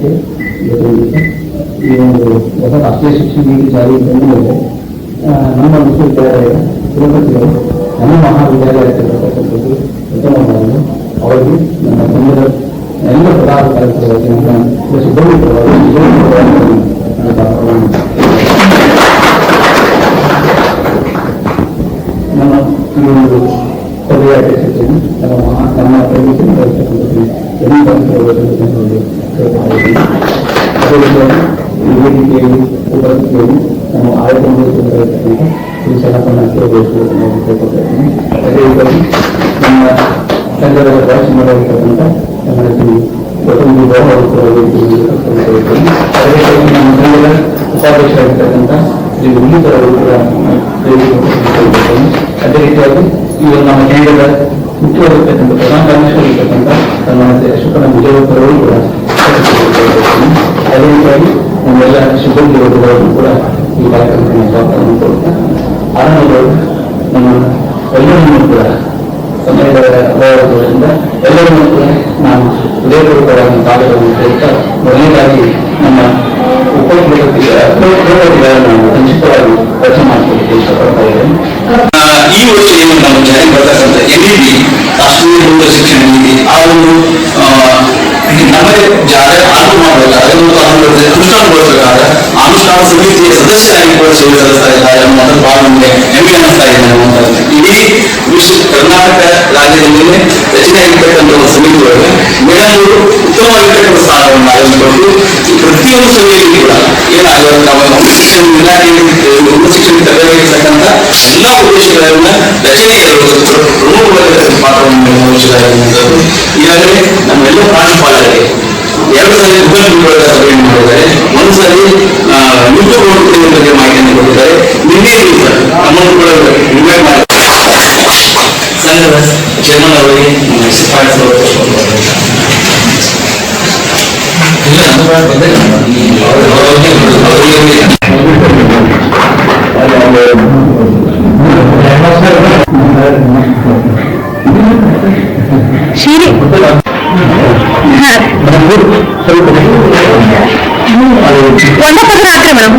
ಆಕಾಂಕ್ಷೆ ಈ ಒಂದು ಹೊಸ ರಾಷ್ಟ್ರೀಯ ಶಿಕ್ಷಣ ನೀತಿ ಜಾರಿ ಬಂದ ಮೇಲೆ ನಮ್ಮ ವಿಶ್ವವಿದ್ಯಾಲಯ ಕುಲಪತಿಗಳು ನಮ್ಮ ಮಹಾವಿದ್ಯಾಲಯ ಇರತಕ್ಕಂಥದ್ದು ಉತ್ತಮವಾಗಿದೆ. ಅವರಿಗೆ ನಮ್ಮ ತಂಡದ ಎಲ್ಲ ಪದಾಧಿಕಾರಿಗಳ ವತಿಯಿಂದ ನಮ್ಮ ಈ ಒಂದು ಸಭೆಯ ಅಧ್ಯಕ್ಷತೆಯನ್ನು ನಮ್ಮ ಪ್ರದೇಶದಿಂದ ಅದೇ ರೀತಿಯಾಗಿ ಈ ವೇದಿಕೆಯಲ್ಲಿ ಉಪಸ್ಥಿತಿಯಲ್ಲಿ ನಮ್ಮ ಆಯ್ಕೆ ಮಾಡಿಕೊಂಡಿರತಕ್ಕಂಥ ಶ್ರೀ ಸಲಪನ ಕೇಳಿಕೊಳ್ಳುತ್ತೇನೆ. ಅದೇ ರೀತಿಯಾಗಿ ನಮ್ಮ ಸಂಘದ ಭಾಷೆ ಮಾಡಿರ್ತಕ್ಕಂಥ ನಮ್ಮ ಶ್ರೀ ಗೌತಮ್ ಗೌಡ ಅವರು ಅದೇ ರೀತಿಯಾಗಿ ನಮ್ಮ ಸಂಘದ ಉಪಾಧ್ಯಕ್ಷರಾಗಿರ್ತಕ್ಕಂಥ ಶ್ರೀ ಉನ್ನತರ ಅವರು ಕೂಡ ಅದೇ ರೀತಿಯಾಗಿ ಈ ನಮ್ಮ ಕೇಂದ್ರದ ಮುಖ್ಯವಾಗಿರ್ತಕ್ಕಂಥ ಪ್ರಧಾನ ಕಾರ್ಯದರ್ಶಿಯಾಗಿರ್ತಕ್ಕಂಥ ಸನ್ಮಾನ್ಯ ಅಶೋಕನ ವಿಜಯವರು ಕೂಡ ಅದೇ ರೀತಿಯಾಗಿ ನಮ್ಮೆಲ್ಲ ಸಿಬ್ಬಂದಿ ವರ್ಗಗಳನ್ನು ಕೂಡ ಈ ಕಾರ್ಯಕ್ರಮಕ್ಕೆ ಸ್ವಾಗತವನ್ನು ಕೊಡುತ್ತಾ ಆರಂಭಗಳು ನಮ್ಮ ಎಲ್ಲರನ್ನೂ ಕೂಡ ಸಮಯದ ಅಭಾವದಿಂದ ಎಲ್ಲರನ್ನೂ ಕೂಡ ನಾವು ಹೃದಯಪೂರ್ವಕವಾಗಿ ಕಾರ್ಯಗಳನ್ನು ಕೊಡುತ್ತಾ ಮೊದಲನೇದಾಗಿ ನಮ್ಮ ಉಪಕೃತಿಗಳನ್ನು ಸಂಕ್ಷಿಪ್ತವಾಗಿ ಕೆಲಸ ಮಾಡಿಕೊಳ್ಳಿಕ್ಕೆ ಇಷ್ಟಪಡ್ತಾ ಇದ್ದೇನೆ. ಈ ವರ್ಷ ಏನು ನಾವು ಜಾರಿಗೆ ಬರ್ತಕ್ಕಂಥ NEP ರಾಷ್ಟ್ರೀಯ ಉನ್ನತ ಶಿಕ್ಷಣ ನೀತಿ ಆ ಒಂದು ನಮಗೆ ಜಾರಿ ಆರಂಭ ಮಾಡಬೇಕಾದ್ರೆ ಮತ್ತು ಅನುಷ್ಠಾನಗೊಳಿಸಬೇಕಾದ್ರೆ ಅನುಷ್ಠಾನ ಸಮಿತಿಯ ಸದಸ್ಯರಾಗಿ ಕೂಡ ಸೇವೆ ಸಲ್ಲಿಸ್ತಾ ಇದ್ದಾರೆ ಅನ್ನುವಂಥದ್ದು ಬಹಳ ನಮಗೆ ಹೆಮ್ಮೆ ಅನ್ನಿಸ್ತಾ ಇದೆ ಅನ್ನುವಂಥದ್ದು. ಇಡೀ ಕರ್ನಾಟಕ ರಾಜ್ಯದಲ್ಲಿ ರಚನೆಯಾಗಿರ್ತಕ್ಕಂಥ ಒಂದು ಸಮಿತಿ ಒಳಗೆ ಮೇಡಮರು ಉತ್ತಮವಾಗಿರ್ತಕ್ಕಂಥ ಸ್ಥಾನವನ್ನು ಆಯೋಜಿಸಿಕೊಂಡು ಪ್ರತಿಯೊಂದು ಸಭೆಯಲ್ಲಿ ಕೂಡ ಏನಾಗುತ್ತೆ ನಮ್ಮ ಶಿಕ್ಷಣ ಇಲಾಖೆಯಲ್ಲಿ ಉನ್ನತ ಶಿಕ್ಷಣ ತರಬೇತಿರ್ತಕ್ಕಂಥ ಎಲ್ಲ ಉದ್ದೇಶಗಳನ್ನ ರಚನೆಯಲ್ಲಿ ಪ್ರಮುಖವಾಗಿರ್ತಕ್ಕಂಥ ಪಾತ್ರವನ್ನು ವಹಿಸಿದ್ದಾರೆ ಅನ್ನುವಂಥದ್ದು. ಈಗಾಗಲೇ ನಮ್ಮೆಲ್ಲ ಪ್ರಾಂಶುಪಾಲರಿಗೆ 2 ಸಲ ಉಪನ್ಯಾಸಗಳ ಸಭೆಯನ್ನು ಮಾಡಿದ್ದಾರೆ, ಒಂದು ಸರಿ ಯೂಟ್ಯೂಬ್ ಬಗ್ಗೆ ಮಾಹಿತಿಯನ್ನು ಕೊಟ್ಟಿದ್ದಾರೆ. ನಿನ್ನೆ ದಿವಸ ನಮ್ಮನ್ನು ಕೂಡ ಇನ್ವೈಟ್ ಮಾಡಿದ್ದಾರೆ ಸಂಘದ ಚೇರ್ಮನ್ ಅವರಿಗೆ ಶಿಫಾರಸು ಶಿರಿ ಒಂದ ಪತ್ರ ಹಾಕ್ರಿ ಮೇಡಮ್.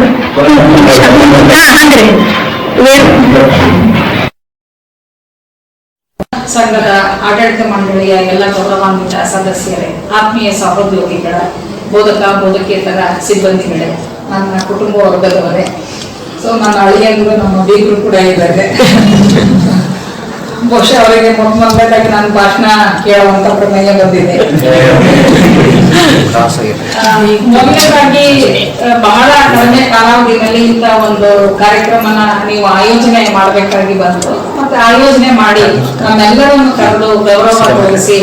ಹಂಗ್ರಿ ಸಂಘದ ಆಡಳಿತ ಮಂಡಳಿಯ ಎಲ್ಲ ಗೌರವಾನ್ವಿತ ಸದಸ್ಯರೇ, ಆತ್ಮೀಯ ಸಹೋದ್ಯೋಗಿಗಳ, ಬೋಧಕ ಬೋಧಕೇತರ ಸಿಬ್ಬಂದಿಗಳೇ, ನನ್ನ ಕುಟುಂಬ ವರ್ಗದವರೇ, ಸೊ ನನ್ನ ಅಳಿಯಂದ್ರು ನಮ್ಮ ಬೀಗರು ಕೂಡ ಇದ್ದಾರೆ. ಬಹುಶಃ ಅವರಿಗೆ ಮೊದಲಾಗಿ ನಾನು ಭಾಷಣ ಕೇಳುವಂತ ಪ್ರಮೇಯ ಬಂದಿದೆ. ಮೊದಲನೇದಾಗಿ ಬಹಳ ಕಡಿಮೆ ಕಾಲಾವಧಿಯಲ್ಲಿ ಇಂಥ ಒಂದು ಕಾರ್ಯಕ್ರಮನ ನೀವು ಆಯೋಜನೆ ಮಾಡಬೇಕಾಗಿ ಬಂತು. ಮತ್ತೆ ಆಯೋಜನೆ ಮಾಡಿ ನಮ್ಮೆಲ್ಲರನ್ನು ಕರೆದು ಗೌರವ ತೋರಿಸಿ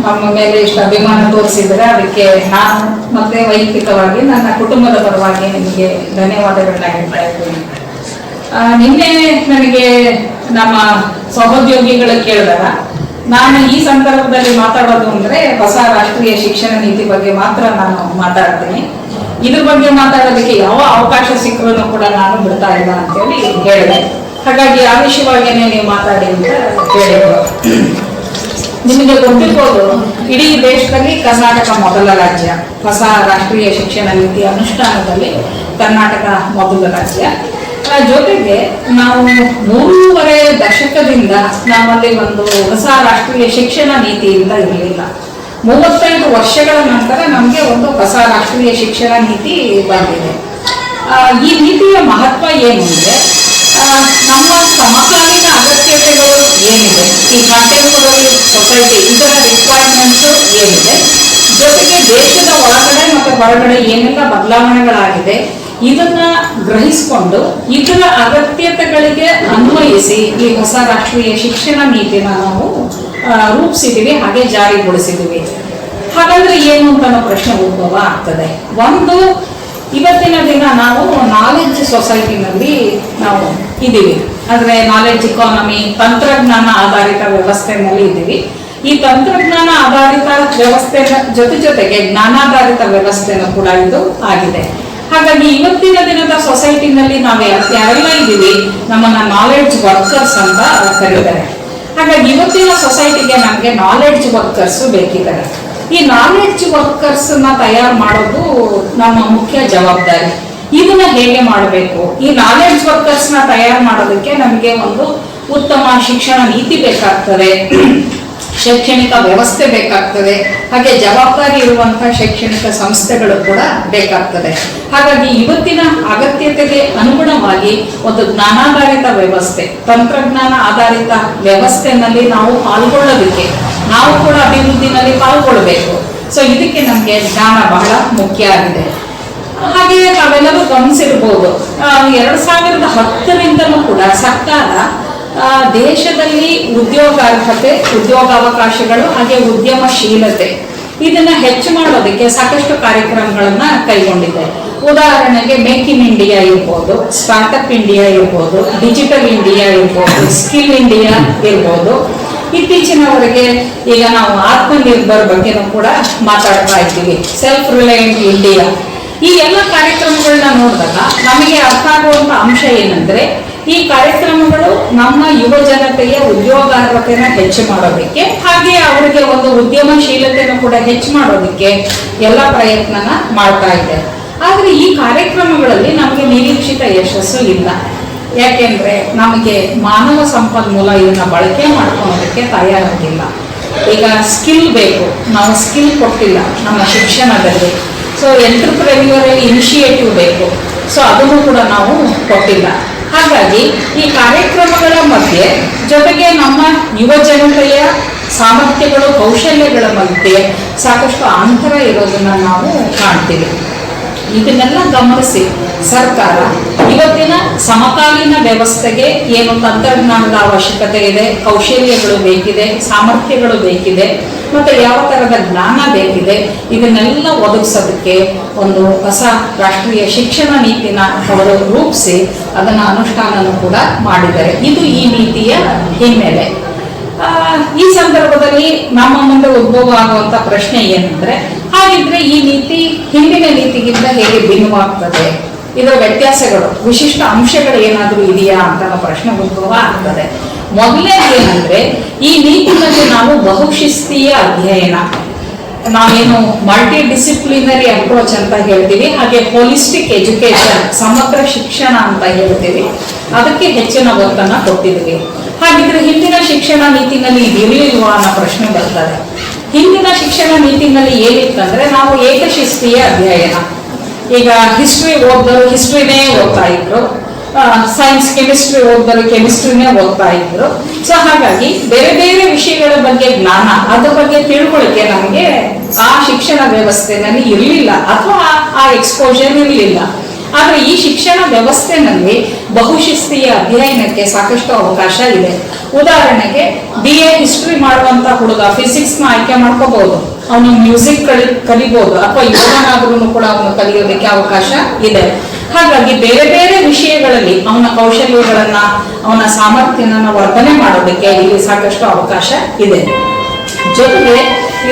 ನಮ್ಮ ಮೇಲೆ ಇಷ್ಟು ಅಭಿಮಾನ ತೋರಿಸಿದರೆ ಅದಕ್ಕೆ ನಾನು ಮತ್ತೆ ವೈಯಕ್ತಿಕವಾಗಿ ನನ್ನ ಕುಟುಂಬದ ಪರವಾಗಿ ನಿಮಗೆ ಧನ್ಯವಾದಗಳನ್ನ ಹೇಳ್ತಾ ಇದ್ದೀನಿ. ನಿನ್ನೆ ನನಗೆ ನಮ್ಮ ಸಹೋದ್ಯೋಗಿಗಳು ಕೇಳಿದಾಗ ನಾನು ಈ ಸಂದರ್ಭದಲ್ಲಿ ಮಾತಾಡೋದು ಅಂದ್ರೆ ಹೊಸ ರಾಷ್ಟ್ರೀಯ ಶಿಕ್ಷಣ ನೀತಿ ಬಗ್ಗೆ ಮಾತ್ರ ನಾನು ಮಾತಾಡ್ತೀನಿ. ಇದ್ರ ಬಗ್ಗೆ ಮಾತಾಡೋದಕ್ಕೆ ಯಾವ ಅವಕಾಶ ಸಿಕ್ಕರೂ ಕೂಡ ನಾನು ಬಿಡ್ತಾ ಇಲ್ಲ ಅಂತೇಳಿ ಹೇಳಿದೆ. ಹಾಗಾಗಿ ಆ ವಿಷಯವಾಗಿಯೇ ನೀವು ಮಾತಾಡಿ ಅಂತ ಹೇಳಿದ್ರು. ನಿಮಗೆ ಗೊತ್ತಿರ್ಬೋದು, ಇಡೀ ದೇಶದಲ್ಲಿ ಕರ್ನಾಟಕ ಮೊದಲ ರಾಜ್ಯ. ಹೊಸ ರಾಷ್ಟ್ರೀಯ ಶಿಕ್ಷಣ ನೀತಿ ಅನುಷ್ಠಾನದಲ್ಲಿ ಕರ್ನಾಟಕ ಮೊದಲ ರಾಜ್ಯ. ಜೊತೆಗೆ ನಾವು 3.5 ದಶಕದಿಂದ ನಮ್ಮಲ್ಲಿ ಒಂದು ಹೊಸ ರಾಷ್ಟ್ರೀಯ ಶಿಕ್ಷಣ ನೀತಿಯಿಂದ ಇರಲಿಲ್ಲ. 35 ವರ್ಷಗಳ ನಂತರ ನಮಗೆ ಒಂದು ಹೊಸ ರಾಷ್ಟ್ರೀಯ ಶಿಕ್ಷಣ ನೀತಿ ಬಂದಿದೆ. ಈ ನೀತಿಯ ಮಹತ್ವ ಏನು ಅಂದರೆ, ನಮ್ಮ ಸಮಕಾಲೀನ ಅಗತ್ಯತೆಗಳು ಏನಿದೆ, ಈ ಕಾಂಟೆಂಪರರಿ ಸೊಸೈಟಿ ಇದರ ರಿಕ್ವೈರ್ಮೆಂಟ್ಸು ಏನಿದೆ, ಜೊತೆಗೆ ದೇಶದ ಒಳಗಡೆ ಮತ್ತು ಹೊರಗಡೆ ಏನೆಲ್ಲ ಬದಲಾವಣೆಗಳಾಗಿದೆ ಇದನ್ನ ಗ್ರಹಿಸಿಕೊಂಡು ಇದರ ಅಗತ್ಯತೆಗಳಿಗೆ ಅನ್ವಯಿಸಿ ಈ ಹೊಸ ರಾಷ್ಟ್ರೀಯ ಶಿಕ್ಷಣ ನೀತಿನ ನಾವು ರೂಪಿಸಿದೀವಿ, ಹಾಗೆ ಜಾರಿಗೊಳಿಸಿದೀವಿ. ಹಾಗಾದ್ರೆ ಏನು ಅಂತ ಪ್ರಶ್ನೆ ಉದ್ಭವ ಆಗ್ತದೆ. ಒಂದು, ಇವತ್ತಿನ ದಿನ ನಾವು ನಾಲೆಡ್ಜ್ ಸೊಸೈಟಿನಲ್ಲಿ ನಾವು ಇದ್ದೀವಿ. ಅಂದ್ರೆ ನಾಲೆಡ್ಜ್ ಇಕಾನಮಿ, ತಂತ್ರಜ್ಞಾನ ಆಧಾರಿತ ವ್ಯವಸ್ಥೆನಲ್ಲಿ ಇದ್ದೀವಿ. ಈ ತಂತ್ರಜ್ಞಾನ ಆಧಾರಿತ ವ್ಯವಸ್ಥೆ ಜೊತೆಗೆ ಜ್ಞಾನಾಧಾರಿತ ವ್ಯವಸ್ಥೆನೂ ಕೂಡ ಇದು ಆಗಿದೆ. ಹಾಗಾಗಿ ಇವತ್ತಿನ ದಿನದ ಸೊಸೈಟಿನಲ್ಲಿ ನಾವು ಯಾರೆಲ್ಲ ಇದ್ದೀವಿ, ನಮ್ಮನ್ನ ನಾಲೆಡ್ಜ್ ವರ್ಕರ್ಸ್ ಅಂತ ಕರೀತಾರೆ. ಹಾಗಾಗಿ ಇವತ್ತಿನ ಸೊಸೈಟಿಗೆ ನಮಗೆ ನಾಲೆಡ್ಜ್ ವರ್ಕರ್ಸ್ ಬೇಕಿದ್ದಾರೆ. ಈ ನಾಲೆಡ್ಜ್ ವರ್ಕರ್ಸ್ ನ ತಯಾರು ಮಾಡೋದು ನಮ್ಮ ಮುಖ್ಯ ಜವಾಬ್ದಾರಿ. ಇದನ್ನ ಹೇಗೆ ಮಾಡಬೇಕು? ಈ ನಾಲೆಡ್ಜ್ ವರ್ಕರ್ಸ್ ನ ತಯಾರು ಮಾಡೋದಕ್ಕೆ ನಮಗೆ ಒಂದು ಉತ್ತಮ ಶಿಕ್ಷಣ ನೀತಿ ಬೇಕಾಗ್ತದೆ, ಶೈಕ್ಷಣಿಕ ವ್ಯವಸ್ಥೆ ಬೇಕಾಗ್ತದೆ, ಹಾಗೆ ಜವಾಬ್ದಾರಿ ಇರುವಂತಹ ಶೈಕ್ಷಣಿಕ ಸಂಸ್ಥೆಗಳು ಕೂಡ ಬೇಕಾಗ್ತದೆ. ಹಾಗಾಗಿ ಇವತ್ತಿನ ಅಗತ್ಯತೆಗೆ ಅನುಗುಣವಾಗಿ ಒಂದು ಜ್ಞಾನಾಧಾರಿತ ವ್ಯವಸ್ಥೆ, ತಂತ್ರಜ್ಞಾನ ಆಧಾರಿತ ವ್ಯವಸ್ಥೆನಲ್ಲಿ ನಾವು ಪಾಲ್ಗೊಳ್ಳೋದಕ್ಕೆ, ನಾವು ಕೂಡ ಅಭಿವೃದ್ಧಿನಲ್ಲಿ ಪಾಲ್ಗೊಳ್ಳಬೇಕು. ಸೊ ಇದಕ್ಕೆ ನಮಗೆ ಜ್ಞಾನ ಬಹಳ ಮುಖ್ಯ ಆಗಿದೆ. ಹಾಗೆಯೇ ನಾವೆಲ್ಲರೂ ಗಮನಿಸಿರ್ಬೋದು, 2010ರಿಂದಲೂ ಕೂಡ ಸರ್ಕಾರ ದೇಶದಲ್ಲಿ ಉದ್ಯೋಗಾರ್ಹತೆ, ಉದ್ಯೋಗಾವಕಾಶಗಳು ಹಾಗೆ ಉದ್ಯಮಶೀಲತೆ ಇದನ್ನ ಹೆಚ್ಚು ಮಾಡೋದಕ್ಕೆ ಸಾಕಷ್ಟು ಕಾರ್ಯಕ್ರಮಗಳನ್ನ ಕೈಗೊಂಡಿದೆ. ಉದಾಹರಣೆಗೆ ಮೇಕ್ ಇನ್ ಇಂಡಿಯಾ ಇರ್ಬೋದು, ಸ್ಟಾರ್ಟ್ಅಪ್ ಇಂಡಿಯಾ ಇರ್ಬೋದು, ಡಿಜಿಟಲ್ ಇಂಡಿಯಾ ಇರ್ಬೋದು, ಸ್ಕಿಲ್ ಇಂಡಿಯಾ ಇರ್ಬೋದು. ಇತ್ತೀಚಿನವರೆಗೆ ಈಗ ನಾವು ಆತ್ಮನಿರ್ಭರ್ ಬಗ್ಗೆನೂ ಕೂಡ ಮಾತಾಡ್ತಾ ಇದ್ದೀವಿ, ಸೆಲ್ಫ್ ರಿಲಯಂಟ್ ಇಂಡಿಯಾ. ಈ ಎಲ್ಲ ಕಾರ್ಯಕ್ರಮಗಳನ್ನ ನೋಡಿದಾಗ ನಮಗೆ ಅರ್ಥ ಆಗುವಂತ ಅಂಶ ಏನಂದ್ರೆ, ಈ ಕಾರ್ಯಕ್ರಮಗಳು ನಮ್ಮ ಯುವ ಜನತೆಯ ಉದ್ಯೋಗಾರ್ಹತೆನ ಹೆಚ್ಚು ಮಾಡೋದಕ್ಕೆ ಹಾಗೆ ಅವರಿಗೆ ಒಂದು ಉದ್ಯಮಶೀಲತೆಯನ್ನು ಕೂಡ ಹೆಚ್ಚು ಮಾಡೋದಕ್ಕೆ ಎಲ್ಲ ಪ್ರಯತ್ನನ ಮಾಡ್ತಾ ಇದೆ. ಆದ್ರೆ ಈ ಕಾರ್ಯಕ್ರಮಗಳಲ್ಲಿ ನಮಗೆ ನಿರೀಕ್ಷಿತ ಯಶಸ್ಸು ಇಲ್ಲ. ಯಾಕೆಂದ್ರೆ ನಮಗೆ ಮಾನವ ಸಂಪನ್ಮೂಲ ಇದನ್ನ ಬಳಕೆ ಮಾಡ್ಕೊಳ್ಳೋದಕ್ಕೆ ತಯಾರಾಗಿಲ್ಲ. ಈಗ ಸ್ಕಿಲ್ ಬೇಕು, ನಾವು ಸ್ಕಿಲ್ ಕೊಟ್ಟಿಲ್ಲ ನಮ್ಮ ಶಿಕ್ಷಣದಲ್ಲಿ. ಸೊ ಎಂಟರ್ಪ್ರೆನ್ಯೂರಲ್ ಇನಿಷಿಯೇಟಿವ್ ಬೇಕು, ಸೊ ಅದನ್ನು ಕೂಡ ನಾವು ಕೊಟ್ಟಿಲ್ಲ. ಹಾಗಾಗಿ ಈ ಕಾರ್ಯಕ್ರಮಗಳ ಮಧ್ಯೆ ಜೊತೆಗೆ ನಮ್ಮ ಯುವ ಜನತೆಯ ಸಾಮರ್ಥ್ಯಗಳು, ಕೌಶಲ್ಯಗಳ ಮಧ್ಯೆ ಸಾಕಷ್ಟು ಅಂತರ ಇರೋದನ್ನ ನಾವು ಕಾಣ್ತೀವಿ. ಇದನ್ನೆಲ್ಲ ಗಮನಿಸಿ ಸರ್ಕಾರ ಇವತ್ತಿನ ಸಮಕಾಲೀನ ವ್ಯವಸ್ಥೆಗೆ ಏನು ತಂತ್ರಜ್ಞಾನದ ಅವಶ್ಯಕತೆ ಇದೆ, ಕೌಶಲ್ಯಗಳು ಬೇಕಿದೆ, ಸಾಮರ್ಥ್ಯಗಳು ಬೇಕಿದೆ, ಮತ್ತೆ ಯಾವ ತರದ ಜ್ಞಾನ ಬೇಕಿದೆ, ಇದನ್ನೆಲ್ಲ ಒದಗಿಸೋದಕ್ಕೆ ಒಂದು ಹೊಸ ರಾಷ್ಟ್ರೀಯ ಶಿಕ್ಷಣ ನೀತಿನ ಅವರು ರೂಪಿಸಿ ಅದನ್ನ ಅನುಷ್ಠಾನನೂ ಕೂಡ ಮಾಡಿದ್ದಾರೆ. ಇದು ಈ ನೀತಿಯ ಹಿನ್ನೆಲೆ. ಈ ಸಂದರ್ಭದಲ್ಲಿ ನಮ್ಮ ಮುಂದೆ ಉದ್ಭವ ಆಗುವಂತ ಪ್ರಶ್ನೆ ಏನಂದ್ರೆ, ಹಾಗಿದ್ರೆ ಈ ನೀತಿ ಹಿಂದಿನ ನೀತಿಗಿಂತ ಹೇಗೆ ಭಿನ್ನವಾಗ್ತದೆ, ಇದರ ವ್ಯತ್ಯಾಸಗಳು, ವಿಶಿಷ್ಟ ಅಂಶಗಳು ಏನಾದರೂ ಇದೆಯಾ ಅಂತ ಪ್ರಶ್ನೆ ಉದ್ಭವ ಆಗ್ತದೆ. ಮೊದಲನೇದು ಏನಂದ್ರೆ, ಈ ನೀತಿನಲ್ಲಿ ನಾವು ಬಹುಶಿಸ್ತೀಯ ಅಧ್ಯಯನ, ನಾವೇನು ಮಲ್ಟಿ ಡಿಸಿಪ್ಲಿನರಿ ಅಪ್ರೋಚ್ ಅಂತ ಹೇಳ್ತೀವಿ, ಹಾಗೆ ಹೋಲಿಸ್ಟಿಕ್ ಎಜುಕೇಶನ್, ಸಮಗ್ರ ಶಿಕ್ಷಣ ಅಂತ ಹೇಳ್ತೀವಿ, ಅದಕ್ಕೆ ಹೆಚ್ಚಿನ ಒತ್ತನ್ನು ಕೊಟ್ಟಿದ್ದೀವಿ. ಹಾಗಿದ್ರೆ ಹಿಂದಿನ ಶಿಕ್ಷಣ ನೀತಿನಲ್ಲಿ ಇದಿರಲಿಲ್ವಾ ಅನ್ನೋ ಪ್ರಶ್ನೆ ಬರ್ತದೆ. ಹಿಂದಿನ ಶಿಕ್ಷಣ ನೀತಿನಲ್ಲಿ ಏನಿತ್ತಂದ್ರೆ, ನಾವು ಏಕಶಿಸ್ತೀಯ ಅಧ್ಯಯನ, ಈಗ ಹಿಸ್ಟ್ರಿ ಓದಿದವರು ಹಿಸ್ಟ್ರಿನೇ ಓದ್ತಾ ಇದ್ರು, ಸೈನ್ಸ್ ಕೆಮಿಸ್ಟ್ರಿ ಓದಿದವರು ಕೆಮಿಸ್ಟ್ರಿನೇ ಓದ್ತಾ ಇದ್ರು. ಸೊ ಹಾಗಾಗಿ ಬೇರೆ ಬೇರೆ ವಿಷಯಗಳ ಬಗ್ಗೆ ಜ್ಞಾನ, ಅದ್ರ ಬಗ್ಗೆ ತಿಳ್ಕೊಳ್ಳಿಕ್ಕೆ ನಮಗೆ ಆ ಶಿಕ್ಷಣ ವ್ಯವಸ್ಥೆನಲ್ಲಿ ಇರಲಿಲ್ಲ, ಅಥವಾ ಆ ಎಕ್ಸ್ಪೋಜರ್ ಇರಲಿಲ್ಲ. ಆದ್ರೆ ಈ ಶಿಕ್ಷಣ ವ್ಯವಸ್ಥೆನಲ್ಲಿ ಬಹುಶಿಸ್ತೀಯ ಅಧ್ಯಯನಕ್ಕೆ ಸಾಕಷ್ಟು ಅವಕಾಶ ಇದೆ. ಉದಾಹರಣೆಗೆ BA ಹಿಸ್ಟ್ರಿ ಮಾಡುವಂತ ಹುಡುಗ ಫಿಸಿಕ್ಸ್ ನ ಆಯ್ಕೆ ಮಾಡ್ಕೋಬಹುದು, ಅವನು ಮ್ಯೂಸಿಕ್ ಕಲಿಬಹುದು, ಅಥವಾ ಯೋಗನಾದ್ರೂ ಕೂಡ ಅವನು ಕಲಿಯೋದಕ್ಕೆ ಅವಕಾಶ ಇದೆ. ಹಾಗಾಗಿ ಬೇರೆ ಬೇರೆ ವಿಷಯಗಳಲ್ಲಿ ಅವನ ಕೌಶಲ್ಯಗಳನ್ನ, ಅವನ ಸಾಮರ್ಥ್ಯನ ವರ್ಧನೆ ಮಾಡೋದಕ್ಕೆ ಇಲ್ಲಿ ಸಾಕಷ್ಟು ಅವಕಾಶ ಇದೆ. ಜೊತೆಗೆ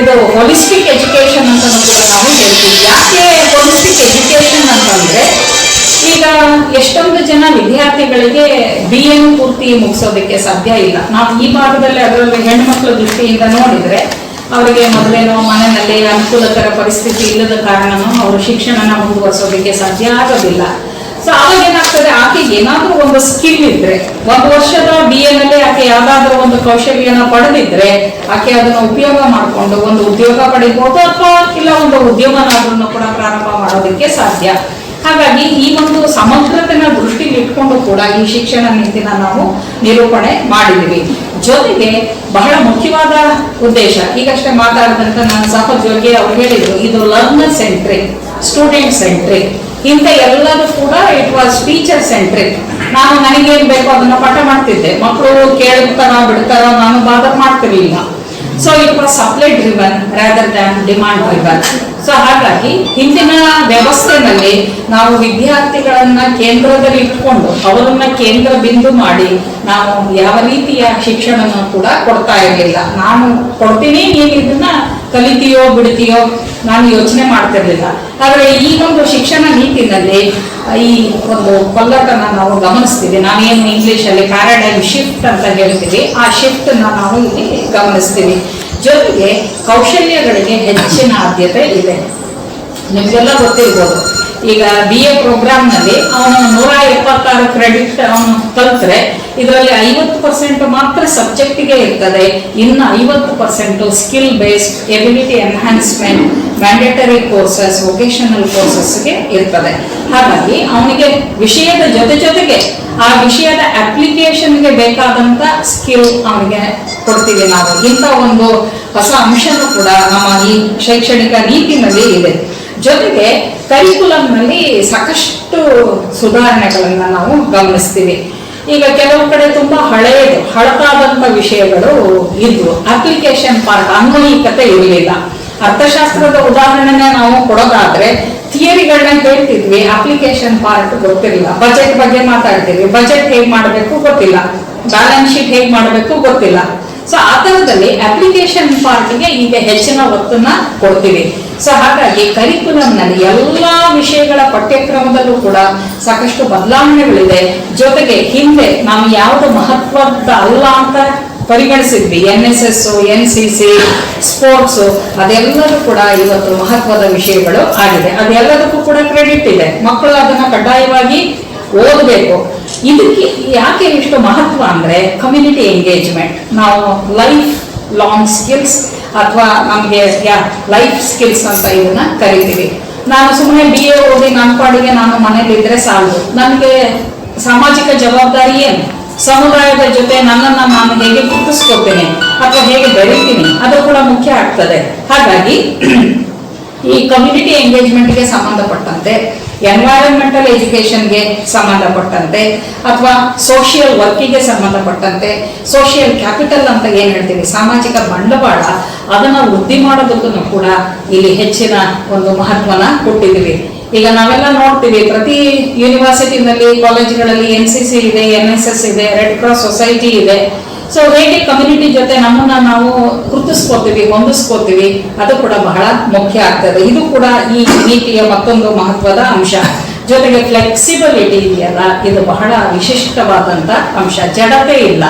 ಇದು ಹೋಲಿಸ್ಟಿಕ್ ಎಜುಕೇಶನ್ ಅಂತ ಕೂಡ ನಾವು ಹೇಳ್ತೀವಿ. ಯಾಕೆ ಹೋಲಿಸ್ಟಿಕ್ ಎಜುಕೇಶನ್ ಅಂತಂದ್ರೆ, ಈಗ ಎಷ್ಟೊಂದು ಜನ ವಿದ್ಯಾರ್ಥಿಗಳಿಗೆ BA ಪೂರ್ತಿ ಮುಗಿಸೋದಕ್ಕೆ ಸಾಧ್ಯ ಇಲ್ಲ. ನಾವು ಈ ಭಾಗದಲ್ಲಿ ಅದರಲ್ಲಿ ಹೆಣ್ಮಕ್ಳ ದೃಷ್ಟಿಯಿಂದ ನೋಡಿದ್ರೆ, ಅವರಿಗೆ ಮೊದಲೇನೋ ಮನೆಯಲ್ಲಿ ಅನುಕೂಲಕರ ಪರಿಸ್ಥಿತಿ ಇಲ್ಲದ ಕಾರಣನೂ ಅವರು ಶಿಕ್ಷಣನ ಮುಂದುವರಿಸೋದಕ್ಕೆ ಸಾಧ್ಯ ಆಗೋದಿಲ್ಲ. ಸೊ ಅವಾಗ ಏನಾಗ್ತದೆ, ಆಕೆಗೆ ಏನಾದ್ರೂ ಒಂದು ಸ್ಕಿಲ್ ಇದ್ರೆ, 1 ವರ್ಷದ BA ನಲ್ಲಿ ಆಕೆ ಯಾವ್ದಾದ್ರೂ ಒಂದು ಕೌಶಲ್ಯನ ಪಡೆದಿದ್ರೆ, ಆಕೆ ಅದನ್ನ ಉಪಯೋಗ ಮಾಡಿಕೊಂಡು ಒಂದು ಉದ್ಯೋಗ ಪಡಿಬಹುದು, ಅಥವಾ ಇಲ್ಲ ಒಂದು ಉದ್ಯಮನಾದ್ರೂ ಕೂಡ ಪ್ರಾರಂಭ ಮಾಡೋದಕ್ಕೆ ಸಾಧ್ಯ. ಹಾಗಾಗಿ ಈ ಒಂದು ಸಮಗ್ರತೆನ ದೃಷ್ಟಿಲಿ ಇಟ್ಕೊಂಡು ಕೂಡ ಈ ಶಿಕ್ಷಣ ನೀತಿನ ನಾವು ನಿರೂಪಣೆ ಮಾಡಿದ್ದೀವಿ. ಜೊತೆಗೆ ಬಹಳ ಮುಖ್ಯವಾದ ಉದ್ದೇಶ, ಈಗಷ್ಟೇ ಮಾತಾಡಿದಂತ ನನ್ನ ಸಹೋದ್ಯೋಗಿ ಅವ್ರು ಹೇಳಿದ್ರು, ಇದು ಲರ್ನರ್ ಸೆಂಟ್ರಿಕ್, ಸ್ಟೂಡೆಂಟ್ ಸೆಂಟ್ರಿಕ್, ಇಂಥ ಎಲ್ಲರೂ ಕೂಡ ಇಟ್ ವಾಸ್ ಟೀಚರ್ ಸೆಂಟ್ರಿಕ್. ನಾನು ನನಗೇನ್ ಬೇಕೋ ಅದನ್ನ ಪಾಠ ಮಾಡ್ತಿದ್ದೆ, ಮಕ್ಕಳು ಕೇಳ್ತಾರೋ ಬಿಡ್ತಾರೋ ನಾನು ಬಾದರ್ ಮಾಡ್ತಿರ್ಲಿಲ್ಲ. So it was supply driven rather than demand driven. So ಹಾಗಾಗಿ ಹಿಂದಿನ ವ್ಯವಸ್ಥೆನಲ್ಲಿ ನಾವು ವಿದ್ಯಾರ್ಥಿಗಳನ್ನ ಕೇಂದ್ರದಲ್ಲಿ ಇಟ್ಕೊಂಡು ಅವರನ್ನ ಕೇಂದ್ರ ಬಿಂದು ಮಾಡಿ ನಾವು ಯಾವ ರೀತಿಯ ಶಿಕ್ಷಣನ ಕೂಡ ಕೊಡ್ತಾ ಇರಲಿಲ್ಲ. ನಾನು ಕೊಡ್ತೀನಿ, ನೀನು ಇದನ್ನ ಕಲಿತೀಯೋ ಬಿಡ್ತೀಯೋ ನಾನು ಯೋಚನೆ ಮಾಡ್ತಿರ್ಲಿಲ್ಲ. ಆದ್ರೆ ಈ ಒಂದು ಶಿಕ್ಷಣ ನೀತಿನಲ್ಲಿ ಈ ಒಂದು ಕೊಲ್ಲಟನ ನಾವು ಗಮನಿಸ್ತೀವಿ. ನಾವೇನು ಇಂಗ್ಲಿಷ್ ಅಲ್ಲಿ ಪ್ಯಾರಾಡೈಮ್ ಶಿಫ್ಟ್ ಅಂತ ಹೇಳ್ತೀವಿ, ಆ ಶಿಫ್ಟ್ ನಾವು ಇಲ್ಲಿ ಗಮನಿಸ್ತೀವಿ. ಜೊತೆಗೆ ಕೌಶಲ್ಯಗಳಿಗೆ ಹೆಚ್ಚಿನ ಆದ್ಯತೆ ಇದೆ. ನಿಮಗೆಲ್ಲ ಗೊತ್ತಿರ್ಬೋದು, ಈಗ BA ಪ್ರೋಗ್ರಾಮ್ನಲ್ಲಿ ಅವನು 176 ಕ್ರೆಡಿಟ್ ಅವನು ಕಲ್ತ್ರೆ ಇದರಲ್ಲಿ 50% ಮಾತ್ರ ಸಬ್ಜೆಕ್ಟಿಗೆ ಇರ್ತದೆ, ಇನ್ನು 50% skill based ability enhancement, mandatory courses, vocational ಕೋರ್ಸಸ್ಗೆ ಇರ್ತದೆ. ಹಾಗಾಗಿ ಅವನಿಗೆ ವಿಷಯದ ಜೊತೆಗೆ ಆ ವಿಷಯದ ಅಪ್ಲಿಕೇಶನ್ಗೆ ಬೇಕಾದಂತ ಸ್ಕಿಲ್ ಅವನಿಗೆ ಕೊಡ್ತೀವಿ ನಾವು. ಇಂಥ ಒಂದು ಹೊಸ ಅಂಶನೂ ಕೂಡ ನಮ್ಮ ಈ ಶೈಕ್ಷಣಿಕ ನೀತಿನಲ್ಲಿ ಇದೆ. ಜೊತೆಗೆ ಕರಿಕ್ಯುಲಂನಲ್ಲಿ ಸಾಕಷ್ಟು ಸುಧಾರಣೆಗಳನ್ನ ನಾವು ಗಮನಿಸ್ತೀವಿ. ಈಗ ಕೆಲವು ಕಡೆ ತುಂಬಾ ಹಳತಾದಂತ ವಿಷಯಗಳು ಇದ್ವು. ಅಪ್ಲಿಕೇಶನ್ ಪಾರ್ಟ್ ಅನ್ವಯಿಕತೆ ಇರಲಿಲ್ಲ. ಅರ್ಥಶಾಸ್ತ್ರದ ಉದಾಹರಣೆನ ನಾವು ಕೊಡೋದಾದ್ರೆ ಥಿಯರಿಗಳನ್ನ ಹೇಳ್ತಿದ್ವಿ, ಅಪ್ಲಿಕೇಶನ್ ಪಾರ್ಟ್ ಗೊತ್ತಿರಲಿಲ್ಲ. ಬಜೆಟ್ ಬಗ್ಗೆ ಮಾತಾಡ್ತೀವಿ, ಬಜೆಟ್ ಹೇಗ್ ಮಾಡಬೇಕು ಗೊತ್ತಿಲ್ಲ, ಬ್ಯಾಲೆನ್ಸ್ ಶೀಟ್ ಹೇಗ್ ಮಾಡಬೇಕು ಗೊತ್ತಿಲ್ಲ. ಸೊ ಆ ತರದಲ್ಲಿ ಅಪ್ಲಿಕೇಶನ್ ಪಾರ್ಟ್ಗೆ ಈಗ ಹೆಚ್ಚಿನ ಒತ್ತನ್ನ ಕೊಡ್ತೀವಿ. ಸೊ ಹಾಗಾಗಿ ಕರಿಕ್ಯುಲಂನಲ್ಲಿ ಎಲ್ಲಾ ವಿಷಯಗಳ ಪಠ್ಯಕ್ರಮದಲ್ಲೂ ಕೂಡ ಸಾಕಷ್ಟು ಬದಲಾವಣೆಗಳಿದೆ. ಜೊತೆಗೆ ಹಿಂದೆ ನಾವು ಯಾವುದು ಮಹತ್ವದ ಅಲ್ಲ ಅಂತ ಪರಿಗಣಿಸಿದ್ವಿ, NSS, NCC, ಸ್ಪೋರ್ಟ್ಸ್, ಅದೆಲ್ಲದೂ ಕೂಡ ಇವತ್ತು ಮಹತ್ವದ ವಿಷಯಗಳು ಆಗಿದೆ. ಅದೆಲ್ಲದಕ್ಕೂ ಕೂಡ ಕ್ರೆಡಿಟ್ ಇದೆ. ಮಕ್ಕಳು ಅದನ್ನ ಕಡ್ಡಾಯವಾಗಿ ಓದಬೇಕು. ಇದಕ್ಕೆ ಯಾಕೆ ಇಷ್ಟು ಮಹತ್ವ ಅಂದ್ರೆ ಕಮ್ಯುನಿಟಿ ಎಂಗೇಜ್ಮೆಂಟ್. ನಾವು ಲೈಫ್ ಲಾಂಗ್ ಸ್ಕಿಲ್ಸ್ ಅಥವಾ ನಮಗೆ ಲೈಫ್ ಸ್ಕಿಲ್ಸ್ ಅಂತ ಇದನ್ನ ಕರಿತೀವಿ. ನಾನು ಸುಮ್ಮನೆ BA ಓದಿ ನನ್ನ ಪಾಡಿಗೆ ನಾನು ಮನೇಲಿದ್ರೆ ಸಾಲದು. ನನಗೆ ಸಾಮಾಜಿಕ ಜವಾಬ್ದಾರಿ ಏನು, ಸಮುದಾಯದ ಜೊತೆ ನನ್ನನ್ನ ನಾನು ಹೇಗೆ ಗುರುತಿಸ್ಕೊಳ್ತೇನೆ ಅಥವಾ ಹೇಗೆ ಬೆಳಿತೀನಿ, ಅದು ಕೂಡ ಮುಖ್ಯ ಆಗ್ತದೆ. ಹಾಗಾಗಿ ಈ ಕಮ್ಯುನಿಟಿ ಎಂಗೇಜ್ಮೆಂಟ್ಗೆ ಸಂಬಂಧಪಟ್ಟಂತೆ, ಎನ್ವೈರನ್ಮೆಂಟಲ್ ಎಜುಕೇಶನ್ಗೆ ಸಂಬಂಧಪಟ್ಟಂತೆ ಅಥವಾ ಸೋಷಿಯಲ್ ವರ್ಕಿಗೆ ಸಂಬಂಧಪಟ್ಟಂತೆ, ಸೋಷಿಯಲ್ ಕ್ಯಾಪಿಟಲ್ ಅಂತ ಏನ್ ಹೇಳ್ತೀವಿ, ಸಾಮಾಜಿಕ ಬಂಡವಾಳ, ಅದನ್ನ ವೃದ್ಧಿ ಮಾಡೋದಕ್ಕೂ ಕೂಡ ಇಲ್ಲಿ ಹೆಚ್ಚಿನ ಒಂದು ಮಹತ್ವನ ಕೊಟ್ಟಿದ್ದೀವಿ. ಈಗ ನಾವೆಲ್ಲ ನೋಡ್ತೀವಿ, ಪ್ರತಿ ಯೂನಿವರ್ಸಿಟಿನಲ್ಲಿ, ಕಾಲೇಜ್ಗಳಲ್ಲಿ NCC ಇದೆ, NSS ಇದೆ, ರೆಡ್ ಕ್ರಾಸ್ ಸೊಸೈಟಿ ಇದೆ. ಸೊ ಹೇಗೆ ಕಮ್ಯುನಿಟಿ ಜೊತೆ ನಮ್ಮನ್ನ ನಾವು ಗುರುತಿಸ್ಕೋತೀವಿ, ಹೊಂದಿಸ್ಕೋತೀವಿ, ಅದು ಕೂಡ ಬಹಳ ಮುಖ್ಯ ಆಗ್ತದೆ. ಇದು ಕೂಡ ಈ ನೀತಿಯ ಮತ್ತೊಂದು ಮಹತ್ವದ ಅಂಶ. ಜೊತೆಗೆ ಫ್ಲೆಕ್ಸಿಬಿಲಿಟಿ ಇದೆಯಲ್ಲ, ಇದು ಬಹಳ ವಿಶಿಷ್ಟವಾದಂತ ಅಂಶ. ಜಡತೆ ಇಲ್ಲ.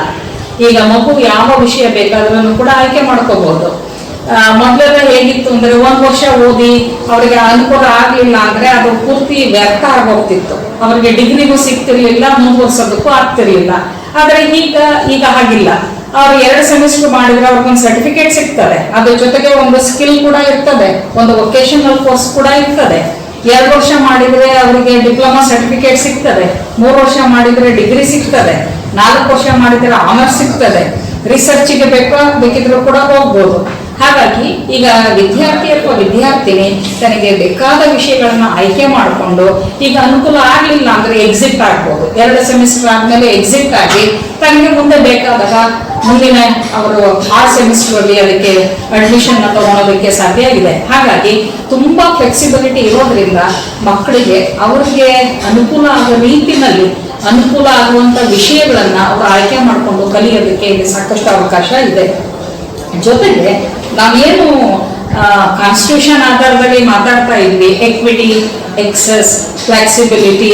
ಈಗ ಮಗು ಯಾವ ವಿಷಯ ಬೇಕಾದ್ರೂ ಕೂಡ ಆಯ್ಕೆ ಮಾಡ್ಕೋಬಹುದು. ಮೊದಲೆಲ್ಲ ಹೇಗಿತ್ತು ಅಂದ್ರೆ 1 ವರ್ಷ ಓದಿ ಅವರಿಗೆ ಅನುಕೂಲ ಆಗ್ಲಿಲ್ಲ ಅಂದ್ರೆ ಅದು ಪೂರ್ತಿ ವ್ಯರ್ಥ ಆಗೋಗ್ತಿತ್ತು. ಅವರಿಗೆ ಡಿಗ್ರಿಗೂ ಸಿಗ್ತಿರ್ಲಿಲ್ಲ, ಮುಂದುವರ್ಸೋದಕ್ಕೂ ಆಗ್ತಿರ್ಲಿಲ್ಲ. ಆದ್ರೆ ಈಗ ಹಾಗಿಲ್ಲ. ಅವ್ರು 2 ಸೆಮಿಸ್ಟರ್ ಮಾಡಿದ್ರೆ ಅವ್ರಿಗೊಂದು ಸರ್ಟಿಫಿಕೇಟ್ ಸಿಗ್ತದೆ, ಅದ್ರ ಜೊತೆಗೆ ಒಂದು ಸ್ಕಿಲ್ ಕೂಡ ಇರ್ತದೆ, ಒಂದು ವೊಕೇಶನಲ್ ಕೋರ್ಸ್ ಕೂಡ ಇರ್ತದೆ. 2 ವರ್ಷ ಮಾಡಿದ್ರೆ ಅವರಿಗೆ ಡಿಪ್ಲೊಮಾ ಸರ್ಟಿಫಿಕೇಟ್ ಸಿಗ್ತದೆ, 3 ವರ್ಷ ಮಾಡಿದ್ರೆ ಡಿಗ್ರಿ ಸಿಗ್ತದೆ, 4 ವರ್ಷ ಮಾಡಿದ್ರೆ ಆನರ್ಸ್ ಸಿಗ್ತದೆ, ರಿಸರ್ಚ್ಗೆ ಬೇಕಿದ್ರು ಕೂಡ ಹೋಗ್ಬೋದು. ಹಾಗಾಗಿ ಈಗ ವಿದ್ಯಾರ್ಥಿ ಅಥವಾ ವಿದ್ಯಾರ್ಥಿನಿ ತನಗೆ ಬೇಕಾದ ವಿಷಯಗಳನ್ನ ಆಯ್ಕೆ ಮಾಡಿಕೊಂಡು, ಈಗ ಅನುಕೂಲ ಆಗ್ಲಿಲ್ಲ ಅಂದ್ರೆ ಎಕ್ಸಿಟ್ ಆಗ್ಬೋದು. 2 ಸೆಮಿಸ್ಟರ್ ಆದ್ಮೇಲೆ ಎಕ್ಸಿಟ್ ಆಗಿ ತನಗೆ ಮುಂದೆ ಬೇಕಾದಾಗ ಮುಂದಿನ ಅವರು 6 ಸೆಮಿಸ್ಟರ್ ಅಲ್ಲಿ ಅದಕ್ಕೆ ಅಡ್ಮಿಷನ್ ತಗೊಳೋದಕ್ಕೆ ಸಾಧ್ಯ ಇದೆ. ಹಾಗಾಗಿ ತುಂಬಾ ಫ್ಲೆಕ್ಸಿಬಿಲಿಟಿ ಇರೋದ್ರಿಂದ ಮಕ್ಕಳಿಗೆ ಅವ್ರಿಗೆ ಅನುಕೂಲ ಆಗೋ ರೀತಿನಲ್ಲಿ ಅನುಕೂಲ ಆಗುವಂತ ವಿಷಯಗಳನ್ನ ಅವರು ಆಯ್ಕೆ ಮಾಡಿಕೊಂಡು ಕಲಿಯೋದಕ್ಕೆ ಇಲ್ಲಿ ಸಾಕಷ್ಟು ಅವಕಾಶ ಇದೆ. ಜೊತೆಗೆ ನಾವೇನು ಕಾನ್ಸ್ಟಿಟ್ಯೂಷನ್ ಆಧಾರದಲ್ಲಿ ಮಾತಾಡ್ತಾ ಇದ್ವಿ, ಎಕ್ವಿಟಿ, ಎಕ್ಸೆಸ್, ಫ್ಲೆಕ್ಸಿಬಿಲಿಟಿ,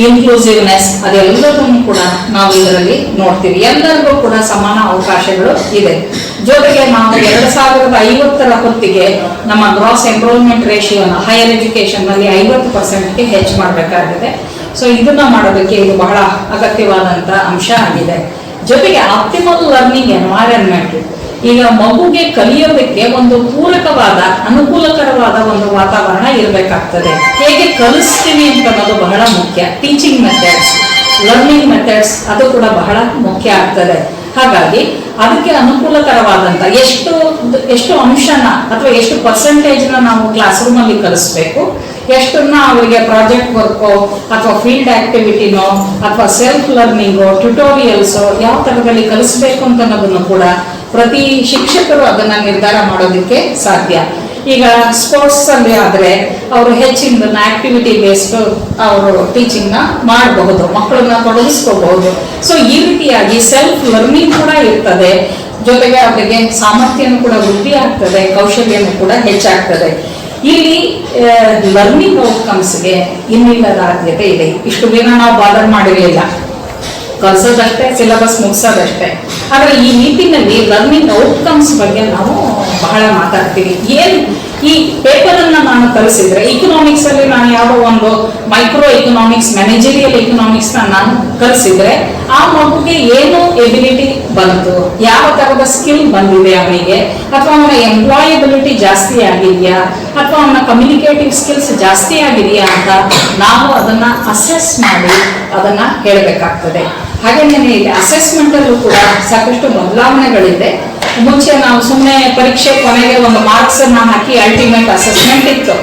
ಇನ್ಕ್ಲೂಸಿವ್ನೆಸ್, ಅದೆಲ್ಲದನ್ನು ಕೂಡ ನಾವು ಇದರಲ್ಲಿ ನೋಡ್ತೀವಿ. ಎಲ್ಲರಿಗೂ ಕೂಡ ಸಮಾನ ಅವಕಾಶಗಳು ಇದೆ. ಜೊತೆಗೆ ನಾವು 2050ರ ಹೊತ್ತಿಗೆ ನಮ್ಮ ಗ್ರಾಸ್ ಎನ್ರೋಲ್ಮೆಂಟ್ ರೇಷಿಯೋನ ಹೈಯರ್ ಎಜುಕೇಶನ್ ನಲ್ಲಿ 50%ಗೆ ಹೆಚ್ಚು ಮಾಡಬೇಕಾಗಿದೆ. ಸೊ ಇದನ್ನ ಮಾಡೋದಕ್ಕೆ ಇದು ಬಹಳ ಅಗತ್ಯವಾದಂತ ಅಂಶ ಆಗಿದೆ. ಜೊತೆಗೆ ಆಪ್ಟಿಮಲ್ ಲರ್ನಿಂಗ್ ಎನ್ವೈರನ್ಮೆಂಟ್, ಈಗ ಮಗುಗೆ ಕಲಿಯೋದಕ್ಕೆ ಒಂದು ಪೂರಕವಾದ, ಅನುಕೂಲಕರವಾದ ಒಂದು ವಾತಾವರಣ ಇರಬೇಕಾಗ್ತದೆ. ಹೇಗೆ ಕಲಿಸ್ತೀವಿ ಅಂತ ಅನ್ನೋದು ಬಹಳ ಮುಖ್ಯ. ಟೀಚಿಂಗ್ ಮೆಥಡ್ಸ್, ಲರ್ನಿಂಗ್ ಮೆಥಡ್ಸ್, ಅದು ಕೂಡ ಬಹಳ ಮುಖ್ಯ ಆಗ್ತದೆ. ಹಾಗಾಗಿ ಅದಕ್ಕೆ ಅನುಕೂಲಕರವಾದಂತ ಎಷ್ಟು ಅಂಶನ ಅಥವಾ ಎಷ್ಟು ಪರ್ಸೆಂಟೇಜ್ನ ನಾವು ಕ್ಲಾಸ್ ರೂಮ್ ಅಲ್ಲಿ ಕಲಿಸ್ಬೇಕು, ಎಷ್ಟನ್ನ ಅವರಿಗೆ ಪ್ರಾಜೆಕ್ಟ್ ವರ್ಕೋ ಅಥವಾ ಫೀಲ್ಡ್ ಆಕ್ಟಿವಿಟಿನೋ ಅಥವಾ ಸೆಲ್ಫ್ ಲರ್ನಿಂಗೋ, ಟ್ಯುಟೋರಿಯಲ್ಸೋ ಯಾವ ತರದಲ್ಲಿ ಕಲಿಸ್ಬೇಕು ಅಂತ ಅನ್ನೋದನ್ನು ಕೂಡ ಪ್ರತಿ ಶಿಕ್ಷಕರು ಅದನ್ನ ನಿರ್ಧಾರ ಮಾಡೋದಕ್ಕೆ ಸಾಧ್ಯ. ಈಗ ಸ್ಪೋರ್ಟ್ಸ್ ಅಲ್ಲಿ ಆದ್ರೆ ಅವರು ಹೆಚ್ಚಿನ ಆಕ್ಟಿವಿಟಿ ಬೇಸ್ಡ್ ಅವರು ಟೀಚಿಂಗ್ ನ ಮಾಡಬಹುದು, ಮಕ್ಕಳನ್ನ ತೊಡಗಿಸ್ಕೋಬಹುದು. ಸೊ ಈ ರೀತಿಯಾಗಿ ಸೆಲ್ಫ್ ಲರ್ನಿಂಗ್ ಕೂಡ ಇರ್ತದೆ. ಜೊತೆಗೆ ಅವರಿಗೆ ಸಾಮರ್ಥ್ಯನೂ ಕೂಡ ವೃದ್ಧಿ ಆಗ್ತದೆ, ಕೌಶಲ್ಯನೂ ಕೂಡ ಹೆಚ್ಚಾಗ್ತದೆ. ಇಲ್ಲಿ ಲರ್ನಿಂಗ್ ಔಟ್ಕಮ್ಸ್ಗೆ ಇನ್ನಿಲ್ಲದ ಆದ್ಯತೆ ಇದೆ. ಇಷ್ಟು ದಿನ ನಾವು ಬಾದರ್ ಮಾಡಿರಲಿಲ್ಲ, ಕಲಿಸೋದಷ್ಟೇ, ಸಿಲೆಬಸ್ ಮುಗಿಸೋದಷ್ಟೇ. ಆದರೆ ಈ ನಿಟ್ಟಿನಲ್ಲಿ ಲರ್ನಿಂಗ್ ಔಟ್ಕಮ್ಸ್ ಬಗ್ಗೆ ನಾವು ಬಹಳ ಮಾತಾಡ್ತೀವಿ. ಏನ್ ಈ ಪೇಪರ್ ಅನ್ನ ನಾನು ಕಲಿಸಿದ್ರೆ ಇಕನಾಮಿಕ್ಸ್ ಅಲ್ಲಿ ನಾನು ಯಾವ ಒಂದು ಮೈಕ್ರೋ ಎಕನಾಮಿಕ್ಸ್, ಮ್ಯಾನೇಜರಿಯಲ್ ಎಕನಾಮಿಕ್ಸ್ ನಾನು ಕಲಿಸಿದ್ರೆ ಆ ಮಗುಗೆ ಏನು ಎಬಿಲಿಟಿ ಬಂತು, ಯಾವ ತರದ ಸ್ಕಿಲ್ ಬಂದಿದೆ ಅವನಿಗೆ, ಅಥವಾ ಅವನ ಎಂಪ್ಲಾಯಬಿಲಿಟಿ ಜಾಸ್ತಿ ಆಗಿದೆಯಾ, ಅಥವಾ ಅವನ ಕಮ್ಯುನಿಕೇಟಿವ್ ಸ್ಕಿಲ್ಸ್ ಜಾಸ್ತಿ ಆಗಿದೆಯಾ ಅಂತ ನಾವು ಅದನ್ನ ಅಸೆಸ್ ಮಾಡಿ ಅದನ್ನ ಹೇಳಬೇಕಾಗ್ತದೆ. ಹಾಗೇನೆ ಇಲ್ಲಿ ಅಸೆಸ್ಮೆಂಟ್ ಅಲ್ಲೂ ಕೂಡ ಸಾಕಷ್ಟು ಬದಲಾವಣೆಗಳಿದೆ. ಮುಂಚೆ ನಾವು ಸುಮ್ಮನೆ ಪರೀಕ್ಷೆ ಕೊನೆಗೆ ಒಂದು ಮಾರ್ಕ್ಸ್ ಅನ್ನ ಹಾಕಿ ಅಲ್ಟಿಮೇಟ್ ಅಸೆಸ್ಮೆಂಟ್ ಇತ್ತು.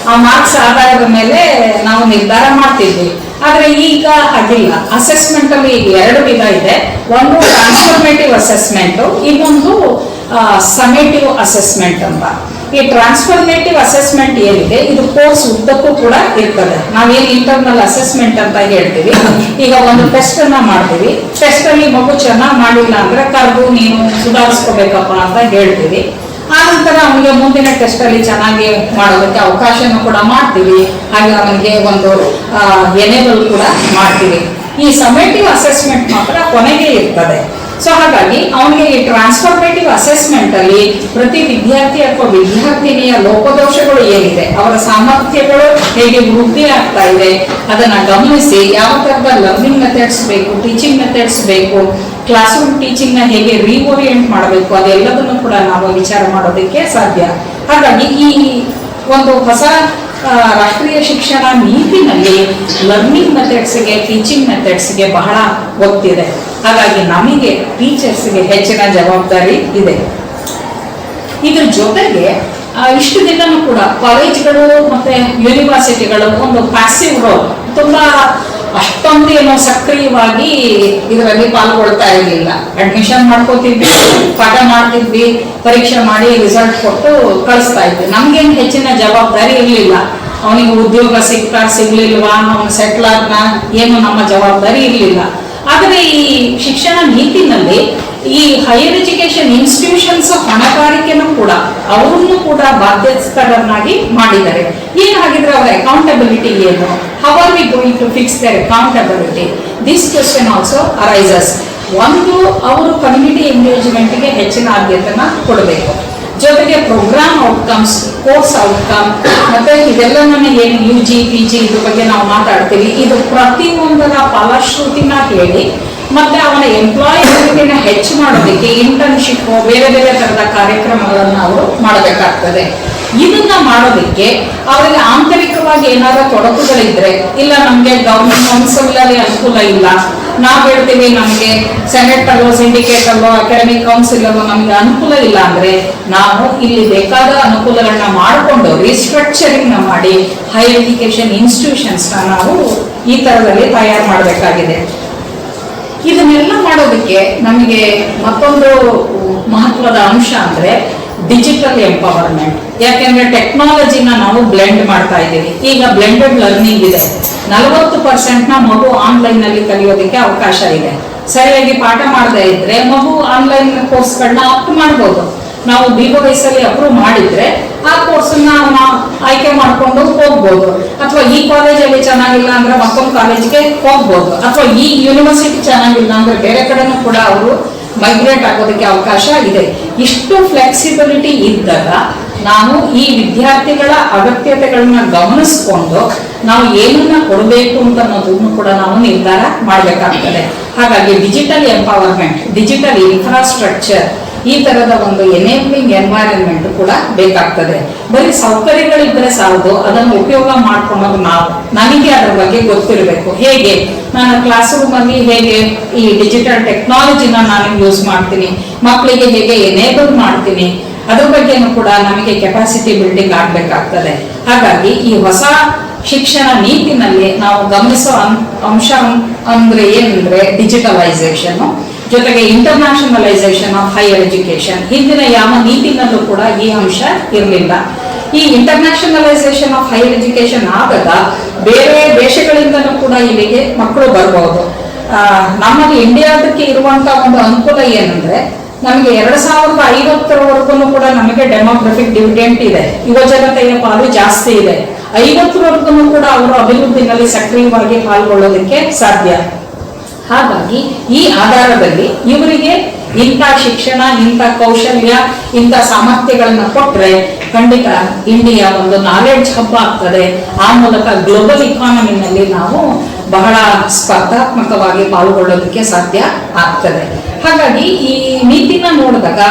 ಆ ಮಾರ್ಕ್ಸ್ ಆಧಾರದ ಮೇಲೆ ನಾವು ನಿರ್ಧಾರ ಮಾಡ್ತಿದ್ವಿ. ಆದ್ರೆ ಈಗ ಅದಿಲ್ಲ. ಅಸೆಸ್ಮೆಂಟ್ ಅಲ್ಲಿ ಈಗ 2 ವಿಧ ಇದೆ. ಒಂದು ಟ್ರಾನ್ಸ್ಫಾರ್ಮೇಟಿವ್ ಅಸೆಸ್ಮೆಂಟ್, ಇನ್ನೊಂದು ಸಮೇಟಿವ್ ಅಸೆಸ್ಮೆಂಟ್ ಅಂತ. ಈ ಟ್ರಾನ್ಸ್ಫಾರ್ಮೇಟಿವ್ ಅಸೆಸ್ಮೆಂಟ್ ಏನಿದೆ ಇದು ಕೋರ್ಸ್ ಉದ್ದಕ್ಕೂ ಕೂಡ ಇರ್ತದೆ. ನಾವೇನು ಇಂಟರ್ನಲ್ ಅಸೆಸ್ಮೆಂಟ್ ಅಂತ ಹೇಳ್ತೀವಿ, ಈಗ ಒಂದು ಟೆಸ್ಟ್ ಅನ್ನ ಮಾಡ್ತೀವಿ. ಟೆಸ್ಟ್ ಅಲ್ಲಿ ಮಗು ಚೆನ್ನಾಗಿ ಮಾಡಿಲ್ಲ ಅಂದ್ರೆ ಕರೆದು ನೀನು ಸುಧಾರಿಸ್ಕೋಬೇಕಪ್ಪ ಅಂತ ಹೇಳ್ತೀವಿ. ಆ ನಂತರ ಅವನಿಗೆ ಮುಂದಿನ ಟೆಸ್ಟ್ ಅಲ್ಲಿ ಚೆನ್ನಾಗಿ ಮಾಡೋದಕ್ಕೆ ಅವಕಾಶನೂ ಕೂಡ ಮಾಡ್ತೀವಿ. ಹಾಗೆ ಅವನಿಗೆ ಒಂದು ಎನೇಬಲ್ ಕೂಡ ಮಾಡ್ತೀವಿ. ಈ ಸಮೇಟಿವ್ ಅಸೆಸ್ಮೆಂಟ್ ಮಾತ್ರ ಕೊನೆಗೆ ಇರ್ತದೆ. ಸೊ ಹಾಗಾಗಿ ಅವನಿಗೆ ಈ ಟ್ರಾನ್ಸ್ಫಾರ್ಮೇಟಿವ್ ಅಸೆಸ್ಮೆಂಟ್ ಅಲ್ಲಿ ಪ್ರತಿ ವಿದ್ಯಾರ್ಥಿ ಅಥವಾ ವಿದ್ಯಾರ್ಥಿನಿಯ ಲೋಪದೋಷಗಳು ಏನಿದೆ, ಅವರ ಸಾಮರ್ಥ್ಯಗಳು ಹೇಗೆ ವೃದ್ಧಿ ಆಗ್ತಾ ಇದೆ ಅದನ್ನ ಗಮನಿಸಿ ಯಾವ ತರದ ಲರ್ನಿಂಗ್ ಮೆಥಡ್ಸ್ ಬೇಕು, ಟೀಚಿಂಗ್ ಮೆಥಡ್ಸ್ ಬೇಕು, ಕ್ಲಾಸ್ ರೂಮ್ ಟೀಚಿಂಗ್ ನ ಹೇಗೆ ರೀಓರಿಯೆಂಟ್ ಮಾಡಬೇಕು, ಅದೆಲ್ಲದನ್ನು ಕೂಡ ನಾವು ವಿಚಾರ ಮಾಡೋದಕ್ಕೆ ಸಾಧ್ಯ. ಹಾಗಾಗಿ ಈ ಒಂದು ಹೊಸ ರಾಷ್ಟ್ರೀಯ ಶಿಕ್ಷಣ ನೀತಿನಲ್ಲಿ ಲರ್ನಿಂಗ್ ಮೆಥಡ್ಸ್ಗೆ, ಟೀಚಿಂಗ್ ಮೆಥಡ್ಸ್ಗೆ ಬಹಳ ಒತ್ತಿದೆ. ಹಾಗಾಗಿ ನಮಗೆ ಟೀಚರ್ಸ್ಗೆ ಹೆಚ್ಚಿನ ಜವಾಬ್ದಾರಿ ಇದೆ. ಇದ್ರ ಜೊತೆಗೆ ಇಷ್ಟು ದಿನನೂ ಕೂಡ ಕಾಲೇಜ್ಗಳು ಮತ್ತೆ ಯೂನಿವರ್ಸಿಟಿಗಳು ಒಂದು ಪ್ಯಾಸಿವ್ ರೋಲ್, ತುಂಬಾ ಅಷ್ಟೊಂದು ಏನೋ ಸಕ್ರಿಯವಾಗಿ ಇದರಲ್ಲಿ ಪಾಲ್ಗೊಳ್ತಾ ಇರಲಿಲ್ಲ. ಅಡ್ಮಿಷನ್ ಮಾಡ್ಕೋತಿದ್ವಿ, ಪಾಠ ಮಾಡ್ತಿದ್ವಿ, ಪರೀಕ್ಷೆ ಮಾಡಿ ರಿಸಲ್ಟ್ ಕೊಟ್ಟು ಕಳಿಸ್ತಾ ಇದ್ವಿ. ನಮ್ಗೇನು ಹೆಚ್ಚಿನ ಜವಾಬ್ದಾರಿ ಇರಲಿಲ್ಲ. ಅವನಿಗೆ ಉದ್ಯೋಗ ಸಿಗ್ಲಿಲ್ವಾ, ಅವನು ಸೆಟ್ಲ್ ಆದ್ನ, ಏನು ನಮ್ಮ ಜವಾಬ್ದಾರಿ ಇರಲಿಲ್ಲ. ಆದರೆ ಈ ಶಿಕ್ಷಣ ನೀತಿನಲ್ಲಿ ಈ ಹೈಯರ್ ಎಜುಕೇಶನ್ ಇನ್ಸ್ಟಿಟ್ಯೂಷನ್ಸ್ ಹೊಣೆಗಾರಿಕೆನೂ ಕೂಡ ಅವರನ್ನು ಕೂಡ ಬಾಧ್ಯಸ್ಥರನ್ನಾಗಿ ಮಾಡಿದ್ದಾರೆ. ಏನು ಹಾಗಿದ್ರೆ ಅವರ ಅಕೌಂಟಬಿಲಿಟಿ ಏನು? How are we going to fix their accountability? This question also arises. ಒಂದು, ಅವರು ಕಮ್ಯುನಿಟಿ ಎಂಗೇಜ್ಮೆಂಟ್ಗೆ ಹೆಚ್ಚಿನ ಆದ್ಯತೆನ ಕೊಡಬೇಕು. ಜೊತೆಗೆ ಪ್ರೋಗ್ರಾಮ್ ಔಟ್ಕಮ್ಸ್, ಕೋರ್ಸ್ ಔಟ್ಕಮ್, ಮತ್ತೆ ಇದೆಲ್ಲನೂ ಏನು UG PG ಇದ್ರ ಬಗ್ಗೆ ನಾವು ಮಾತಾಡ್ತೀವಿ. ಇದು ಪ್ರತಿಯೊಂದರ ಫಲಶ್ರುತಿನ ಹೇಳಿ ಮತ್ತೆ ಅವನ ಎಂಪ್ಲಾಯಬಿಲಿಟಿನ ಹೆಚ್ಚು ಮಾಡೋದಕ್ಕೆ ಇಂಟರ್ನ್ಶಿಪ್, ಬೇರೆ ಬೇರೆ ತರದ ಕಾರ್ಯಕ್ರಮಗಳನ್ನು ಅವರು ಮಾಡಬೇಕಾಗ್ತದೆ. ಇದನ್ನ ಮಾಡೋದಕ್ಕೆ ಅವರಿಗೆ ಆಂತರಿಕವಾಗಿ ಏನಾದ್ರೂ ತೊಡಕುಗಳಿದ್ರೆ, ಇಲ್ಲ ನಮ್ಗೆ ಗವರ್ಮೆಂಟ್ ಕೌನ್ಸಿಲ್ ಅಲ್ಲಿ ಅನುಕೂಲ ಇಲ್ಲ, ನಾವು ಹೇಳ್ತೀವಿ ನಮಗೆ ಸೆನೆಟ್ ಅಲ್ಲೋ, ಸಿಂಡಿಕೇಟ್ ಅಲ್ಲೋ, ಅಕಾಡೆಮಿಕ್ ಕೌನ್ಸಿಲ್ ಅಲ್ಲೋ ನಮ್ಗೆ ಅನುಕೂಲ ಇಲ್ಲ ಅಂದ್ರೆ ನಾವು ಇಲ್ಲಿ ಬೇಕಾದ ಅನುಕೂಲಗಳನ್ನ ಮಾಡಿಕೊಂಡು ರಿಸ್ಟ್ರಕ್ಚರಿಂಗ್ ಮಾಡಿ ಹೈಯರ್ ಎಜುಕೇಶನ್ ಇನ್ಸ್ಟಿಟ್ಯೂಷನ್ಸ್ ನಾವು ಈ ತರದಲ್ಲಿ ತಯಾರು ಮಾಡಬೇಕಾಗಿದೆ. ಇದನ್ನೆಲ್ಲ ಮಾಡೋದಕ್ಕೆ ನಮಗೆ ಮತ್ತೊಂದು ಮಹತ್ವದ ಅಂಶ ಅಂದ್ರೆ ಡಿಜಿಟಲ್ ಎಂಪವರ್ಮೆಂಟ್. ಯಾಕೆಂದ್ರೆ ಟೆಕ್ನಾಲಜಿನ ನಾವು ಬ್ಲೆಂಡ್ ಮಾಡ್ತಾ ಇದ್ದೀವಿ. ಈಗ ಬ್ಲೆಂಡೆಡ್ ಲರ್ನಿಂಗ್ ಇದೆ. 40% ಮಗು ಆನ್ಲೈನ್ ನಲ್ಲಿ ಕಲಿಯೋದಕ್ಕೆ ಅವಕಾಶ ಇದೆ. ಸರಿಯಾಗಿ ಪಾಠ ಮಾಡದೇ ಇದ್ರೆ ಮಗು ಆನ್ಲೈನ್ ಕೋರ್ಸ್ಗಳನ್ನ ಆಪ್ಟ್ ಮಾಡ್ಬೋದು. ನಾವು BOIS ಅಲ್ಲಿ ಅಪ್ರೂವ್ ಮಾಡಿದ್ರೆ ಆ ಕೋರ್ಸನ್ನ ಆಯ್ಕೆ ಮಾಡ್ಕೊಂಡು ಹೋಗ್ಬೋದು. ಅಥವಾ ಈ ಕಾಲೇಜಲ್ಲಿ ಚೆನ್ನಾಗಿಲ್ಲ ಅಂದ್ರೆ ಮತ್ತೊಂದು ಕಾಲೇಜ್ಗೆ ಹೋಗ್ಬೋದು. ಅಥವಾ ಈ ಯೂನಿವರ್ಸಿಟಿ ಚೆನ್ನಾಗಿಲ್ಲ ಅಂದ್ರೆ ಬೇರೆ ಕಡೆನೂ ಕೂಡ ಅವರು ಮೈಗ್ರೇಟ್ ಆಗೋದಕ್ಕೆ ಅವಕಾಶ ಇದೆ. ಇಷ್ಟು ಫ್ಲೆಕ್ಸಿಬಿಲಿಟಿ ಇದ್ದಾಗ ನಾವು ಈ ವಿದ್ಯಾರ್ಥಿಗಳ ಅಗತ್ಯತೆಗಳನ್ನ ಗಮನಿಸ್ಕೊಂಡು ನಾವು ಏನನ್ನ ಕೊಡಬೇಕು ಅಂತ ಅನ್ನೋದನ್ನು ಕೂಡ ನಾವು ನಿರ್ಧಾರ ಮಾಡಬೇಕಾಗ್ತದೆ. ಹಾಗಾಗಿ ಡಿಜಿಟಲ್ ಎಂಪವರ್ಮೆಂಟ್, ಡಿಜಿಟಲ್ ಇನ್ಫ್ರಾಸ್ಟ್ರಕ್ಚರ್, ಈ ತರದ ಒಂದು ಎನೇಬ್ಲಿಂಗ್ ಎನ್ವೈರನ್ಮೆಂಟ್ ಕೂಡ ಬೇಕಾಗ್ತದೆ. ಬರೀ ಸೌಕರ್ಯಗಳಿದ್ರೆ ಸಾಲದು, ಅದನ್ನು ಉಪಯೋಗ ಮಾಡ್ಕೊಳ್ಳೋದು ನಾವು. ನನಗೆ ಅದರ ಬಗ್ಗೆ ಗೊತ್ತಿರಬೇಕು. ಹೇಗೆ ನಾನು ಕ್ಲಾಸ್ ರೂಮ್ ಅಲ್ಲಿ ಹೇಗೆ ಈ ಡಿಜಿಟಲ್ ಟೆಕ್ನಾಲಜಿನ ನಾನು ಯೂಸ್ ಮಾಡ್ತೀನಿ, ಮಕ್ಕಳಿಗೆ ಹೇಗೆ ಎನೇಬಲ್ ಮಾಡ್ತೀನಿ, ಅದ್ರ ಬಗ್ಗೆನೂ ಕೂಡ ನಮಗೆ ಕೆಪಾಸಿಟಿ ಬಿಲ್ಡಿಂಗ್ ಆಗ್ಬೇಕಾಗ್ತದೆ. ಹಾಗಾಗಿ ಈ ಹೊಸ ಶಿಕ್ಷಣ ನೀತಿನಲ್ಲಿ ನಾವು ಗಮನಿಸೋ ಅಂಶ ಅಂದ್ರೆ ಏನಂದ್ರೆ ಡಿಜಿಟಲೈಸೇಷನ್, ಜೊತೆಗೆ ಇಂಟರ್ನ್ಯಾಷನಲೈಸೇಷನ್ ಆಫ್ ಹೈಯರ್ ಎಜುಕೇಶನ್. ಹಿಂದಿನ ಯಾವ ನೀತಿನಲ್ಲೂ ಕೂಡ ಈ ಅಂಶ ಇರಲಿಲ್ಲ. ಈ ಇಂಟರ್ನ್ಯಾಷನಲೈಸೇಷನ್ ಆಫ್ ಹೈಯರ್ ಎಜುಕೇಶನ್ ಆದಾಗ ಬೇರೆ ದೇಶಗಳಿಂದಲೂ ಕೂಡ ಇಲ್ಲಿಗೆ ಮಕ್ಕಳು ಬರಬಹುದು. ನಮ್ಮಲ್ಲಿ ಇಂಡಿಯಾದಕ್ಕೆ ಇರುವಂತ ಒಂದು ಅನುಕೂಲ ಏನಂದ್ರೆ ನಮಗೆ 2050 ಕೂಡ ನಮಗೆ ಡೆಮೋಗ್ರಫಿಕ್ ಡಿವಿಡೆಂಟ್ ಇದೆ. ಯುವಜನತೆಯ ಪಾಲು ಜಾಸ್ತಿ ಇದೆ. 50 ಕೂಡ ಅವರು ಅಭಿವೃದ್ಧಿನಲ್ಲಿ ಸಕ್ರಿಯವಾಗಿ ಪಾಲ್ಗೊಳ್ಳೋದಕ್ಕೆ ಸಾಧ್ಯ. ಹಾಗಾಗಿ ಈ ಆಧಾರದಲ್ಲಿ ಇವರಿಗೆ ಇಂಥ ಶಿಕ್ಷಣ, ಇಂಥ ಕೌಶಲ್ಯ, ಇಂಥ ಸಾಮರ್ಥ್ಯಗಳನ್ನ ಕೊಟ್ರೆ ಖಂಡಿತ ಇಂಡಿಯಾ ಒಂದು ನಾಲೆಡ್ಜ್ ಹಬ್ ಆಗ್ತದೆ. ಆ ಮೂಲಕ ಗ್ಲೋಬಲ್ ಇಕಾನಮಿನಲ್ಲಿ ನಾವು ಬಹಳ ಸ್ಪರ್ಧಾತ್ಮಕವಾಗಿ ಪಾಲ್ಗೊಳ್ಳೋದಕ್ಕೆ ಸಾಧ್ಯ ಆಗ್ತದೆ. ಹಾಗಾಗಿ ಈ ನೀತಿನ ನೋಡಿದಾಗ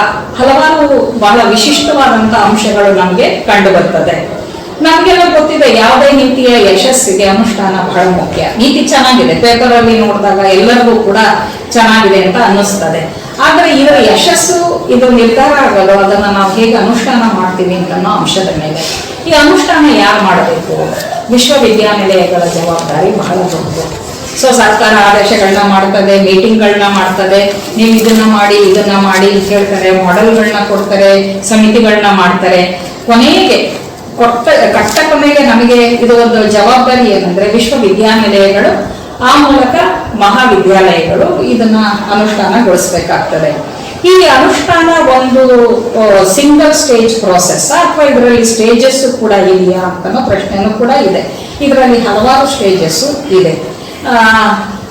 ಹಲವಾರು ಬಹಳ ವಿಶಿಷ್ಟವಾದಂತಹ ಅಂಶಗಳು ನಮಗೆ ಕಂಡು ಬರ್ತದೆ. ನಮ್ಗೆಲ್ಲ ಗೊತ್ತಿದೆ, ಯಾವುದೇ ನೀತಿಯ ಯಶಸ್ಸಿಗೆ ಅನುಷ್ಠಾನ ಬಹಳ ಮುಖ್ಯ. ನೀತಿ ಚೆನ್ನಾಗಿದೆ, ಪೇಪರ್ ಅಲ್ಲಿ ನೋಡಿದಾಗ ಎಲ್ಲರಿಗೂ ಕೂಡ ಚೆನ್ನಾಗಿದೆ ಅಂತ ಅನ್ನಿಸ್ತದೆ. ಆದ್ರೆ ಇದರ ಯಶಸ್ಸು ಇದು ನಿರ್ಧಾರ ಆಗಲು ಅದನ್ನ ನಾವು ಹೇಗೆ ಅನುಷ್ಠಾನ ಮಾಡ್ತೀವಿ ಅಂತ ಅನ್ನೋ ಅಂಶದ ಮೇಲೆ. ಈ ಅನುಷ್ಠಾನ ಯಾರು ಮಾಡಬೇಕು? ವಿಶ್ವವಿದ್ಯಾನಿಲಯಗಳ ಜವಾಬ್ದಾರಿ ಬಹಳ ದೊಡ್ಡದು. ಸೊ ಸರ್ಕಾರ ಆದೇಶಗಳನ್ನ ಮಾಡ್ತದೆ, ಮೀಟಿಂಗ್ಗಳನ್ನ ಮಾಡ್ತದೆ, ನೀವು ಇದನ್ನ ಮಾಡಿ ಅಂತ ಹೇಳ್ತಾರೆ, ಮಾಡೆಲ್ಗಳನ್ನ ಕೊಡ್ತಾರೆ, ಸಮಿತಿಗಳನ್ನ ಮಾಡ್ತಾರೆ. ಕೊನೆಗೆ ಕಟ್ಟ ಕೊನೆಗೆ ನಮಗೆ ಇದು ಒಂದು ಜವಾಬ್ದಾರಿ ಏನಂದ್ರೆ ವಿಶ್ವವಿದ್ಯಾನಿಲಯಗಳು, ಆ ಮೂಲಕ ಮಹಾವಿದ್ಯಾಲಯಗಳು ಇದನ್ನ ಅನುಷ್ಠಾನಗೊಳಿಸಬೇಕಾಗ್ತದೆ. ಈ ಅನುಷ್ಠಾನ ಒಂದು ಸಿಂಗಲ್ ಸ್ಟೇಜ್ ಪ್ರೋಸೆಸ್ ಅಥವಾ ಇದರಲ್ಲಿ ಸ್ಟೇಜಸ್ ಕೂಡ ಇದೆಯಾ ಅನ್ನೋ ಪ್ರಶ್ನೆನೂ ಕೂಡ ಇದೆ. ಇದರಲ್ಲಿ ಹಲವಾರು ಸ್ಟೇಜಸ್ ಇದೆ.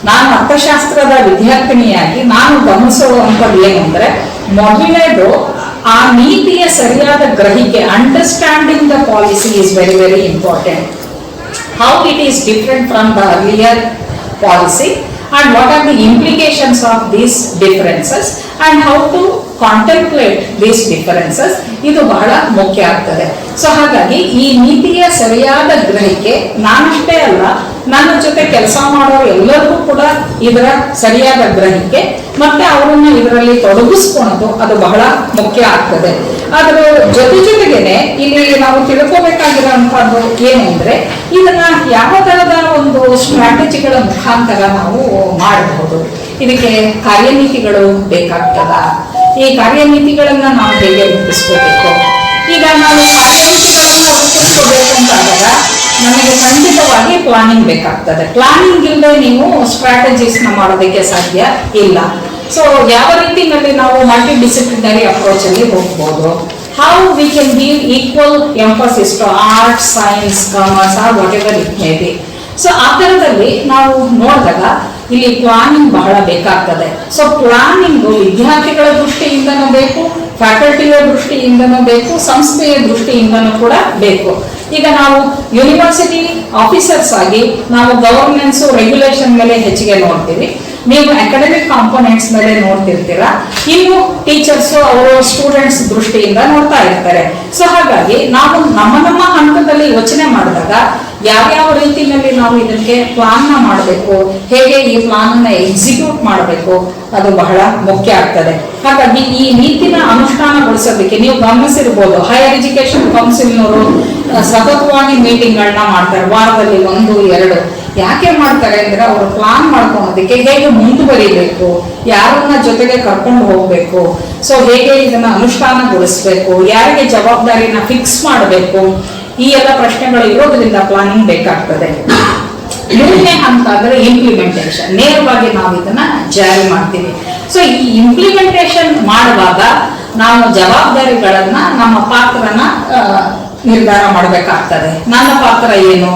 ನಾನು ಅರ್ಥಶಾಸ್ತ್ರದ ವಿದ್ಯಾರ್ಥಿನಿಯಾಗಿ ನಾನು ಗಮನಿಸುವಂಥದ್ದು ಏನು ಅಂದ್ರೆ, ಮೊದಲನೇದು ಆ ನೀತಿಯ ಸರಿಯಾದ ಗ್ರಹಿಕೆ, understanding the policy is very very important. How it is different from the earlier policy and what are the implications of these differences and how to contemplate these differences, ಇದು ಬಹಳ ಮುಖ್ಯ ಆಗ್ತದೆ. ಸೊ ಹಾಗಾಗಿ ಈ ನೀತಿಯ ಸರಿಯಾದ ಗ್ರಹಿಕೆ ನಾನಷ್ಟೇ ಅಲ್ಲ, ನನ್ನ ಜೊತೆ ಕೆಲಸ ಮಾಡೋ ಎಲ್ಲರಿಗೂ ಕೂಡ ಇದರ ಸರಿಯಾದ ಗ್ರಹಿಕೆ ಮತ್ತೆ ಅವರನ್ನ ಇದರಲ್ಲಿ ತೊಡಗಿಸ್ಕೊಳೋದು ಅದು ಬಹಳ ಮುಖ್ಯ ಆಗ್ತದೆ. ಅದರ ಜೊತೆಗೇನೆ ಇಲ್ಲಿ ನಾವು ತಿಳ್ಕೋಬೇಕಾಗಿರುವಂತಹದ್ದು ಏನು ಅಂದ್ರೆ, ಇದನ್ನ ಯಾವ ತರದ ಒಂದು ಸ್ಟ್ರಾಟಜಿಗಳ ಮುಖಾಂತರ ನಾವು ಮಾಡಬಹುದು. ಇದಕ್ಕೆ ಕಾರ್ಯನೀತಿಗಳು ಬೇಕಾಗ್ತದ. ಈ ಕಾರ್ಯನೀತಿಗಳನ್ನ ನಾವು ಹೇಗೆ ರೂಪಿಸ್ಕೋಬೇಕು? ಈಗ ನಾವು ಕಾರ್ಯನೀತಿಗಳನ್ನ ರೂಪಿಸ್ಕೋಬೇಕು ಅಂತಾದಾಗ ನಮಗೆ ಖಂಡಿತವಾಗಿ ಪ್ಲಾನಿಂಗ್ ಬೇಕಾಗ್ತದೆ. ಪ್ಲಾನಿಂಗ್ ಇಲ್ಲದೆ ನೀವು ಸ್ಟ್ರಾಟಜೀಸ್ ಮಾಡೋದಕ್ಕೆ ಸಾಧ್ಯ ಇಲ್ಲ. ಸೊ ಯಾವ ರೀತಿಯಲ್ಲಿ ನಾವು ಮಲ್ಟಿ ಡಿಸಿಪ್ಲಿನರಿ ಅಪ್ರೋಚ್ ಅಲ್ಲಿ ಹೋಗ್ಬೋದು? How we can give equal emphasis to art, science, commerce or whatever it may be. So ಆ ಥರದಲ್ಲಿ ನಾವು ನೋಡಿದಾಗ ಇಲ್ಲಿ ಪ್ಲಾನಿಂಗ್ ಬಹಳ ಬೇಕಾಗ್ತದೆ. ಸೊ ಪ್ಲಾನಿಂಗ್ ವಿದ್ಯಾರ್ಥಿಗಳ ದೃಷ್ಟಿಯಿಂದನೂ ಬೇಕು, ಫ್ಯಾಕಲ್ಟಿಯ ದೃಷ್ಟಿಯಿಂದನೂ ಬೇಕು, ಸಂಸ್ಥೆಯ ದೃಷ್ಟಿಯಿಂದನೂ ಕೂಡ ಬೇಕು. ಈಗ ನಾವು ಯೂನಿವರ್ಸಿಟಿ ಆಫೀಸರ್ಸ್ ಆಗಿ ನಾವು ಗವರ್ನೆನ್ಸ್ ರೆಗ್ಯುಲೇಷನ್ ಮೇಲೆ ಹೆಚ್ಚಿಗೆ ನೋಡ್ತೀವಿ, ನೀವು ಅಕಾಡೆಮಿಕ್ ಕಾಂಪೋನೆಂಟ್ಸ್ ಮೇಲೆ ನೋಡ್ತಿರ್ತೀರಾ, ಇನ್ನು ಟೀಚರ್ಸ್ ಅವರು ಸ್ಟೂಡೆಂಟ್ಸ್ ದೃಷ್ಟಿಯಿಂದ ನೋಡ್ತಾ ಇರ್ತಾರೆ. ಸೊ ಹಾಗಾಗಿ ನಾವು ನಮ್ಮ ಹಂತದಲ್ಲಿ ಯೋಚನೆ ಮಾಡಿದಾಗ ಯಾವ್ಯಾವ ರೀತಿಯಲ್ಲಿ ನಾವು ಇದಕ್ಕೆ ಪ್ಲಾನ್ ಮಾಡಬೇಕು, ಹೇಗೆ ಈ ಪ್ಲಾನ್ ಅನ್ನ ಎಕ್ಸಿಕ್ಯೂಟ್ ಮಾಡಬೇಕು, ಅದು ಬಹಳ ಮುಖ್ಯ ಆಗ್ತದೆ. ಹಾಗಾಗಿ ಈ ನೀತಿನ ಅನುಷ್ಠಾನಗೊಳಿಸೋದಕ್ಕೆ ನೀವು ಗಮನಿಸಿರ್ಬೋದು, ಹೈಯರ್ ಎಜುಕೇಶನ್ ಕೌನ್ಸಿಲ್ನವರು ಸತತವಾಗಿ ಮೀಟಿಂಗ್ಗಳನ್ನ ಮಾಡ್ತಾರೆ, ವಾರದಲ್ಲಿ 1-2. ಯಾಕೆ ಮಾಡ್ತಾರೆ ಅಂದ್ರೆ ಅವರು ಪ್ಲಾನ್ ಮಾಡ್ಕೊಳೋದಕ್ಕೆ ಹೇಗೆ ಮುಂದುವರಿಬೇಕು, ಯಾರನ್ನ ಜೊತೆಗೆ ಕರ್ಕೊಂಡು ಹೋಗ್ಬೇಕು, ಸೊ ಹೇಗೆ ಇದನ್ನ ಅನುಷ್ಠಾನಗೊಳಿಸ್ಬೇಕು, ಯಾರಿಗೆ ಜವಾಬ್ದಾರಿನ ಫಿಕ್ಸ್ ಮಾಡಬೇಕು, ಈ ಎಲ್ಲ ಪ್ರಶ್ನೆಗಳು ಇರೋದ್ರಿಂದ ಪ್ಲಾನಿಂಗ್ ಬೇಕಾಗ್ತದೆ. ಮೂರನೇ ಹಂತ ಅಂದ್ರೆ ಇಂಪ್ಲಿಮೆಂಟೇಷನ್. ನೇರವಾಗಿ ನಾವು ಇದನ್ನ ಜಾರಿ ಮಾಡ್ತೀವಿ. ಸೊ ಈ ಇಂಪ್ಲಿಮೆಂಟೇಷನ್ ಮಾಡುವಾಗ ನಾವು ಜವಾಬ್ದಾರಿಗಳನ್ನ, ನಮ್ಮ ಪಾತ್ರನ ನಿರ್ಧಾರ ಮಾಡಬೇಕಾಗ್ತದೆ. ನನ್ನ ಪಾತ್ರ ಏನು,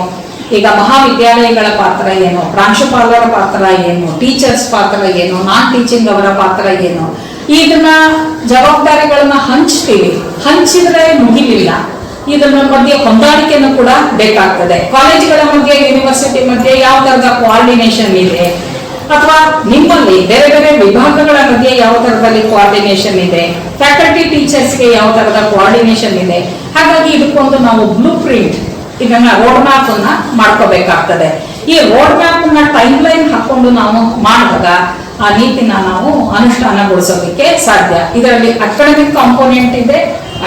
ಈಗ ಮಹಾವಿದ್ಯಾಲಯಗಳ ಪಾತ್ರ ಏನು, ಪ್ರಾಂಶುಪಾಲರ ಪಾತ್ರ ಏನು, ಟೀಚರ್ಸ್ ಪಾತ್ರ ಏನು, ನಾನ್ ಟೀಚಿಂಗ್ ಅವರ ಪಾತ್ರ ಏನು, ಇದನ್ನ ಜವಾಬ್ದಾರಿಗಳನ್ನ ಹಂಚಿದ್ರೆ ಮುಗಿಲಿಲ್ಲ. ಇದನ್ನ ಮಧ್ಯೆ ಹೊಂದಾಣಿಕೆಯನ್ನು ಕೂಡ ಬೇಕಾಗ್ತದೆ. ಕಾಲೇಜುಗಳ ಮಧ್ಯೆ, ಯೂನಿವರ್ಸಿಟಿ ಮಧ್ಯೆ ಯಾವ ತರದ ಕೋಆರ್ಡಿನೇಷನ್ ಇದೆ, ಅಥವಾ ನಿಮ್ಮಲ್ಲಿ ಬೇರೆ ಬೇರೆ ವಿಭಾಗಗಳ ಮಧ್ಯೆ ಯಾವ ತರದಲ್ಲಿ ಕೋಆರ್ಡಿನೇಷನ್ ಇದೆ, ಫ್ಯಾಕಲ್ಟಿ ಟೀಚರ್ಸ್ಗೆ ಯಾವ ತರದ ಕೋಆರ್ಡಿನೇಷನ್ ಇದೆ. ಹಾಗಾಗಿ ಇದಕ್ಕೊಂದು ನಾವು ಬ್ಲೂ ಪ್ರಿಂಟ್, ಇದನ್ನ ರೋಡ್ ಮ್ಯಾಪ್ ಅನ್ನ ಮಾಡ್ಕೋಬೇಕಾಗ್ತದೆ. ಈ ರೋಡ್ ಮ್ಯಾಪ್ ನ ಟೈಮ್ ಲೈನ್ ಹಾಕೊಂಡು ನಾವು ಮಾಡಿದಾಗ ಆ ನೀತಿನ ನಾವು ಅನುಷ್ಠಾನಗೊಳಿಸೋದಕ್ಕೆ ಸಾಧ್ಯ. ಇದರಲ್ಲಿ ಅಕಾಡೆಮಿಕ್ ಕಾಂಪೋನೆಂಟ್ ಇದೆ,